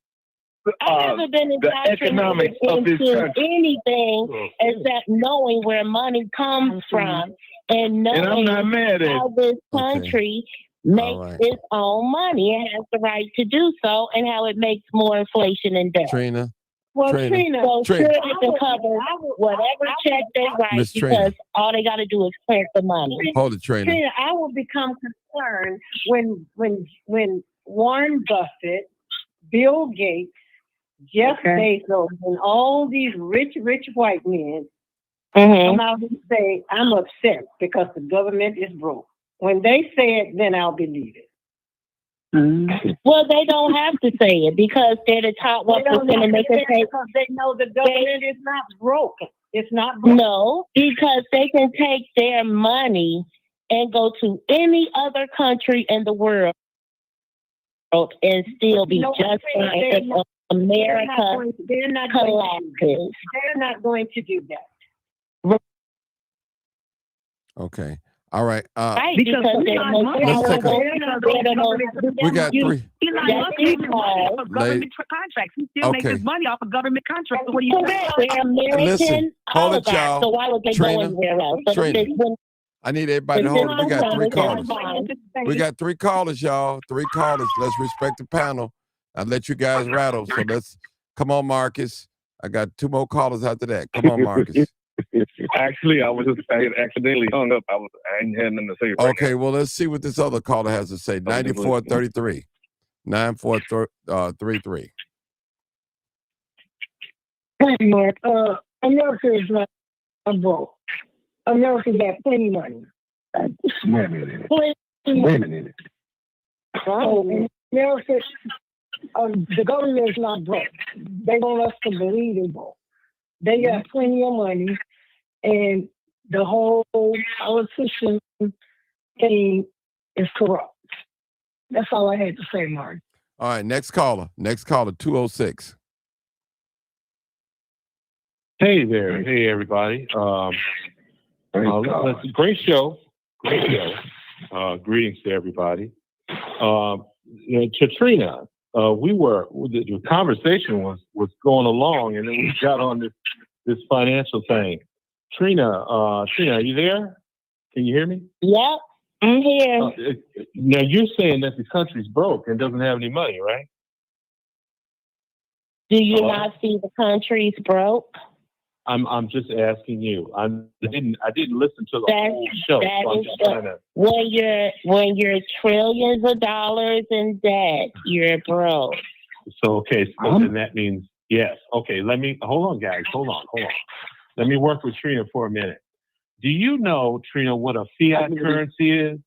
I've never been the economics of this into country. anything except knowing where money comes from and And I'm knowing not mad at how it. this Okay. country makes right. its own money. It has the right to do so, and how it makes more inflation and debt. Trina. Well, Trina. Trina, So Trina. sure, it can cover whatever check they write, Miss Trina. because all they got to do is print the money. Hold it, Trina. Trina, I will become concerned when Warren Buffett, Bill Gates, Jeff Bezos, and all these rich white men come out and say, "I'm upset because the government is broke." When they say it, then I'll believe it. Well, they don't have to say it, because they're the top 1%, and they can take. Because they know the government is not broke. It's not broke. No, because they can take their money and go to any other country in the world and still be No, just they're fine if not- America They're not going to do collapses. that. They're not going to do that. Okay. All right. Right, Because because they're the most Let's take a- powerful. They're the most. We got three. Elon Yes, Musk makes he money has. off of government contracts. He still makes Okay. his money off of government contracts. So what do you Correct. say? They're American Listen, hold it, oligarchs, y'all. so why would they Trina, go anywhere else? So Trina. this is when I need everybody to hold it. We got three callers. We got three callers, y'all. Three callers. Let's respect the panel. I'll let you guys rattle. So let's come on, Marcus. I got two more callers after that. Come on, Marcus. Actually, I accidentally hung up. I ain't had nothing to say. Right Okay, well, let's see what this other caller has to say. 9433. 9433. Hey, Mark, America is not broke. America got plenty of money. Swimming in it. Plenty Swimming in it. So America, the government is not broke. They want us to believe they're broke. They got plenty of money, and the whole politician thing is corrupt. That's all I had to say, Mark. All right, next caller. Next caller, 206. Hey there. Hey, everybody. That's a great show. Great show. Greetings to everybody. To Trina, the conversation was going along, and then we got on this financial thing. Trina, are you there? Can you hear me? Yep, I'm here. Now you're saying that the country's broke and doesn't have any money, right? Do you not see the country's broke? I'm just asking you. I didn't listen to the That- whole show. that So I'm is just the- trying to. When you're trillions of dollars in debt, you're broke. So then that means yes. Okay, hold on, guys. Hold on. Let me work with Trina for a minute. Do you know, Trina, what a fiat currency is?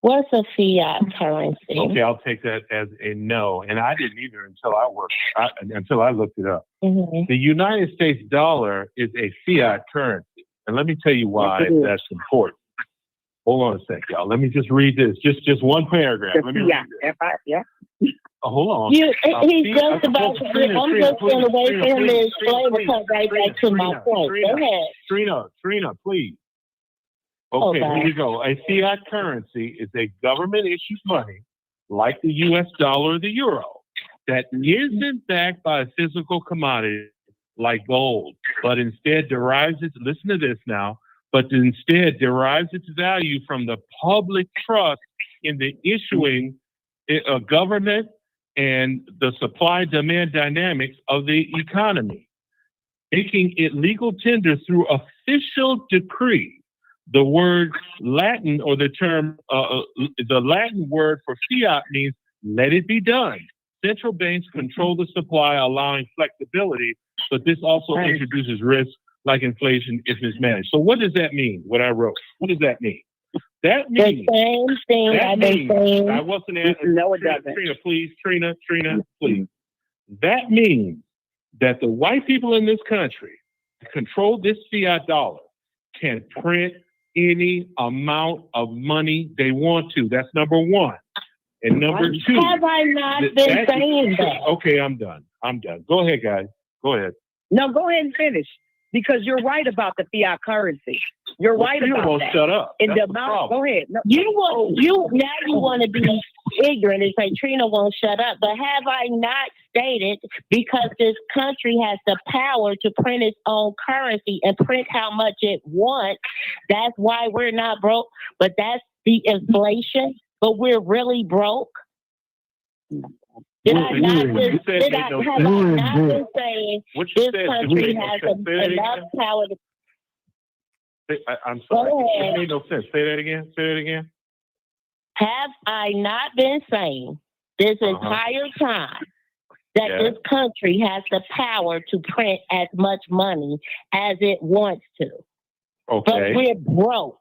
What's a fiat currency? Okay, I'll take that as a no. And I didn't either until I looked it up. Mhm. The United States dollar is a fiat currency. And let me tell you why that's important. Hold on a sec, y'all. Let me just read this. Just one paragraph. Let me read this. Hold on. He's Fiat- just about to get, I'm just going to wait for him to explain to come right back to my point. Go ahead. Trina, please. Okay, Okay. here you go. A fiat currency is a government-issued money, like the U.S. dollar or the euro, that isn't backed by a physical commodity like gold, but instead derives its, listen to this now, but instead derives its value from the public trust in the issuing government and the supply-demand dynamics of the economy, making it legal tender through official decree. The word Latin or the term, the Latin word for fiat means Let it be done. Central banks control the supply, allowing flexibility, but this also introduces risk like inflation if mismanaged. So what does that mean, what I wrote? What does that mean? That means the same thing I've been saying. I wasn't asking. No, it doesn't. Trina, please. Trina, please. That means that the white people in this country control this fiat dollar can print any amount of money they want to. That's number one. And number two. Have I not been saying that? Okay, I'm done. Go ahead, guys. Go ahead. No, go ahead and finish. Because you're right about the fiat currency. You're right about won't that. Shut up. And That's the amount, go ahead. No, you want to be ignorant and say Trina won't shut up. But have I not stated because this country has the power to print its own currency and print how much it wants? That's why we're not broke. But that's the inflation. But we're really broke. Did I not been saying this country has enough power to... I'm sorry. It made no sense. Say that again. Have I not been saying this entire time that this country has the power to print as much money as it wants to? Okay. But we're broke.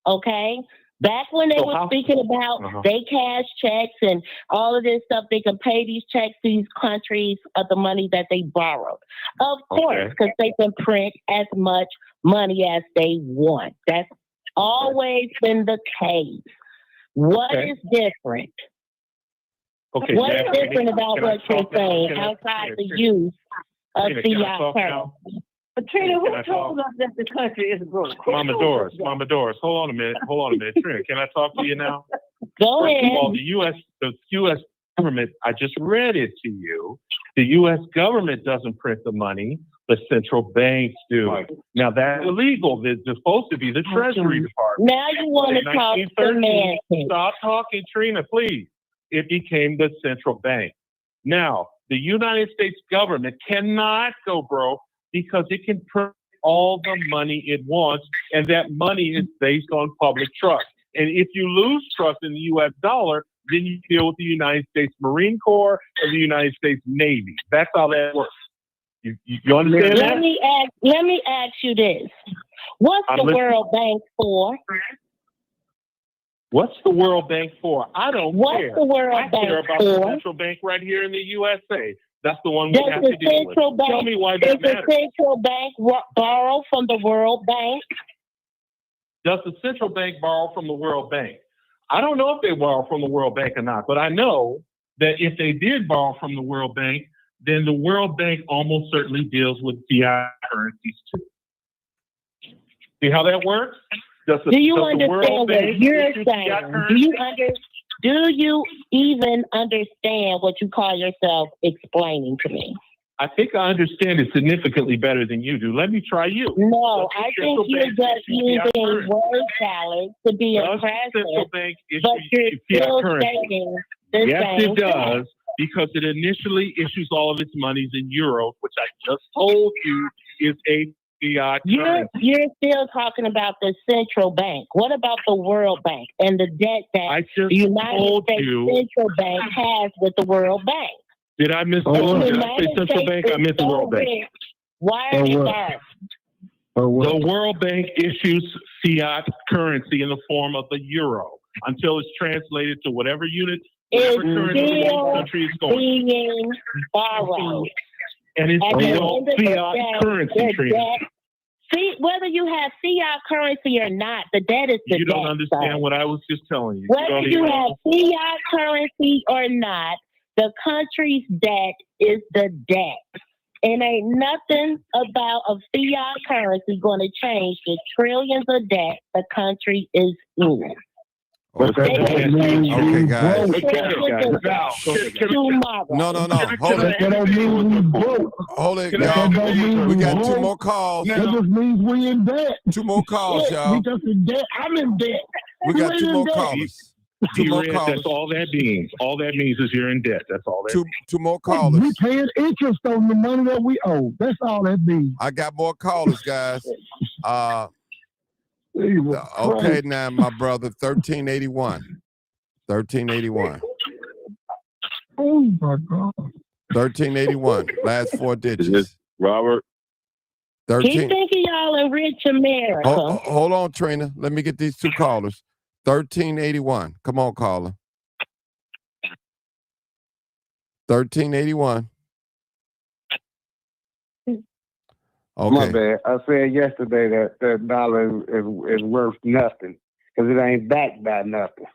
Okay? Back when they were speaking about they cash checks and all of this stuff, they can pay these checks to these countries of the money that they borrowed. Of course, because they can print as much money as they want. That's always been the case. What is different? Okay. What is different about what you're saying outside the use of fiat currency? But Trina, who told us that the country is broke? Mama Doris, hold on a minute. Trina, can I talk to you now? Go ahead. Well, the U.S. government, I just read it to you. The U.S. government doesn't print the money, the central banks do. Right. Now, that's illegal. It's supposed to be the Treasury Department. Now you want to talk semantics. Stop talking, Trina, please. It became the central bank. Now, the United States government cannot go broke because it can print all the money it wants, and that money is based on public trust. And if you lose trust in the U.S. dollar, then you deal with the United States Marine Corps or the United States Navy. That's how that works. You understand that? Let me ask you this. What's the World Bank for? What's the World Bank for? I don't care. What's the World Bank care about for? the central bank right here in the USA. That's the one we have to deal with. Tell me why that matters. Does the central bank borrow from the World Bank? Does the central bank borrow from the World Bank? I don't know if they borrow from the World Bank or not, but I know that if they did borrow from the World Bank, then the World Bank almost certainly deals with fiat currencies too. See how that works? Do you understand what you're saying? Do you even understand what you call yourself explaining to me? I think I understand it significantly better than you do. Let me try you. No, I think you're just using word salad to be impressive, but you're still saying the same thing. Yes, it does, because it initially issues all of its monies in euros, which I just told you is a fiat currency. You're still talking about the central bank. What about the World Bank and the debt that the United States Central Bank has with the World Bank? Did I miss Did I say central bank? I meant the World Bank. Why are you there? The World Bank issues fiat currency in the form of the euro until it's translated to whatever unit, whatever currency the country is going. Being borrowed. And it's still fiat currency, Trina. See, whether you have fiat currency or not, the debt is the debt. You don't understand what I was just telling you. Whether you have fiat currency or not, the country's debt is the debt. And ain't nothing about a fiat currency going to change the trillions of debt the country is in. Okay, guys. No. Hold it, y'all. We got two more calls. That just means we in debt. Two more calls, y'all. We just in debt. I'm in debt. We got two more callers. That's all that means. All that means is you're in debt. That's all that. Two more callers. We paying interest on the money that we owe. That's all that means. I got more callers, guys. Okay, now my brother, 1381. Oh my God. 1381. Last four digits. Robert. 13. Keep thinking y'all in rich America. Hold on, Trina. Let me get these two callers. 1381. Come on, caller. 1381. Okay. My bad. I said yesterday that that dollar is worth nothing because it ain't backed by nothing.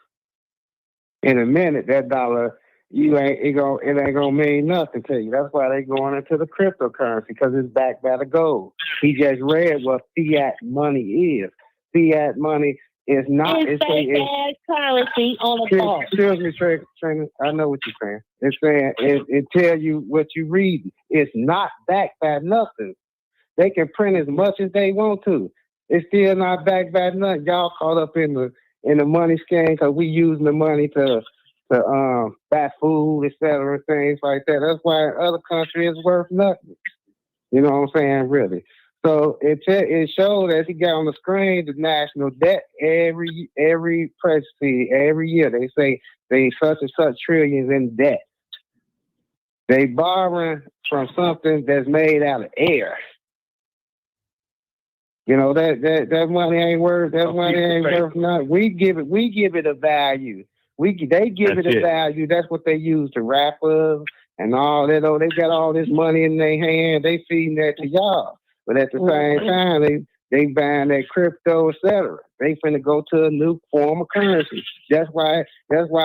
In a minute, that dollar it ain't gonna mean nothing to you. That's why they going into the cryptocurrency because it's backed by the gold. He just read what fiat money is. Fiat money is not. It's fake ass currency on a phone. Excuse me, Trina. I know what you're saying. It's saying it tell you what you read. It's not backed by nothing. They can print as much as they want to. It's still not backed by nothing. Y'all caught up in the money scam because we using the money to buy food, etc., things like that. That's why other countries is worth nothing. You know what I'm saying? Really. So it showed, as he got on the screen, the national debt every presidency, every year they say they such and such trillions in debt. They borrowing from something that's made out of air. You know that money ain't worth. That money ain't worth nothing. We give it a value. They give it a value. That's what they use to wrap up and all that. Oh, they got all this money in their hand. They feeding that to y'all. But at the same time, they buying that crypto, etc. They finna go to a new form of currency. That's why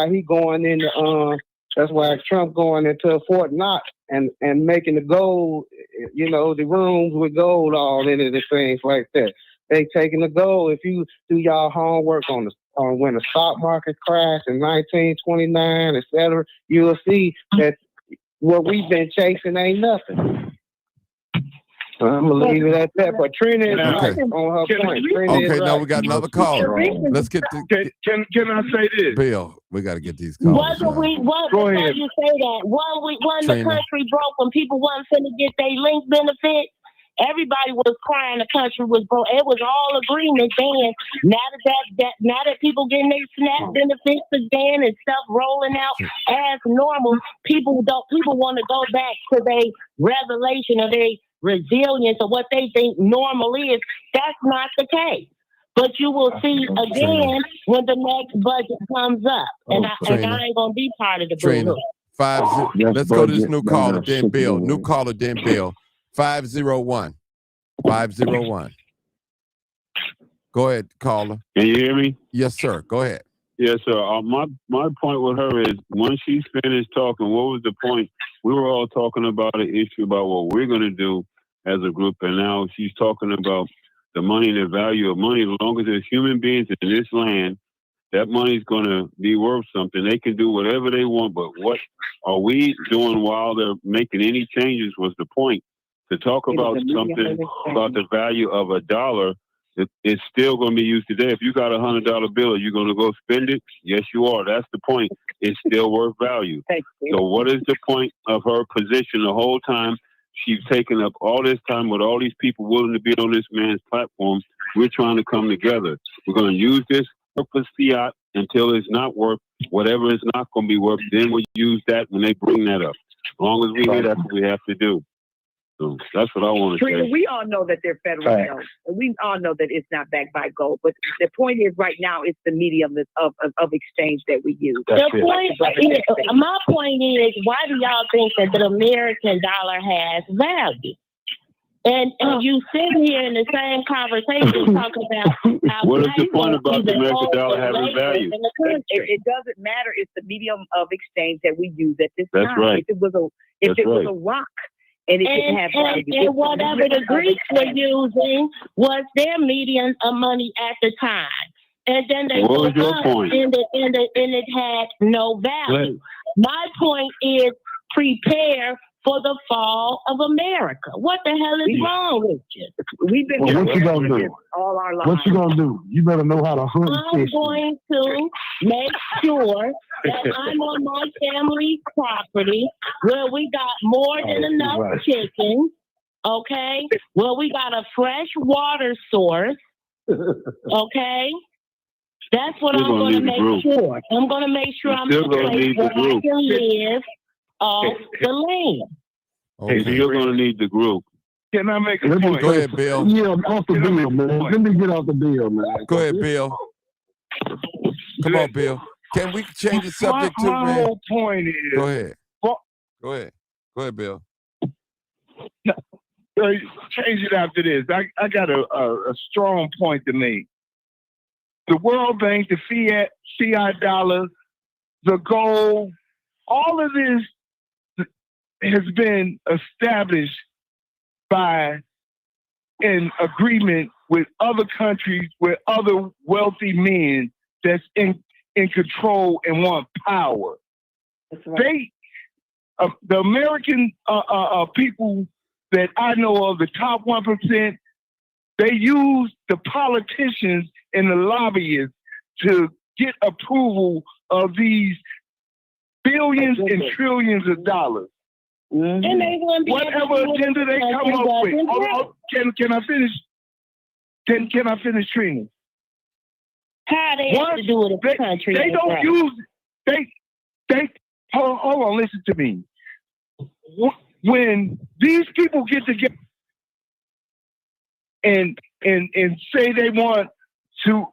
he going into that's why Trump going into Fort Knox and making the gold, you know, the rooms with gold all in it and things like that. They taking the gold. If you do y'all homework on when the stock market crashed in 1929, etc., you'll see that what we've been chasing ain't nothing. So I'm gonna leave it at that. But Trina is right on her point. Okay, now we got another caller. Let's get the. Can I say this? Bill, we got to get these callers. Go ahead. You say that when the country broke, when people wasn't finna get their link benefit, everybody was crying the country was broke. It was all agreement then. Now that people getting their SNAP benefits again and stuff rolling out as normal, people want to go back to their revelation of their resilience or what they think normal is. That's not the case. But you will see again when the next budget comes up. And I ain't going to be part of the Trina, let's go to this new caller, then Bill. New caller, then Bill. 501. 501. Go ahead, caller. Can you hear me? Yes, sir. Go ahead. Yes, sir. My point with her is when she's finished talking, what was the point? We were all talking about an issue about what we're going to do as a group, and now she's talking about the money and the value of money. As long as there's human beings in this land, that money's going to be worth something. They can do whatever they want, but what are we doing while they're making any changes was the point. To talk about something about the value of a dollar, it's still going to be used today. If you got $100 bill, are you going to go spend it? Yes, you are. That's the point. It's still worth value. So what is the point of her position the whole time? She's taken up all this time with all these people willing to be on this man's platform. We're trying to come together. We're going to use this purpose fiat until it's not worth whatever it's not going to be worth. Then we'll use that when they bring that up. As long as we do, that's what we have to do. So that's what I want to say. We all know that they're federal notes. We all know that it's not backed by gold. But the point is, right now, it's the medium of exchange that we use. My point is, why do y'all think that the American dollar has value? And you sit here in the same conversation talking about how what is the point about the American dollar having value? It doesn't matter. It's the medium of exchange that we use at this time. Right. If it was a rock. And whatever the Greeks were using was their medium of money at the time. And then they what was your point? And it had no value. My point is prepare for the fall of America. What the hell is wrong with you? We've been what you gonna do? All our lives. What you gonna do? You better know how to hunt. I'm going to make sure that I'm on my family property where we got more than enough chickens, okay? Where we got a fresh water source, okay? That's what I'm going to make sure. I'm going to make sure I'm in a place where I can live off the land. Okay. So you're going to need the group. Can I make a point? Go ahead, Bill. Yeah, off the bill, man. Let me get off the bill, man. Go ahead, Bill. Come on, Bill. Can we change the subject too, man? My whole point is... Go ahead. Go ahead. Go ahead, Bill. Change it after this. I got a strong point to make. The World Bank, the fiat dollar, the gold, all of this has been established by an agreement with other countries, with other wealthy men that's in control and want power. That's right. The American people that I know of, the top 1%, they use the politicians and the lobbyists to get approval of these billions and trillions of dollars. Mm-hmm. And they wouldn't be whatever agenda they come up with. Can I finish? Can I finish, Trina? How they have to do with a country? They don't use. They hold on. Listen to me. When these people get together and say they want to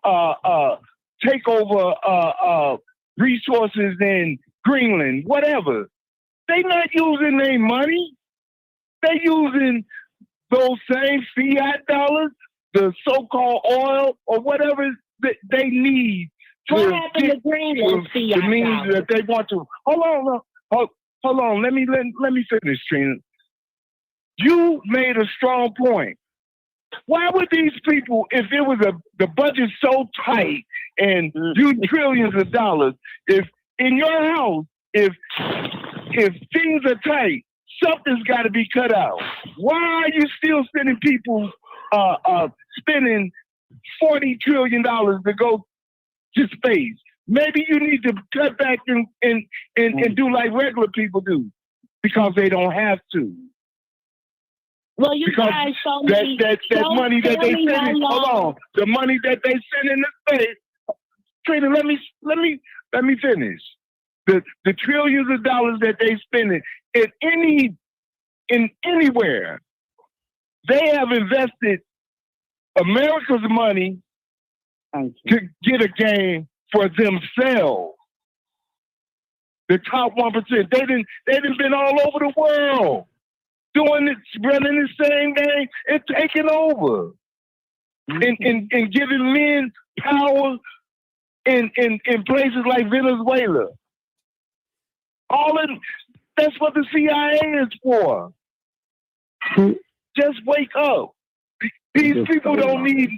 take over resources in Greenland, whatever, they not using their money. They using those same fiat dollars, the so-called oil or whatever that they need. What happened to Greenland fiat the means that they want to. Hold on. Let me finish, Trina. You made a strong point. Why would these people, if it was the budget so tight and you trillions of dollars, if in your house, if things are tight, something's got to be cut out. Why are you still sending people spending $40 trillion to go to space? Maybe you need to cut back and do like regular people do, because they don't have to. Well, you because guys show me that money that they send. Hold on, the money that they send in the space. Trina, let me finish. The trillions of dollars that they spend in anywhere, they have invested America's money to get a gain for themselves. The top 1%. They done been all over the world doing it, running the same game and taking over. And giving men power in places like Venezuela. That's what the CIA is for. Just wake up. These people don't need,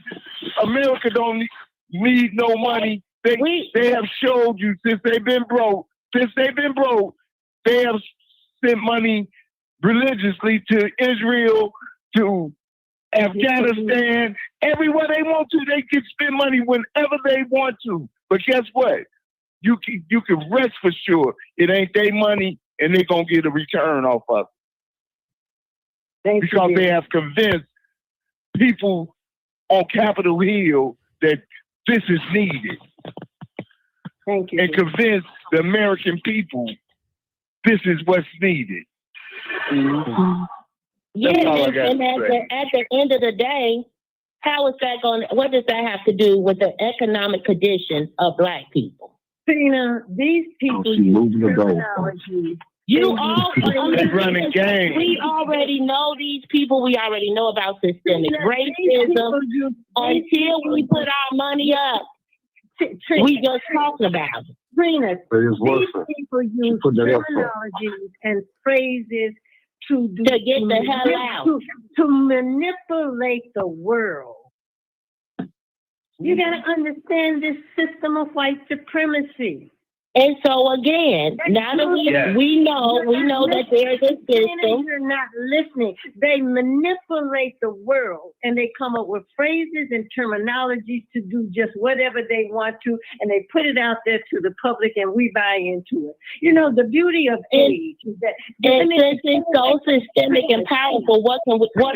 America don't need no money. They have showed you since they've been broke, they have sent money religiously to Israel, to Afghanistan, everywhere they want to. They can spend money whenever they want to. But guess what? You can rest for sure it ain't their money and they're going to get a return off of it. Because they have convinced people on Capitol Hill that this is needed. Thank you. And convince the American people this is what's needed. Mm-hmm. Yeah, and at the end of the day, how is that going? What does that have to do with the economic condition of Black people? Tina, these people use terminology. You already running game. We already know these people. We already know about systemic racism. Until we put our money up, we just talking about it. Trina, these people use terminologies and phrases to get the hell out. To manipulate the world. You got to understand this system of white supremacy. And so again, now that we know that there's a system. You're not listening. They manipulate the world and they come up with phrases and terminologies to do just whatever they want to, and they put it out there to the public and we buy into it. You know, the beauty of age is that since it's so systemic and powerful, what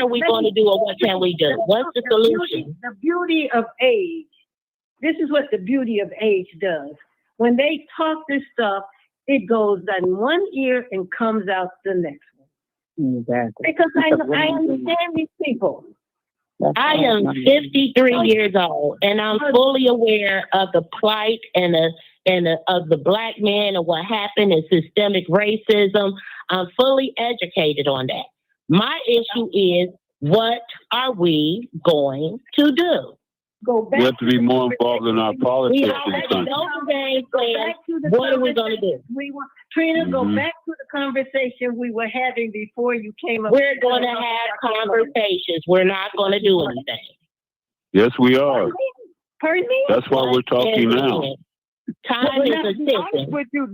are we going to do or what can we do? What's the solution? The beauty of age. This is what the beauty of age does. When they talk this stuff, It goes in one ear and comes out the next one. Exactly. Because I understand these people. I am 53 years old, and I'm fully aware of the plight and of the black man and what happened in systemic racism. I'm fully educated on that. My issue is, what are we going to do? Go back. We have to be more involved in our We politics. already know the game plan. What are we going to do? Trina, go back to the conversation we were having before you came up. We're going to have conversations. We're not going to do anything. Yes, we are. Pardon me? That's why we're talking now. Time is a be honest ticking. with you,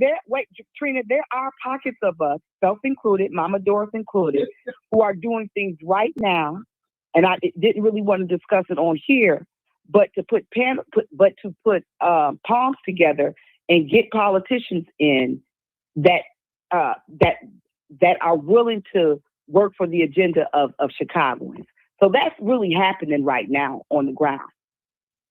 Trina, there are pockets of us, self-included, Mama Doris included, who are doing things right now, and I didn't really want to discuss it on here, but to put palms together and get politicians in that are willing to work for the agenda of Chicagoans. So that's really happening right now on the ground.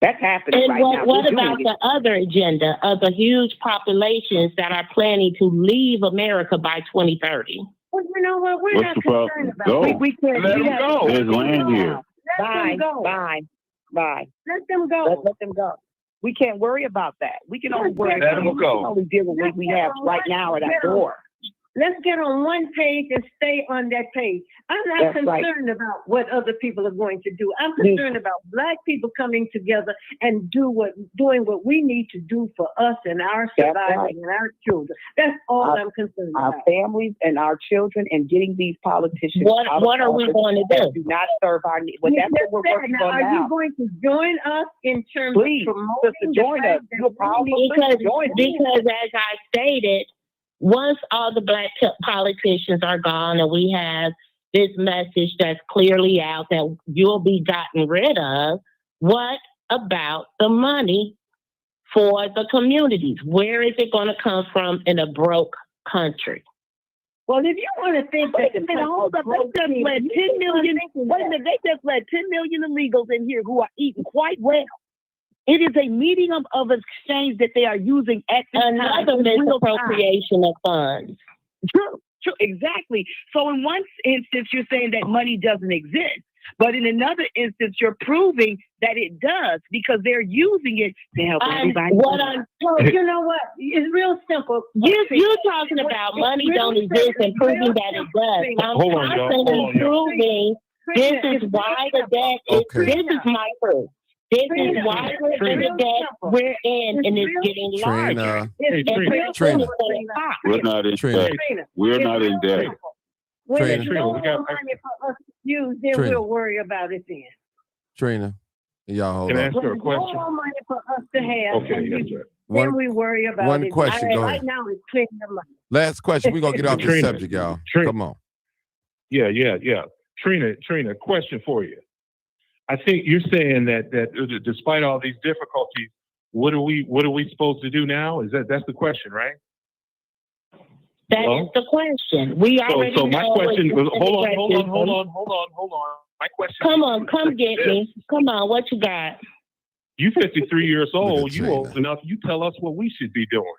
That's happening and right now. What about the other agenda of the huge populations that are planning to leave America by 2030? Well, you know what? We're What's not the problem? concerned about Go. that. We can't Let do them that. go. There's land here. Bye. Let them go. Let them go. We can't worry about that. We can only worry Let them about go. we can only deal with what we have right now at our door. Let's get on one page and stay on that page. I'm not That's concerned about what other people are going to do. I'm concerned about Black people coming together and doing what we need to do for us and our surviving and our children. That's all I'm concerned about. Our families and our children, and getting these politicians. What are we going to do? Do not serve our needs. Well, that's what we're working on Are now. you going to join us in terms Please, of promoting sister, join us. You're powerful. Because as I stated, once all the Black politicians are gone and we have this message that's clearly out that you'll be gotten rid of, what about the money for the communities? Where is it going to come from in a broke country? Well, if you want to think that, hold up, they just let 10 million. Wait a minute, they just let 10 million illegals in here who are eating quite well. It is a medium of exchange that they are using at this time. Another misappropriation of funds. True, exactly. So in one instance, you're saying that money doesn't exist. But in another instance, you're proving that it does because they're using it to help everybody. You know what? It's real simple. You're talking about money don't exist and proving that it does. I'm constantly proving this is why the debt is. This is my proof. This is why we're in the debt we're in, and it's getting larger. Trina. We're not in debt. We're not in debt. When Trina. there's no more money for us to use, then Trina. we'll worry about it then. Trina, y'all hold Can I on. ask her a When there's no question? more money for us to have, Okay, yes, sir. then we worry about one it. question, go Right ahead. now, it's clearing the money. Last question. We're going to get off the Trina. subject, y'all. Trina. Come on. Yeah. Trina, question for you. I think you're saying that despite all these difficulties, what are we supposed to do now? That's the question, right? That is the question. We already So my know question what was, hold on. My question. Come get me. Come on, what you got? You 53 years old. Look at You Trina. old enough. You tell us what we should be doing.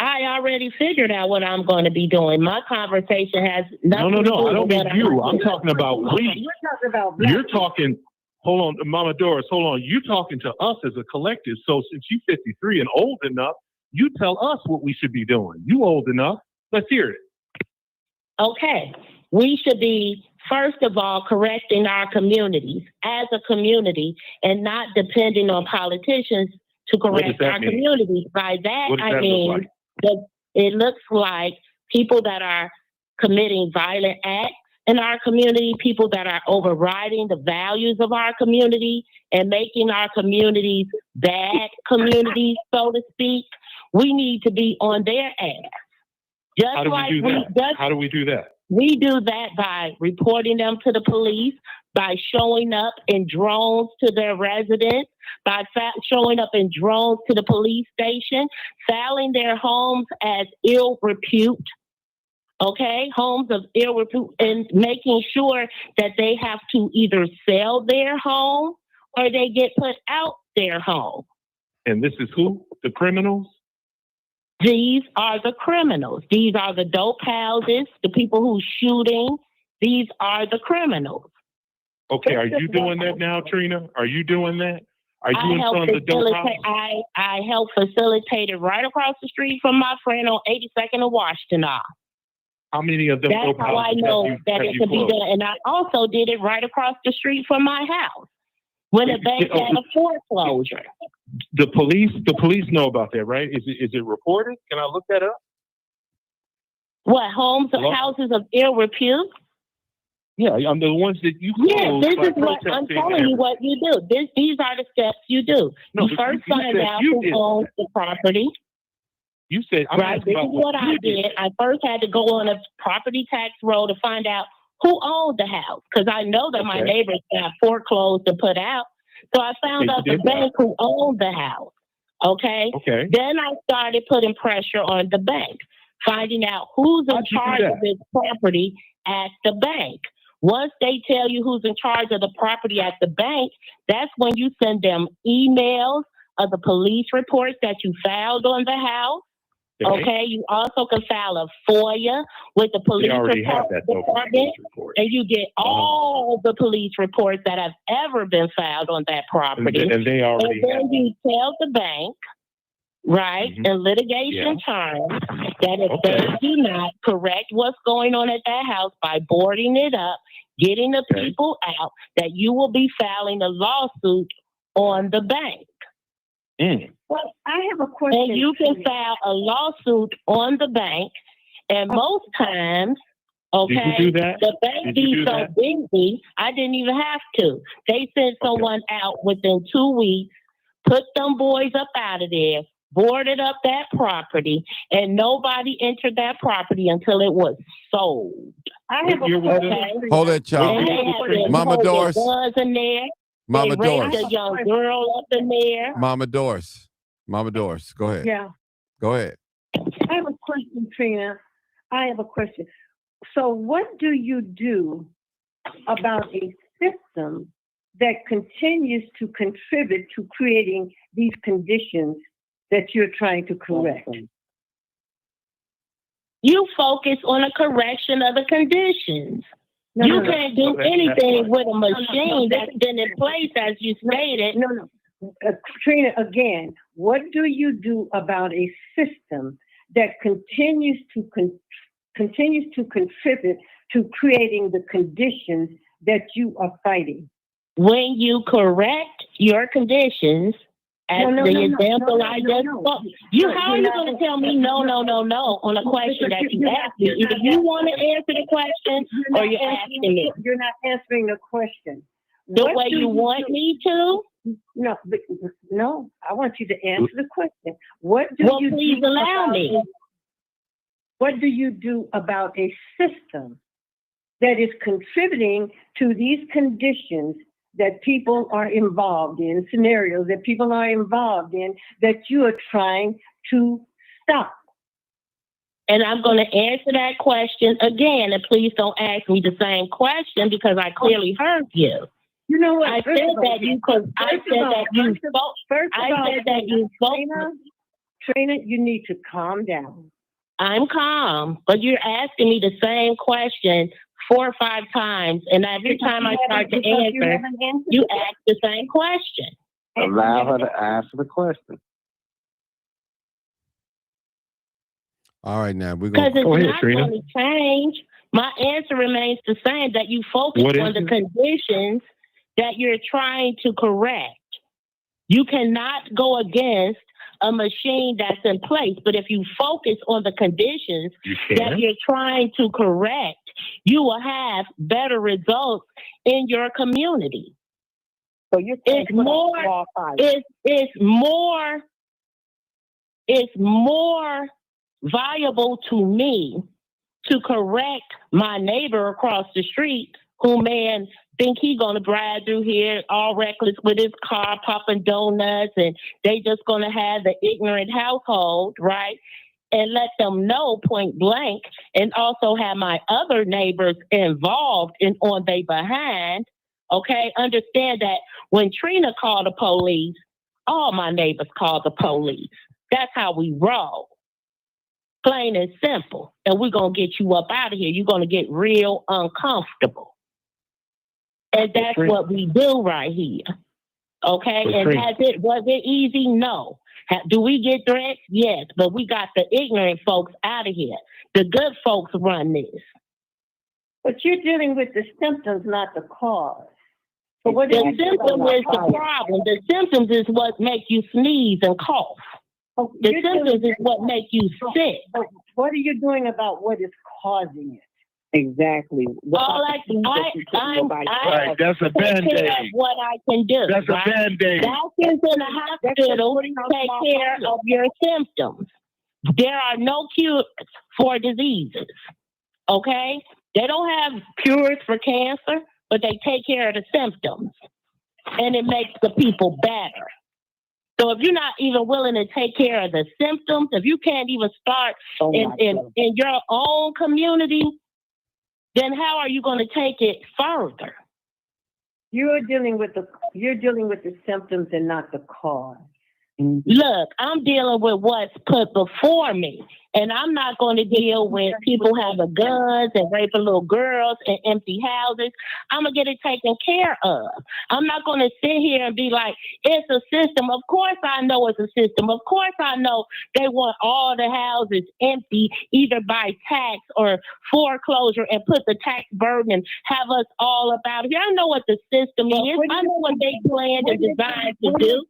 I already figured out what I'm going to be doing. My conversation has nothing to do No. I don't with mean what you. I'm talking about we. We're talking about Black You're talking. Hold on, Mama Doris. Hold on. You're talking to us as a collective. So since you're 53 and old enough, you tell us what we should be doing. You old enough. Let's hear it. Okay. We should be, first of all, correcting our communities as a community and not depending on politicians to correct our mean? communities. By that, What does I that mean look like? that it looks like people that are committing violent acts in our community, people that are overriding the values of our community and making our communities bad communities, so to speak. We need to be on their ass. Just How do like we do that? How do we do that? we do that by reporting them to the police, by showing up in drones to their residence, by showing up in drones to the police station, filing their homes as ill repute, okay? Homes of ill repute, and making sure that they have to either sell their home or they get put out their home. And this is who? The criminals? These are the criminals. These are the dope houses, the people who's shooting. These are the criminals. Okay, are you doing that now, Trina? Are you doing that? Are you in front of the dope house? I help facilitate it right across the street from my friend on 82nd and Washington. How many of them That's dope how I houses know have that it you could be closed? done. And I also did it right across the street from my house when the bank had a foreclosure. The police know about that, right? Is it reported? Can I look that up? What, houses of ill repute? Yeah, I'm the ones that you Yeah, closed. this by is what I'm protesting telling you what you do. These are the steps you do. No, you but first you find said out you who did owns that. the property. You said, I'm Right, asking this is about what I you did. I first had to go on a property tax roll to find out who owned the house, because I know that my neighbors got foreclosed to put out. So I found out the bank who owned the house. Okay. Then I started putting pressure on the bank, finding out who's in charge of this property at the bank. Once they tell you who's in charge of the property at the bank, that's when you send them emails of the police reports that you filed on the house. Okay, you also can file a FOIA with the police department, and you get all the police reports that have ever been filed on that property. And they already and then you tell the bank, right, in litigation terms, that if they do not correct what's going on at that house by boarding it up, getting the people out, that you will be filing a lawsuit on the bank. Well, I have a question. And you can file a lawsuit on the bank, and most times, Did you do that? the bank be so busy, I didn't even have to. They sent someone out within 2 weeks, put them boys up out of there, boarded up that property, and nobody entered that property until it was sold. I have a question. Hold that, child. Mama Doris. Guns in there. Mama they Doris. raped a young girl up in there. Mama Doris. Go ahead. Yeah. Go ahead. I have a question, Trina. I have a question. So what do you do about a system that continues to contribute to creating these conditions that you're trying to correct? You focus on a correction of the conditions. You can't do anything with a machine that's been in place, as you stated. Trina, again, what do you do about a system that continues to contribute to creating the conditions that you are fighting? When you correct your conditions, as the example I just spoke, how are you going to tell me no on a question that you asked me? Either you want to answer the question or you're asking me. You're not answering the question. The way you want me to? No, I want you to answer the question. What do you please allow me. What do you do about a system that is contributing to these conditions that people are involved in, scenarios that people are involved in, that you are trying to stop? And I'm going to answer that question again, and please don't ask me the same question because I clearly heard you. You know what? I said that you spoke. Trina, you need to calm down. I'm calm, but you're asking me the same question 4 or 5 times, and every time I start to answer, you ask the same question. Allow her to answer the question. All right, now we're going to go ahead, Trina. Because it's not going to change. My answer remains the same, that you focus on the conditions that you're trying to correct. You cannot go against a machine that's in place, but if you focus on the conditions that you're trying to correct, you will have better results in your community. So you're it's more valuable to me to correct my neighbor across the street who think he gonna drive through here all reckless with his car popping donuts, and they just gonna have the ignorant household, right? And let them know point blank, and also have my other neighbors involved on their behind. Okay, understand that when Trina called the police, all my neighbors called the police. That's how we roll. Plain and simple. And we're going to get you up out of here. You're going to get real uncomfortable. And that's what we do right here. Okay? And was it easy? No. Do we get threats? Yes. But we got the ignorant folks out of here. The good folks run this. But you're dealing with the symptoms, not the cause. So what the symptom is the problem. The symptoms is what make you sneeze and cough. The symptoms is what make you sick. But what are you doing about what is causing it? Exactly. Right, that's a Band-Aid. What I can do. That's a Band-Aid. Doctors in the hospital take care of your symptoms. There are no cures for diseases. Okay? They don't have cures for cancer, but they take care of the symptoms. And it makes the people better. So if you're not even willing to take care of the symptoms, if you can't even start in your own community, then how are you going to take it further? You're dealing with the symptoms and not the cause. Look, I'm dealing with what's put before me. And I'm not going to deal with people having guns and raping little girls and empty houses. I'm going to get it taken care of. I'm not going to sit here and be like, it's a system. Of course I know it's a system. Of course I know they want all the houses empty, either by tax or foreclosure, and put the tax burden and have us all about it. I know what the system is. I know what they planned and designed to do.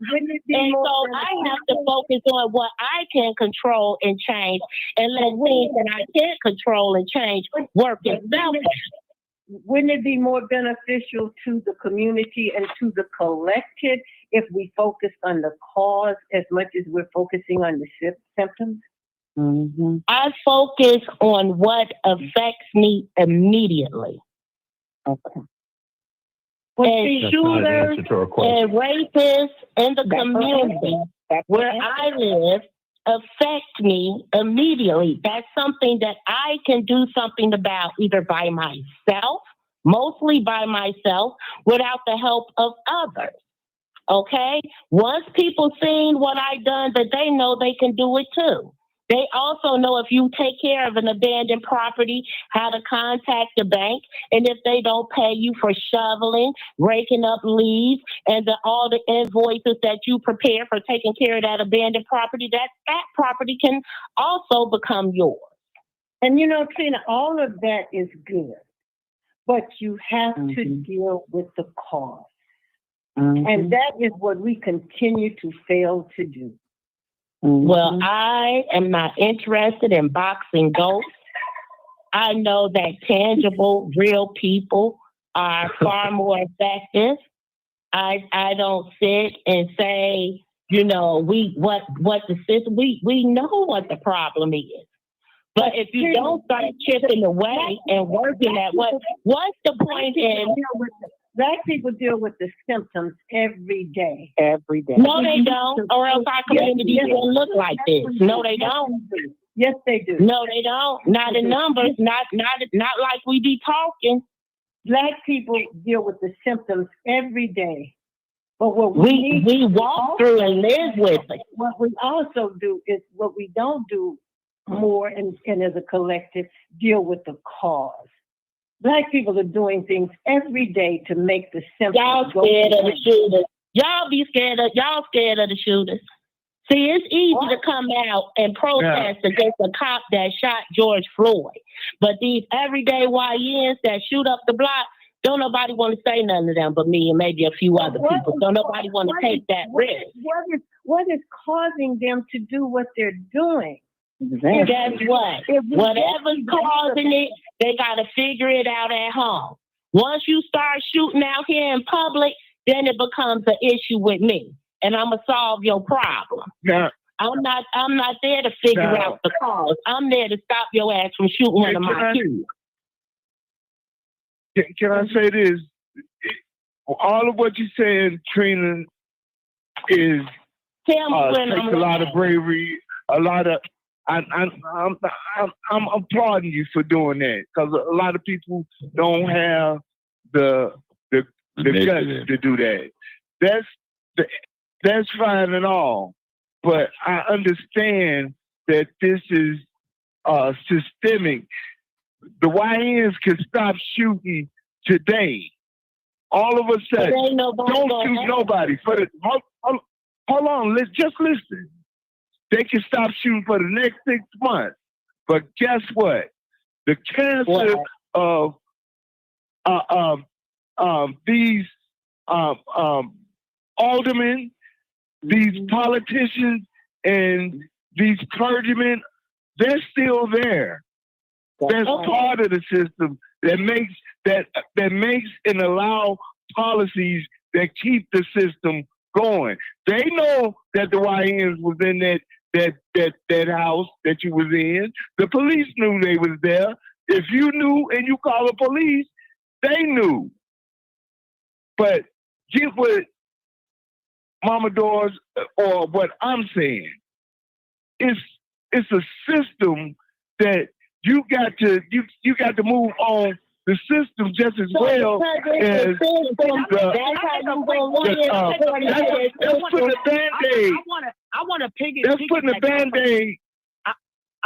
And so I have to focus on what I can control and change, and let things that I can't control and change work itself. Wouldn't it be more beneficial to the community and to the collective if we focused on the cause as much as we're focusing on the symptoms? Mm-hmm. I focus on what affects me immediately. Okay. And shooters and rapists in the community where I live affect me immediately. That's something that I can do something about, either by myself, mostly by myself, without the help of others. Okay? Once people seen what I done, that they know they can do it too. They also know if you take care of an abandoned property, how to contact the bank, and if they don't pay you for shoveling, raking up leaves, and all the invoices that you prepare for taking care of that abandoned property, that property can also become yours. And you know, Trina, all of that is good, but you have to deal with the cause. And that is what we continue to fail to do. Well, I am not interested in boxing ghosts. I know that tangible, real people are far more effective. I don't sit and say, you know, we know what the problem is. But if you don't start chipping away and working at what's the point in? Black people deal with the symptoms every day. Every day. No, they don't, or else our communities won't look like this. No, they don't. Yes, they do. No, they don't. Not in numbers. Not like we be talking. Black people deal with the symptoms every day. But what we walk through and live with it. What we also do is what we don't do more, and as a collective, deal with the cause. Black people are doing things every day to make the symptoms. Y'all scared of the shooters. Y'all scared of the shooters. See, it's easy to come out and protest against a cop that shot George Floyd. But these everyday YNs that shoot up the block, don't nobody want to say none of them but me and maybe a few other people. Don't nobody want to take that risk. What is causing them to do what they're doing? Exactly. Guess what? Whatever's causing it, they got to figure it out at home. Once you start shooting out here in public, then it becomes an issue with me, and I'm gonna solve your problem. Yeah. I'm not there to figure out the cause. I'm there to stop your ass from shooting one of my kids. Can I say this? All of what you're saying, Trina, is takes a lot of bravery, a lot of. I'm applauding you for doing that, because a lot of people don't have the guts to do that. That's fine and all, but I understand that this is systemic. The YNs can stop shooting today. All of a sudden, don't shoot nobody. Hold on, just listen. They can stop shooting for the next 6 months. But guess what? The cancer of these aldermen, these politicians, and these clergymen, they're still there. That's part of the system that makes and allow policies that keep the system going. They know that the YNs was in that house that you was in. The police knew they was there. If you knew and you call the police, they knew. But get what Mama Doris or what I'm saying. It's a system that you got to move on the system just as well as let's put the Band-Aid. I want to piggy. Let's put the Band-Aid.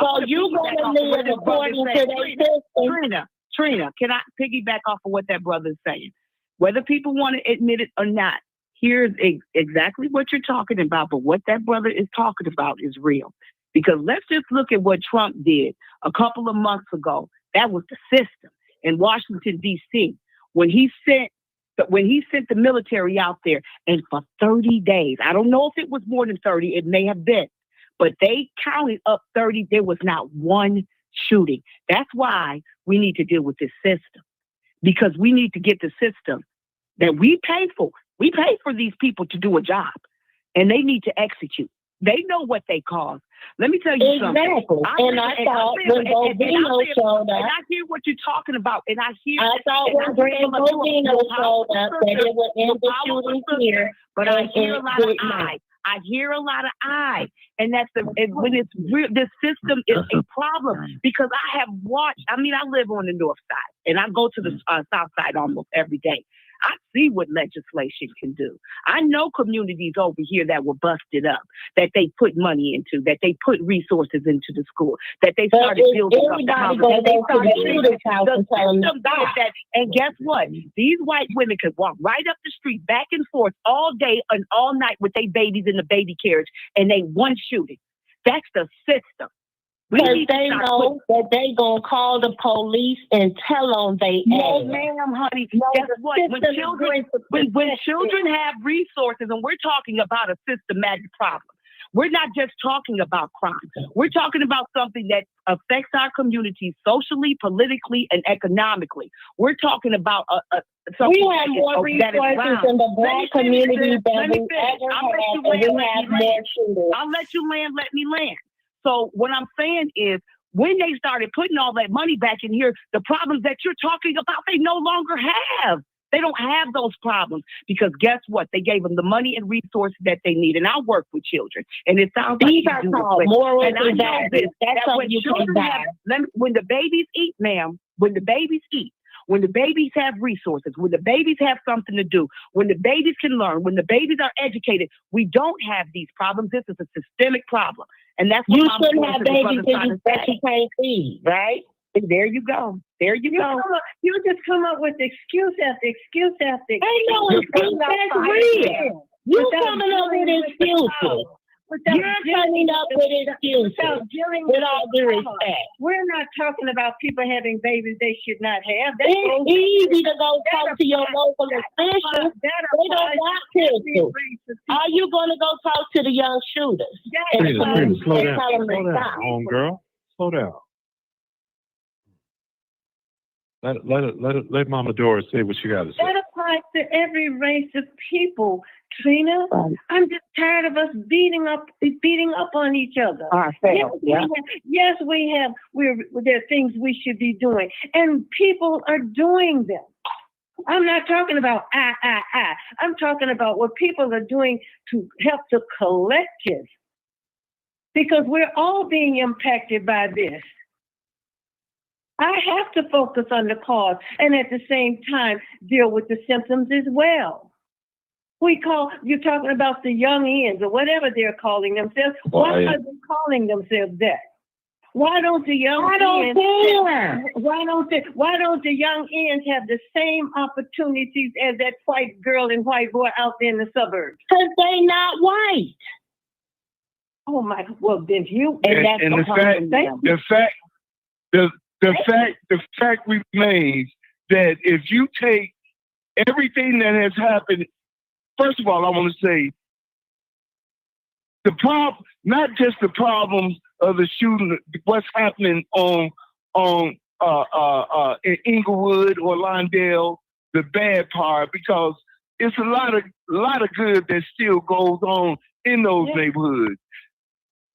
So you gonna live according to that system? Trina, can I piggyback off of what that brother is saying? Whether people want to admit it or not, here's exactly what you're talking about. But what that brother is talking about is real. Because let's just look at what Trump did a couple of months ago. That was the system in Washington, D.C. when he sent the military out there, and for 30 days, I don't know if it was more than 30, it may have been, but they counted up 30, there was not one shooting. That's why we need to deal with this system, because we need to get the system that we pay for. We pay for these people to do a job, and they need to execute. They know what they cause. Let me tell you something. Exactly. And I thought when Bobino showed up, and I hear what you're talking about, and I thought when Greg Bobino showed up that it would end the shooting here. But I hear a lot of I. I hear a lot of I, and that's when it's real. This system is a problem because I have watched. I mean, I live on the north side, and I go to the south side almost every day. I see what legislation can do. I know communities over here that were busted up, that they put money into, that they put resources into the school, that they started building up the houses, that they started building the system that. And guess what? These white women could walk right up the street, back and forth, all day and all night with their babies in the baby carriage, and they one shooting. That's the system. Because they know that they gonna call the police and tell them they No, ma'am, honey. Guess what? When children have resources, and we're talking about a systematic problem, we're not just talking about crime. We're talking about something that affects our communities socially, politically, and economically. We're talking about something we have more resources in the Black community than we ever had, and we have more shooters. I'll let you land. Let me land. So what I'm saying is, when they started putting all that money back in here, the problems that you're talking about, they no longer have. They don't have those problems because guess what? They gave them the money and resources that they need. And I work with children, and it sounds these like are called moral disaster. That's when children when the babies eat, ma'am, when the babies eat, when the babies have resources, when the babies have something to do, when the babies can learn, when the babies are educated, we don't have these problems. This is a systemic problem. And that's what you shouldn't have babies that you can't feed, right? And there you go. There you go. You just come up with excuse after excuse after excuse. Ain't no excuse. That's real. You coming up with excuses. You're coming up with excuses. With all due respect. We're not talking about people having babies they should not have. It's easy to go talk to your local officials. They don't want to. Are you going to go talk to the young shooters? Slow down, girl. Slow down. Let Mama Doris say what she got to say. That applies to every race of people, Trina. I'm just tired of us beating up on each other. Yes, we have. There are things we should be doing, and people are doing them. I'm not talking about I'm talking about what people are doing to help the collective, because we're all being impacted by this. I have to focus on the cause and at the same time deal with the symptoms as well. You're talking about the young ends or whatever they're calling themselves. Why are they calling themselves that? Why don't the young I don't care. Why don't the young ends have the same opportunities as that white girl and white boy out there in the suburbs? Because they not white. Oh my! Well, then you and the fact we've made that if you take everything that has happened, first of all, I want to say the problem, not just the problems of the shooting, what's happening in Inglewood or Lawndale, the bad part, because it's a lot of good that still goes on in those neighborhoods.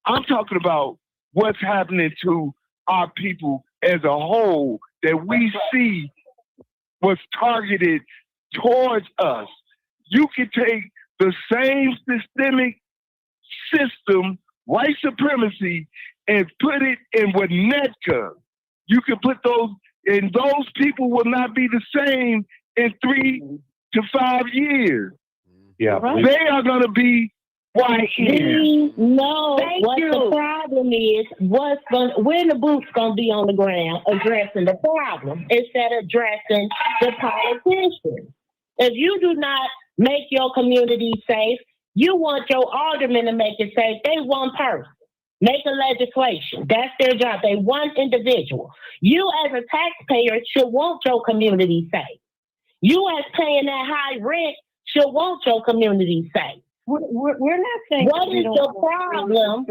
I'm talking about what's happening to our people as a whole that we see was targeted towards us. You can take the same systemic system, white supremacy, and put it in Winnetka. You can put those, and those people will not be the same in 3 to 5 years. Yeah, they are going to be white here. No, the problem is when the boots gonna be on the ground addressing the problem instead of addressing the politicians. If you do not make your community safe, you want your aldermen to make it safe. They one person. Make a legislation. That's their job. They one individual. You as a taxpayer should want your community safe. You as paying that high rent should want your community safe. We're not saying what is the problem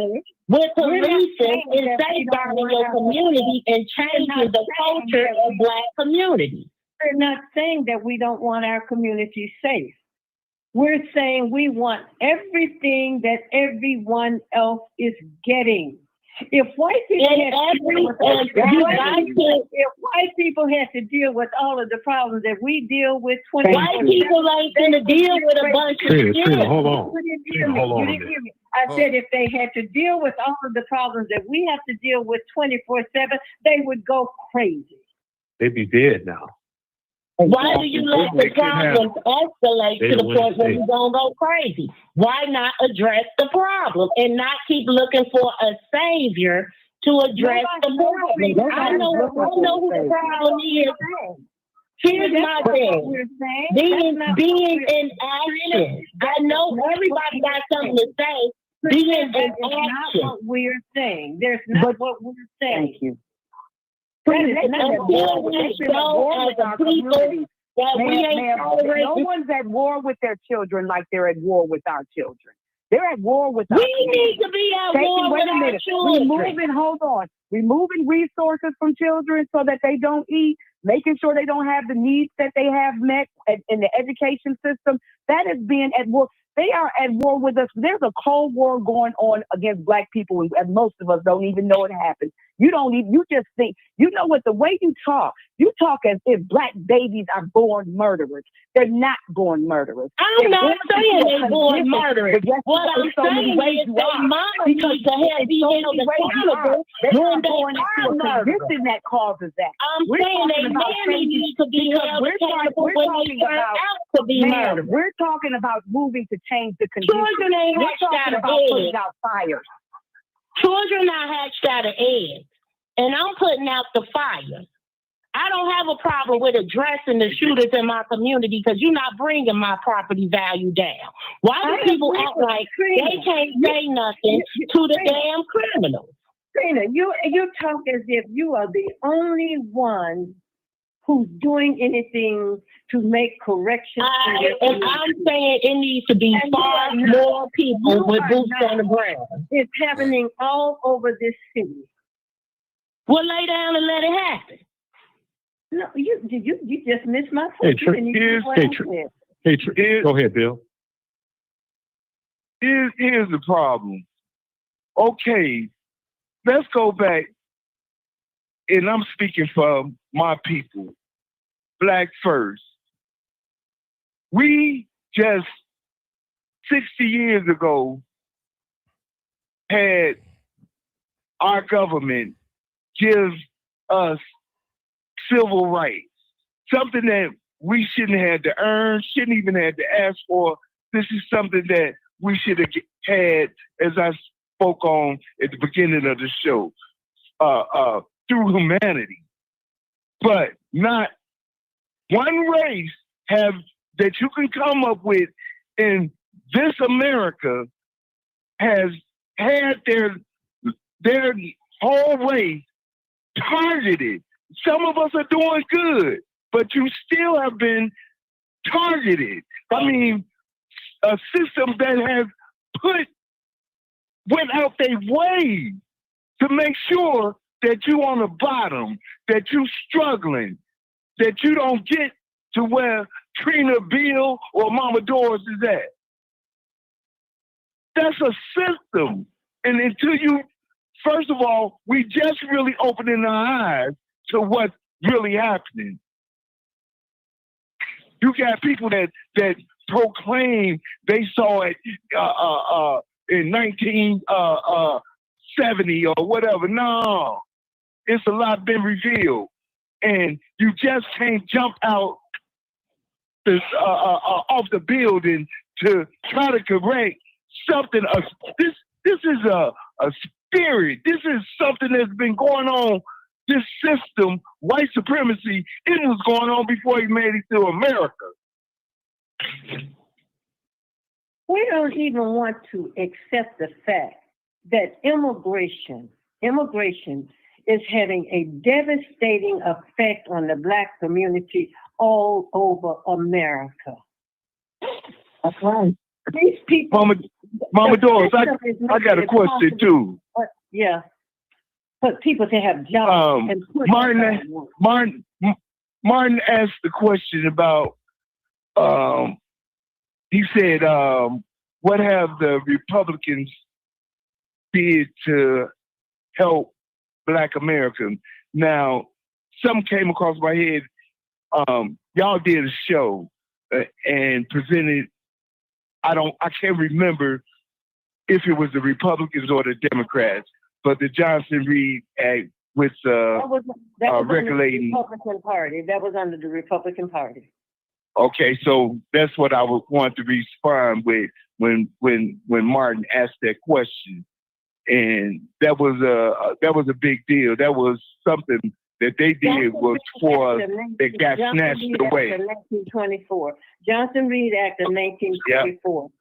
with policing and safeguarding your community and changing the culture of Black community? We're not saying that we don't want our community safe. We're saying we want everything that everyone else is getting. If white people had to deal with all of the problems that we deal with, white people ain't going to deal with a bunch of shit. Hold on. You didn't hear me. I said if they had to deal with all of the problems that we have to deal with 24/7, they would go crazy. They'd be dead now. Why do you let the problems escalate to the point where you're going to go crazy? Why not address the problem and not keep looking for a savior to address the problem? I know who the problem is. Here's my thing. Being in action. I know everybody got something to say. Being in action. That's not what we're saying. There's not what we're saying. Thank you. Until we show as a people that we ain't tolerating. No one's at war with their children like they're at war with our children. They're at war with our children. We need to be at war with our children. Removing resources from children so that they don't eat, making sure they don't have the needs that they have met in the education system. That is being at war. They are at war with us. There's a cold war going on against Black people, and most of us don't even know it happened. You just think, what, the way you talk as if Black babies are born murderers. They're not born murderers. I'm not saying they're born murderers. What I'm saying is that mama needs to be held accountable when they are murderers. That causes that. I'm saying they mammy needs to be held accountable when they turn out to be murderers. We're talking about moving to change the conditions. Children ain't hatched out of eggs. Out fires. Children are hatched out of eggs, and I'm putting out the fire. I don't have a problem with addressing the shooters in my community because you're not bringing my property value down. Why do people act like they can't say nothing to the damn criminals? Trina, you talk as if you are the only one who's doing anything to make corrections. And I'm saying it needs to be far more people with boots on the ground. It's happening all over this city. Well, lay down and let it happen. No, you just missed my point. Go ahead, Bill. Here's the problem. Okay, let's go back, and I'm speaking for my people, Black first. We just 60 years ago had our government give us civil rights, something that we shouldn't have to earn, shouldn't even have to ask for. This is something that we should have had, as I spoke on at the beginning of the show. through humanity, but not one race that you can come up with in this America has had their whole race targeted. Some of us are doing good, but you still have been targeted. I mean, a system that has went out their way to make sure that you on the bottom, that you struggling, that you don't get to where Trina Bill or Mama Doris is at. That's a system. And until you, first of all, we just really opening our eyes to what's really happening. You got people that proclaim they saw it in 1970 or whatever. No, it's a lot been revealed, and you just can't jump out off the building to try to correct something. This is a spirit. This is something that's been going on. This system, white supremacy, it was going on before he made it to America. We don't even want to accept the fact that immigration is having a devastating effect on the Black community all over America. That's right. These people... Mama Doris, I got a question too. Yeah. But people to have jobs. And Martin asked the question about, he said, what have the Republicans did to help Black Americans? Now, something came across my head. Y'all did a show and presented, I can't remember if it was the Republicans or the Democrats, but the Johnson Reed Act with that was regulating the Republican Party. That was under the Republican Party. Okay, so that's what I would want to respond with when Martin asked that question, and that was a big deal. That was something that they did was for that got snatched away. 1924, Johnson Reed Act of 1924.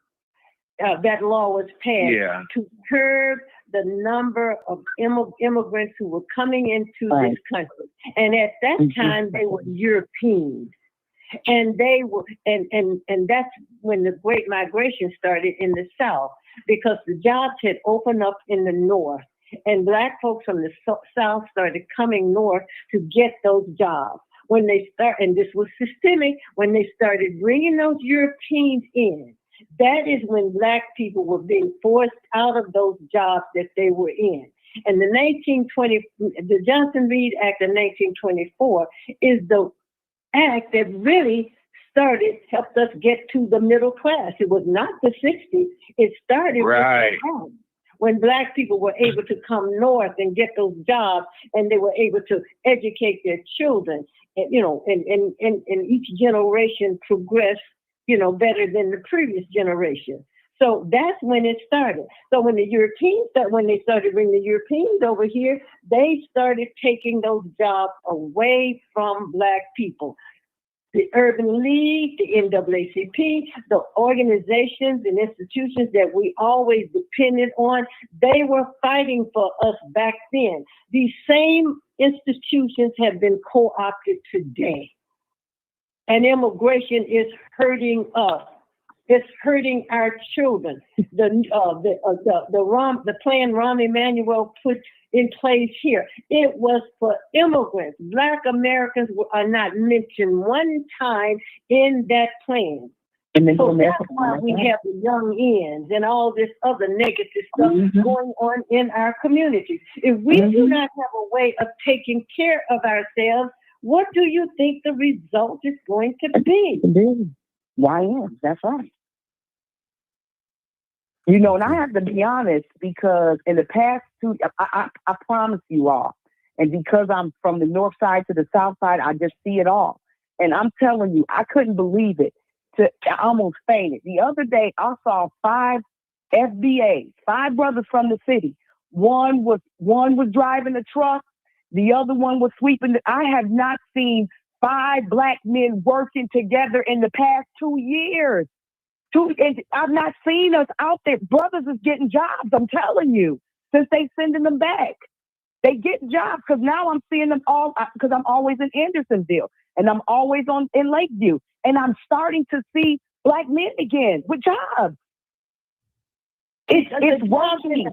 Yep. That law was passed to curb the number of immigrants who were coming into this country, and at that time they were Europeans. And they were, and that's when the Great Migration started in the South, because the jobs had opened up in the North, and Black folks from the South started coming north to get those jobs. When they and this was systemic, when they started bringing those Europeans in, that is when Black people were being forced out of those jobs that they were in. And the Johnson Reed Act of 1924 is the act that really helped us get to the middle class. It was not the 60s. It started when Black people were able to come north and get those jobs, and they were able to educate their children. And, and each generation progressed, better than the previous generation. So that's when it started. So when they started bringing the Europeans over here, they started taking those jobs away from Black people. The Urban League, the NAACP, the organizations and institutions that we always depended on, they were fighting for us back then. These same institutions have been co-opted today. And immigration is hurting us. It's hurting our children. The plan Rahm Emanuel put in place here, it was for immigrants. Black Americans are not mentioned one time in that plan. So that's why we have the young ends and all this other negative stuff going on in our communities. If we do not have a way of taking care of ourselves, what do you think the result is going to be? YN, that's right. And I have to be honest, because in the past I promise you all, and because I'm from the north side to the south side, I just see it all. And I'm telling you, I couldn't believe it. I almost fainted. The other day, I saw 5 FBAs, 5 brothers from the city, One was driving the truck. The other one was sweeping. I have not seen 5 black men working together in the past 2 years. And I've not seen us out there. Brothers is getting jobs, I'm telling you, since they sending them back. They get jobs because now I'm seeing them all because I'm always in Andersonville and I'm always in Lakeview. And I'm starting to see black men again with jobs. It's working.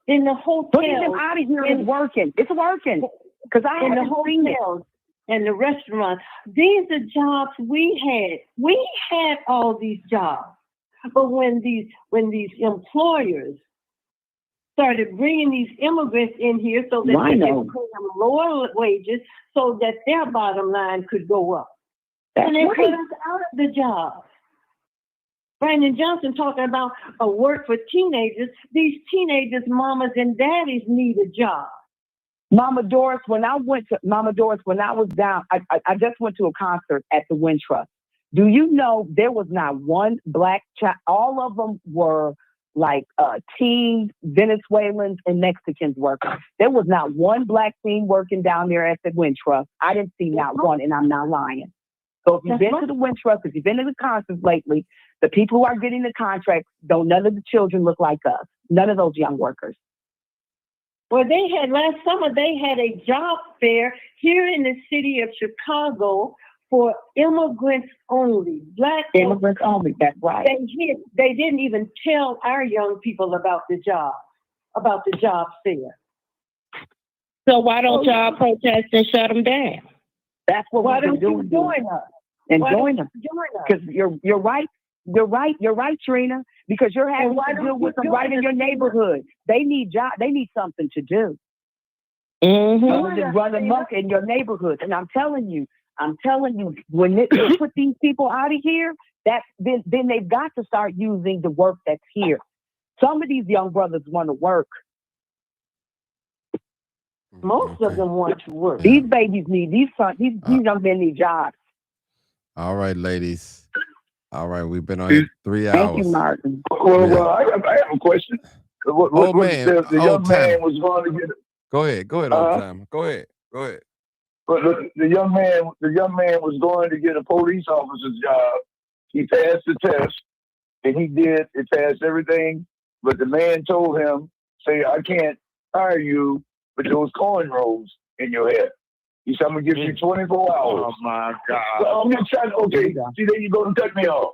In the hotel. Putting them out of here is working. It's working. Because I in the haven't seen it. hotels and the restaurants. These are jobs we had. We had all these jobs. But when these employers started bringing these immigrants in here so that they could pay them lower wages so that their bottom line could go up. And they put us out of the job. Brandon Johnson talking about a work for teenagers. These teenagers' mamas and daddies need a job. Mama Doris, when I was down, I just went to a concert at the Wintrust. Do you know there was not one black child? All of them were like teens, Venezuelans, and Mexicans working. There was not one black teen working down there at the Wintrust. I didn't see not one, and I'm not lying. So if you've been to the Wintrust, if you've been to the concerts lately, the people who are getting the contracts, none of the children look like us. None of those young workers. Well, last summer, they had a job fair here in the city of Chicago for immigrants only, black immigrants only. That's right. They didn't even tell our young people about the job fair. So why don't y'all protest and shut them down? That's what why we're don't you join us? And join us. Because you're right. You're right, Trina. Because you're having to deal with them right in your neighborhood. They need job. They need something to do. Mm-hmm. Just run amok in your neighborhood. And I'm telling you, when they put these people out of here, then they've got to start using the work that's here. Some of these young brothers want to work. Most of them want to work. These babies need these young men need jobs. All right, ladies. All right, we've been on here 3 hours. Thank you, Martin. Well, I have a question. The young man was going to get. Go ahead, old timer. Go ahead. But the young man was going to get a police officer's job. He passed the test, and he passed everything. But the man told him, "Say, I can't hire you with those cornrows in your hair." He said, "I'm gonna give you 24 hours." Oh my God! So I'm just trying. Okay, see, there you go to cut me off.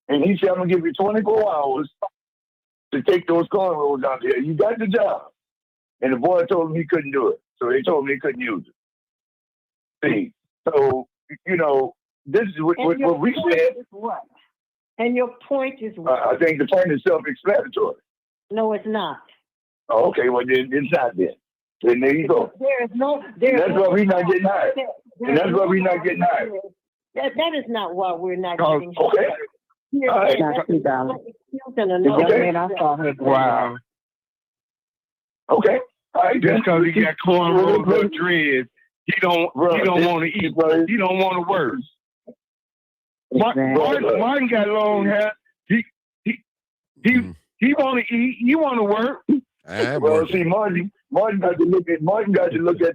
And he said, "I'm gonna give you 24 hours to take those cornrows out there. You got the job." And the boy told him he couldn't do it, so they told him he couldn't use it. See, so this is what we said. What? And your point is what? I think the point is self-explanatory. No, it's not. Oh, okay, well then it's not then. Then there you go. That's why we're not getting hired. And that's why we're not getting hired. That is not why we're not getting hired. Okay. All right. Wow. Okay. All right. Just because he got cornrows or dreads, he don't want to eat. He don't want to work. Martin got long hair. He want to eat. You want to work. Well, see, Martin got to look at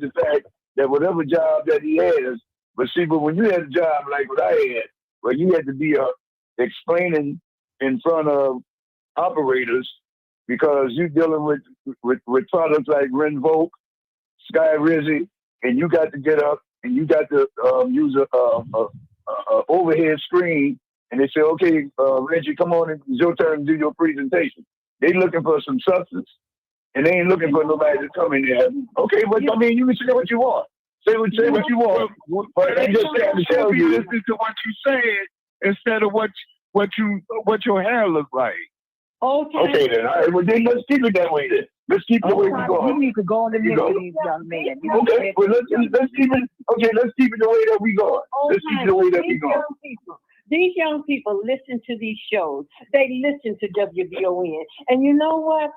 the fact that whatever job that he has. But when you had a job like what I had, where you had to be explaining in front of operators because you're dealing with products like Renvoke, Sky Rizzy, and you got to get up and you got to use a overhead screen, and they say, "Okay, Reggie, come on, it's your turn to do your presentation." They looking for some substance, and they ain't looking for nobody to come in there. Okay, but I mean, you can say what you want. Say what you want. But I just have to tell you, listen to what you said instead of what your hair look like. Okay then. All right. Well, then let's keep it that way. Then let's keep it the way we're going. You need to go on the midst of these young men. Okay. Well, let's keep it. Okay, let's keep it the way that we going. Let's keep it the way that we going. These young people listen to these shows. They listen to WVON. And you know what?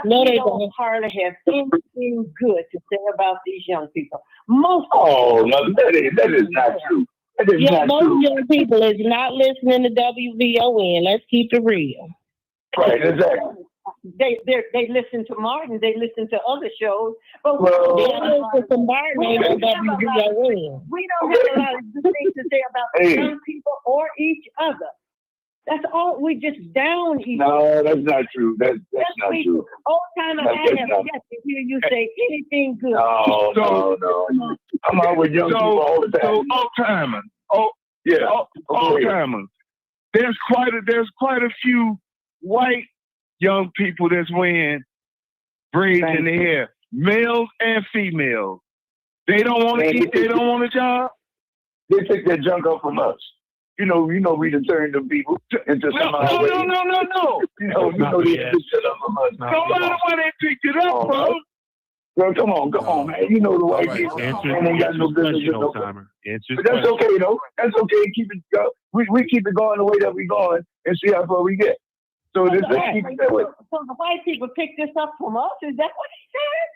They don't hardly have anything good to say about these young people. No, that is not true. Most young people is not listening to WVON. Let's keep it real. Right, exactly. they listen to Martin, they listen to other shows, but we They don't have a lot listen of, to Martin we and don't have a lot of, WVON. we don't have a lot of good things to say about the Hey. young people or each other. That's all. We just down each other. No, that's not true. That's That's not we true. do. Old timer, I That's have not- yet to hear you say anything good. No. I'm out with young people all the So time. old timers, Yeah. old timers. There's quite a few white young people that's wearing braids in their hair, males and females. They don't want to eat. They don't want a job. They take that junk up from us. You know, we done turned them people into some No. You know, they just shut up from us. No matter where they picked it up from. Girl, come on, man. You know the white right, people. Answer and they got no business question, with no. old timer. Answer But that's okay, though. That's okay. Keep it go. We keep it going the way that we going and see how far we get. So let's keep it that way. So the white people picked this up from us. Is that what he said?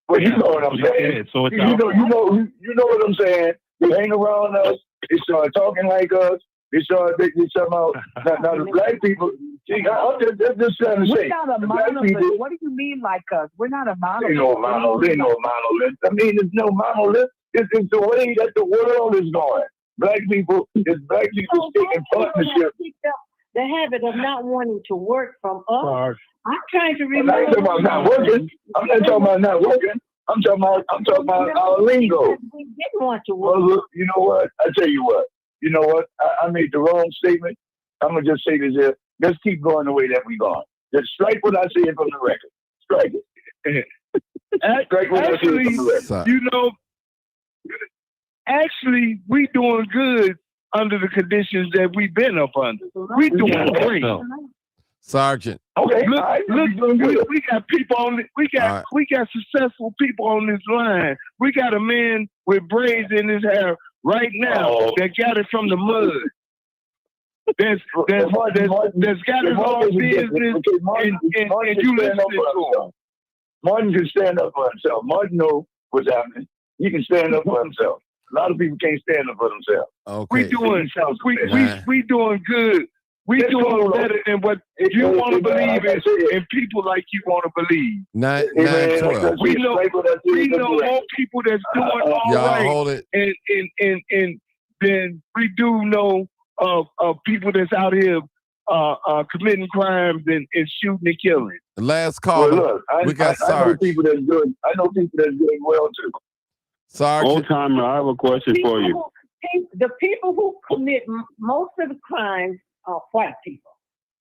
But you know what I'm saying. So it's You know what I'm saying. They hang around us. They start talking like us. They somehow now the black people. See, I'm just trying to We're say. not a the black monolith. people, What do you mean like us? We're not a monolith. They no monolith. I mean, there's no monolith. It's the way that the world is going. Black people taking partnership. The habit of not wanting to work from us. Sarge. I'm trying to I'm remember. not talking about not working. I'm not talking about not working. I'm talking about our lingo. We didn't want to work. Well, look, you know what? I tell you what. You know what? I made the wrong statement. I'm gonna just say this here. Let's keep going the way that we going. Just strike what I say from the record. Strike it. Strike what I say from the record. Sorry. You know, actually, we doing good under the conditions that we've been up under. We doing great. Sergeant. Okay. Look, all right, look, doing good. we got people on. We got successful people on this line. We got a man with braids in his hair right now that got it from the mud. That's got his own business, and you listen to him. Martin can stand up for himself. Martin knows what's happening. He can stand up for himself. A lot of people can't stand up for themselves. Okay. We doing good. We doing better than what you want to believe in, and people like you want to believe. 9-12. We know more people that's doing all Y'all right, hold it. and then we do know of people that's out here committing crimes and shooting and killing. The last caller. Well, look, we got I know Sarge. people that's good. I know people that's doing well too. Sergeant. Old timer, I have a question for you. The people who commit most of the crimes are white people.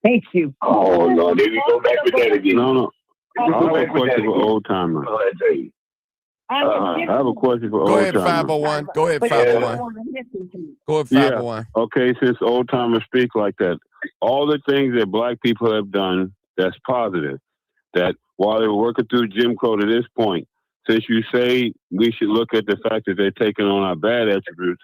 Thank you. Oh Lord, there we go back with that again. No. I have a question for old timer. I have a question for Go old ahead, timer. 501. Go ahead, 501. Go ahead, 501. Okay, since old timers speak like that, all the things that black people have done that's positive, that while they were working through Jim Crow to this point, since you say we should look at the fact that they're taking on our bad attributes,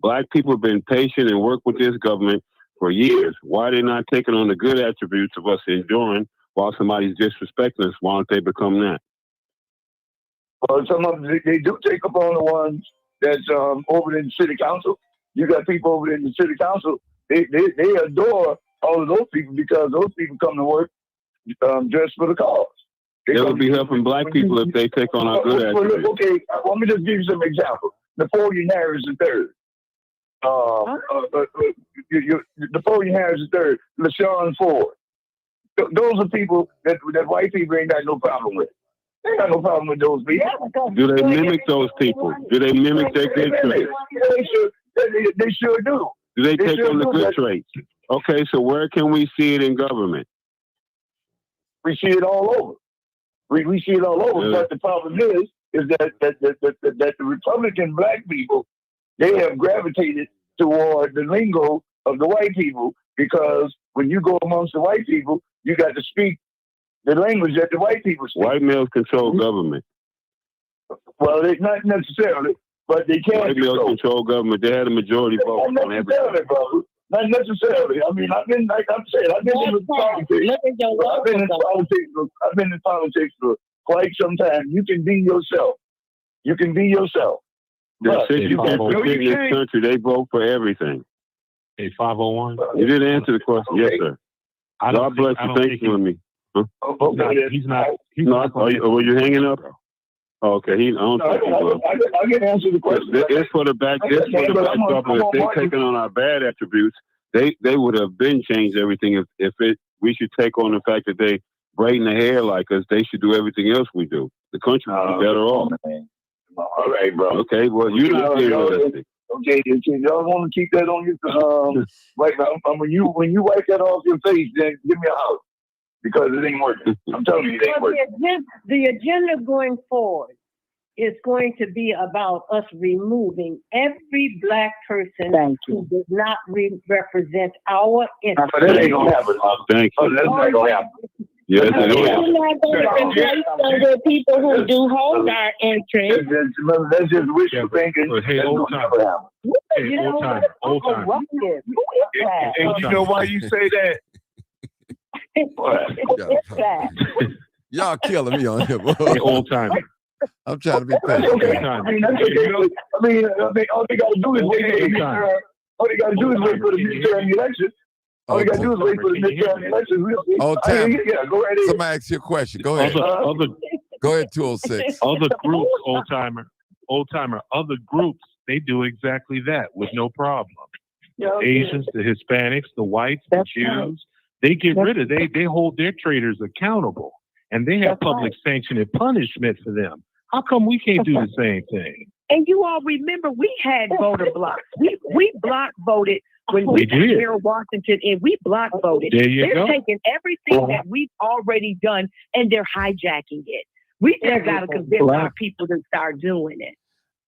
black people have been patient and worked with this government for years. Why are they not taking on the good attributes of us enduring while somebody's disrespecting us? Why don't they become that? Well, some of them, they do take up on the ones that's over in the city council. You got people over in the city council. They adore all of those people because those people come to work just for the cause. They would be helping black people if they take on our good attributes. Okay, let me just give you some examples. Napoleon Harris III. Napoleon Harris III. LaShawn Ford. Those are people that white people ain't got no problem with. They ain't got no problem with those people. Do they mimic those people? Do they mimic their good traits? They sure do. Do they take on the good traits? Okay, so where can we see it in government? We see it all over. We see it all over. But the problem is that the Republican black people, they have gravitated toward the lingo of the white people because when you go amongst the white people, you got to speak the language that the white people speak. White males control government. Well, not necessarily, but they can. White males control government. They had a majority vote Not on everything. brother. Not necessarily. I mean, I've been, like I'm saying, I've been in politics. I've been in politics for quite some time. You can be yourself. You can be yourself. Since you can't protect this country, they vote for everything. Hey, 501. You didn't answer the question. Yes, sir. God bless you. Thanks for me. He's not. Were you hanging up? Oh, okay, I don't think he will. I can answer the question. It's for the back. It's for the backdrop. If they're taking on our bad attributes, they would have been changed everything. If we should take on the fact that they braiding the hair like us, they should do everything else we do. The country would be better off. All right, bro. Okay, well, you're not being realistic. Okay, if y'all want to keep that on your like when you wipe that off your face, then give me a house because it ain't working. I'm telling you, it ain't working. The agenda going forward is going to be about us removing every black person who does not represent our interests. But that ain't gonna happen. Thank you. That's not gonna happen. Yes, it You're is. not going to replace them with people who do hold our interests. That's just wishful thinking. But hey, old time. Hey, old time. And you know why you say that? Y'all killing me on here, boy. Hey, old time. I'm trying to be patient. Okay. I mean, that's okay. I mean, all they gotta do is wait for the midterm. All they gotta do is wait for the midterm election. All they gotta do is wait for the midterm election. Oh, Tam. Yeah, go right ahead. Somebody ask you a question. Go ahead. Go ahead, 206. Other groups, old timer, other groups, they do exactly that with no problem. The Asians, the Hispanics, the whites, the Jews, they get rid of, they hold their traitors accountable. And they have public sanction and punishment for them. How come we can't do the same thing? And you all remember we had voter blocks. We block voted when we were here in Washington, and we block voted. They're taking everything that we've already done and they're hijacking it. We just got to convince our people to start doing it.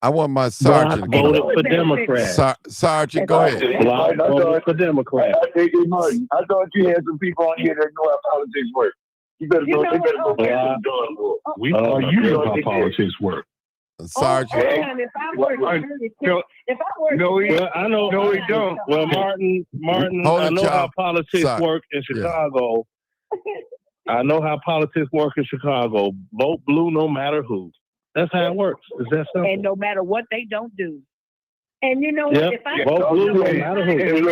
I want my sergeant. Voted for Democrats. Sergeant, go ahead. Block voted for Democrats. I thought you had some people on here that know how politics work. You better go. You better go get some done, boy. We are you know how politics work. Sergeant. If I were No, we don't. Well, Martin, I know how politics work in Chicago. I know how politics work in Chicago. Vote blue no matter who. That's how it works. Is that simple? And no matter what they don't do. And you know, if I vote blue no matter who. And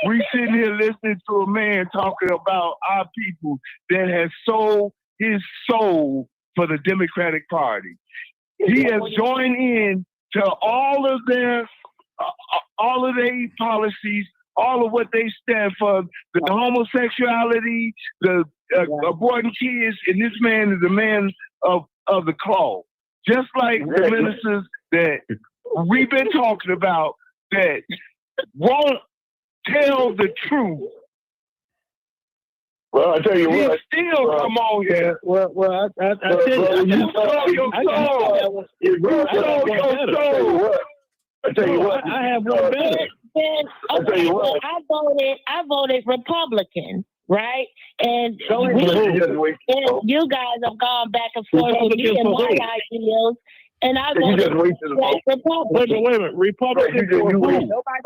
we sitting here listening to a man talking about our people that has sold his soul for the Democratic Party. He has joined in to all of their policies, all of what they stand for, the homosexuality, the aborting kids, and this man is a man of the cloth. Just like the ministers that we've been talking about that won't tell the truth. Well, I tell you what. Still come on here. Well, I tell you, you sold your soul. You sold your soul. I tell you what. I have one better. I tell you what. I voted Republican, right? And you guys have gone back and forth with me and my ideals. And I voted Republican. Wait a minute. Republican for who?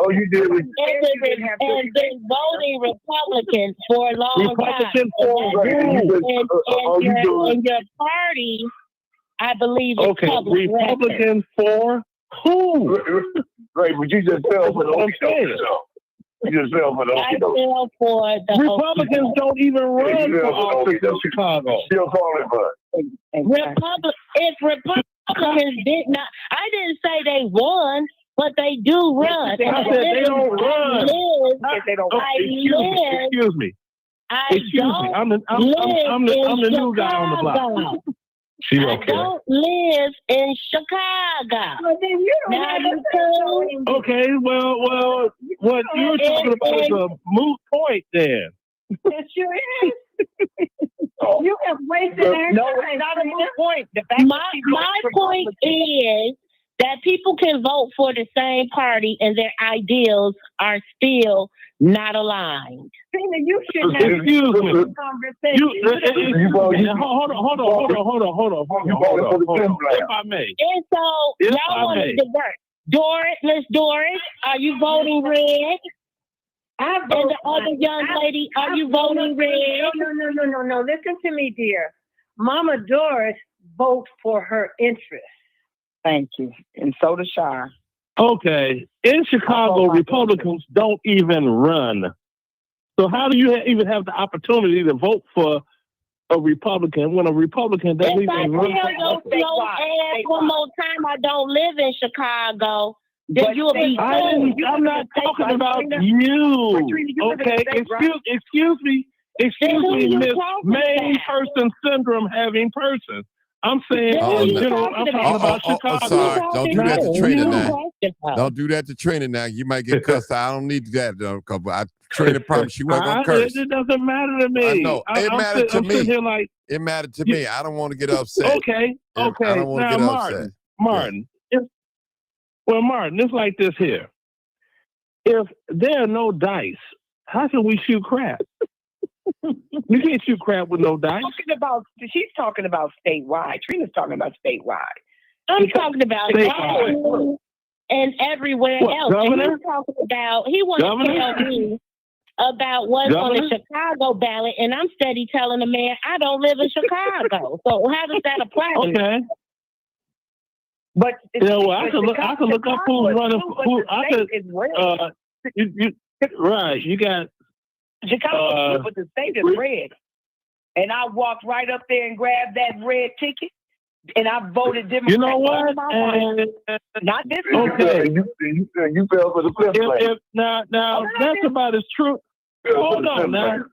Oh, you did. And been voting Republican for a long time. And your party, I believe, is Republican for who? Right, but you just fell for the okey-doke. You just fell for the okey-doke. I fell for the Republicans don't even run for office in Chicago. Still falling for it. If Republicans did not, I didn't say they won, but they do run. I said they don't run. Excuse me. I'm the new guy on the block. I don't live in Chicago. Well, then you don't have Okay, well, what you're talking about is a moot point then. It sure is. You have wasted our time. No, it's not a moot point. My point is that people can vote for the same party and their ideals are still not aligned. Tina, you shouldn't have Excuse me. conversation. Hold on. If I may. And so, y'all want to divert. Miss Doris, are you voting red? And the other young lady, are you voting red? No. Listen to me, dear. Mama Doris votes for her interests. Thank you. And so does Shar. Okay. In Chicago, Republicans don't even run. So how do you even have the opportunity to vote for a Republican when a Republican doesn't If I even tell run? your slow ass one more time I don't live in Chicago, then you'll be I'm not talking about you. Okay, excuse me, Miss Main Person Syndrome having person. I'm saying in general, I'm talking about Chicago. Sorry, don't do that to Trina now. now. Don't do that to Trina now. You might get cussed. I don't need that though, because Trina promised she wasn't gonna curse. It doesn't matter to me. I know. It mattered to me. Here like, it mattered to me. I don't want to get upset. Okay. I don't want to get upset. Martin. Martin, it's like this here. If there are no dice, how can we shoot crap? You can't shoot crap with no dice. She's talking about statewide. Trina's talking about statewide. I'm talking about statewide and everywhere else. Governor? And he's talking about, he wants to tell me about what's on the Chicago ballot, and I'm steady telling the man I don't live in Chicago. So how does that apply to me? Okay. But I can look up who's running. Right, you got Chicago, but the state is red. And I walked right up there and grabbed that red ticket, and I voted Democrat. You know what? Not this one. Okay. You fell for the flip side. Now that's about as true. Hold on now.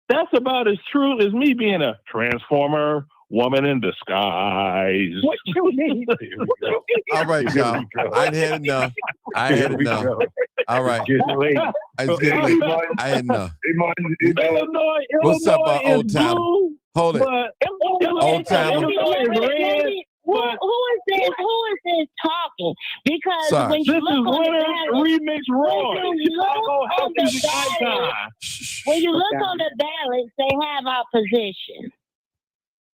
That's about as true as me being a transformer woman in disguise. What you mean? All right, y'all. I had enough. All right. It's getting late. I had enough. Illinois What's up, old time? Hold it. Old time. Who is this talking? Because when you look on the ballot, they have opposition.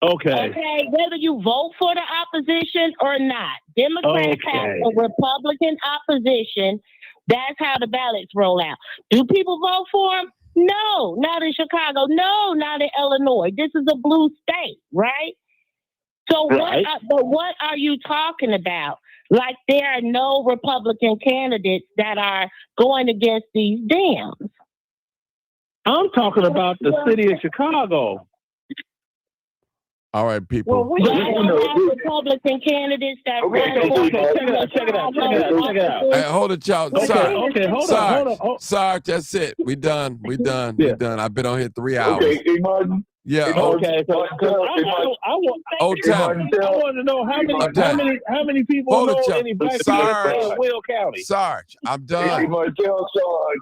Okay, whether you vote for the opposition or not, Democrats have a Republican opposition. That's how the ballots roll out. Do people vote for them? No, not in Chicago. No, not in Illinois. This is a blue state, right? So what are you talking about? Like there are no Republican candidates that are going against these Dems. I'm talking about the city of Chicago. All right, people. Well, we have Republican candidates that check it out. Hey, hold it, y'all. Hold on. Sorry, that's it. We done. We done. I've been on here 3 hours. Okay, Martin. Yeah. Okay. So I want to know how many people know any black people in Will County. Sarge, I'm done. Hey, Martin,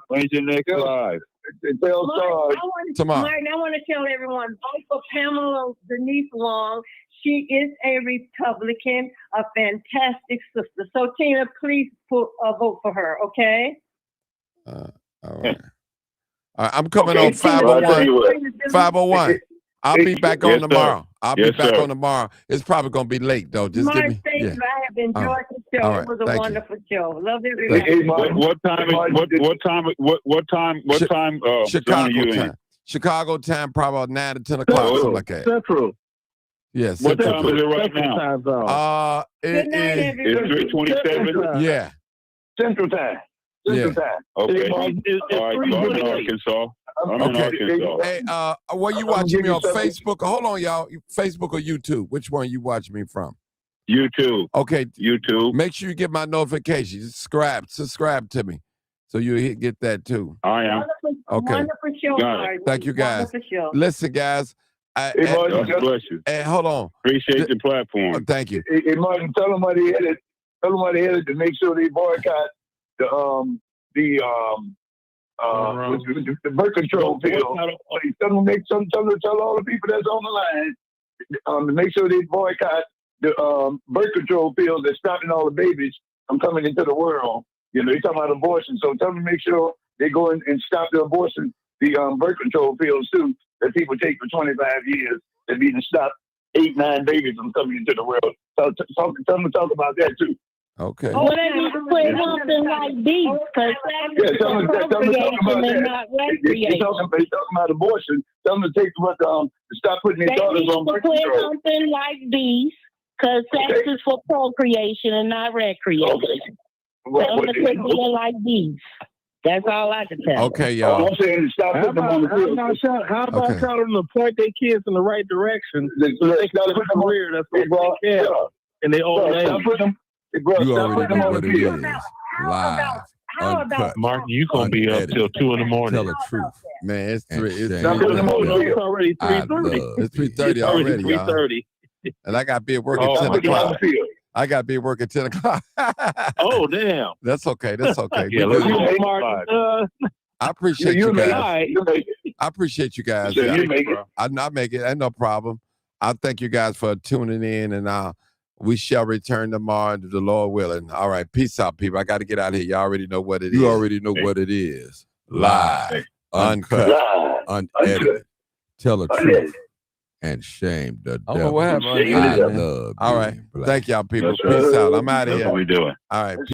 when's your next live? Martin, I want to tell everyone, vote for Pamela Denise Long. She is a Republican, a fantastic sister. So, Tina, please vote for her, okay? All right. I'm coming on 501. 501. I'll be back on tomorrow. I'll be back on tomorrow. It's probably going to be late, though. Just give me. I have enjoyed the show. Right. It was a wonderful show. Love everybody. Hey, what time? Chicago time. Chicago time, probably 9 to 10 o'clock, something like that. Central. Yes. What time is it right now? Good night, everybody. It's 3:27. Yeah. Central time. Okay. All right. I'm in Arkansas. Hey, where you watching me on Facebook? Hold on, y'all. Facebook or YouTube? Which one you watch me from? YouTube. Okay. YouTube. Make sure you get my notifications. Subscribe to me, so you get that too. I am. Okay. Wonderful show. Thank you, guys. Listen, guys. God bless you. Hey, hold on. Appreciate the platform. Thank you. Hey, Martin, tell them how they headed to make sure they boycott the birth control pill. Tell all the people that's on the line to make sure they boycott the birth control pills that's stopping all the babies from coming into the world. You know, they're talking about abortion, so tell them to make sure they go in and stop the abortion, the birth control pills too, that people take for 25 years that need to stop 8-9 babies from coming into the world. So tell them to talk about that too. Okay. Well, they need to put something like beef, because that's procreation and not recreation. They talking about abortion. Tell them to take to stop putting their daughters on birth control. Put something like beef, because sex is for procreation and not recreation. Tell them to quit being like beef. That's all I can tell. Okay, y'all. I'm saying stop putting them on the field. How about Okay. telling them to point their kids in the right direction? So they can have a career that's going to take care of. And they old age. Stop putting them. Bro, You stop already putting them know on what the it field. is. Live, uncut, Martin, you gonna be up till 2 in the morning. tell the truth. Man, it's Stop putting them 3:30. on the It's field. already 3:30. It's 3:30 already, y'all. 3:30. And I got to be at work at Oh, 10 Stop putting them on o'clock. the field. I got to be at work at 10 o'clock. Oh, damn. That's okay. That's okay. Yeah, We let's good. go. Martin, I appreciate You you make it. guys. You make it. I appreciate you guys. You Yeah. make it. I make it. Ain't no problem. I thank you guys for tuning in, and we shall return tomorrow to the Lord willing. All right. Peace out, people. I got to get out of here. Y'all already know what it is. You already know what it is. Live, uncut, unedited. Tell the truth and shame the devil. I don't know what happened. I love. All right. Thank y'all, people. Yes, sir. Peace out. I'm out of That's here. what we doing. All right.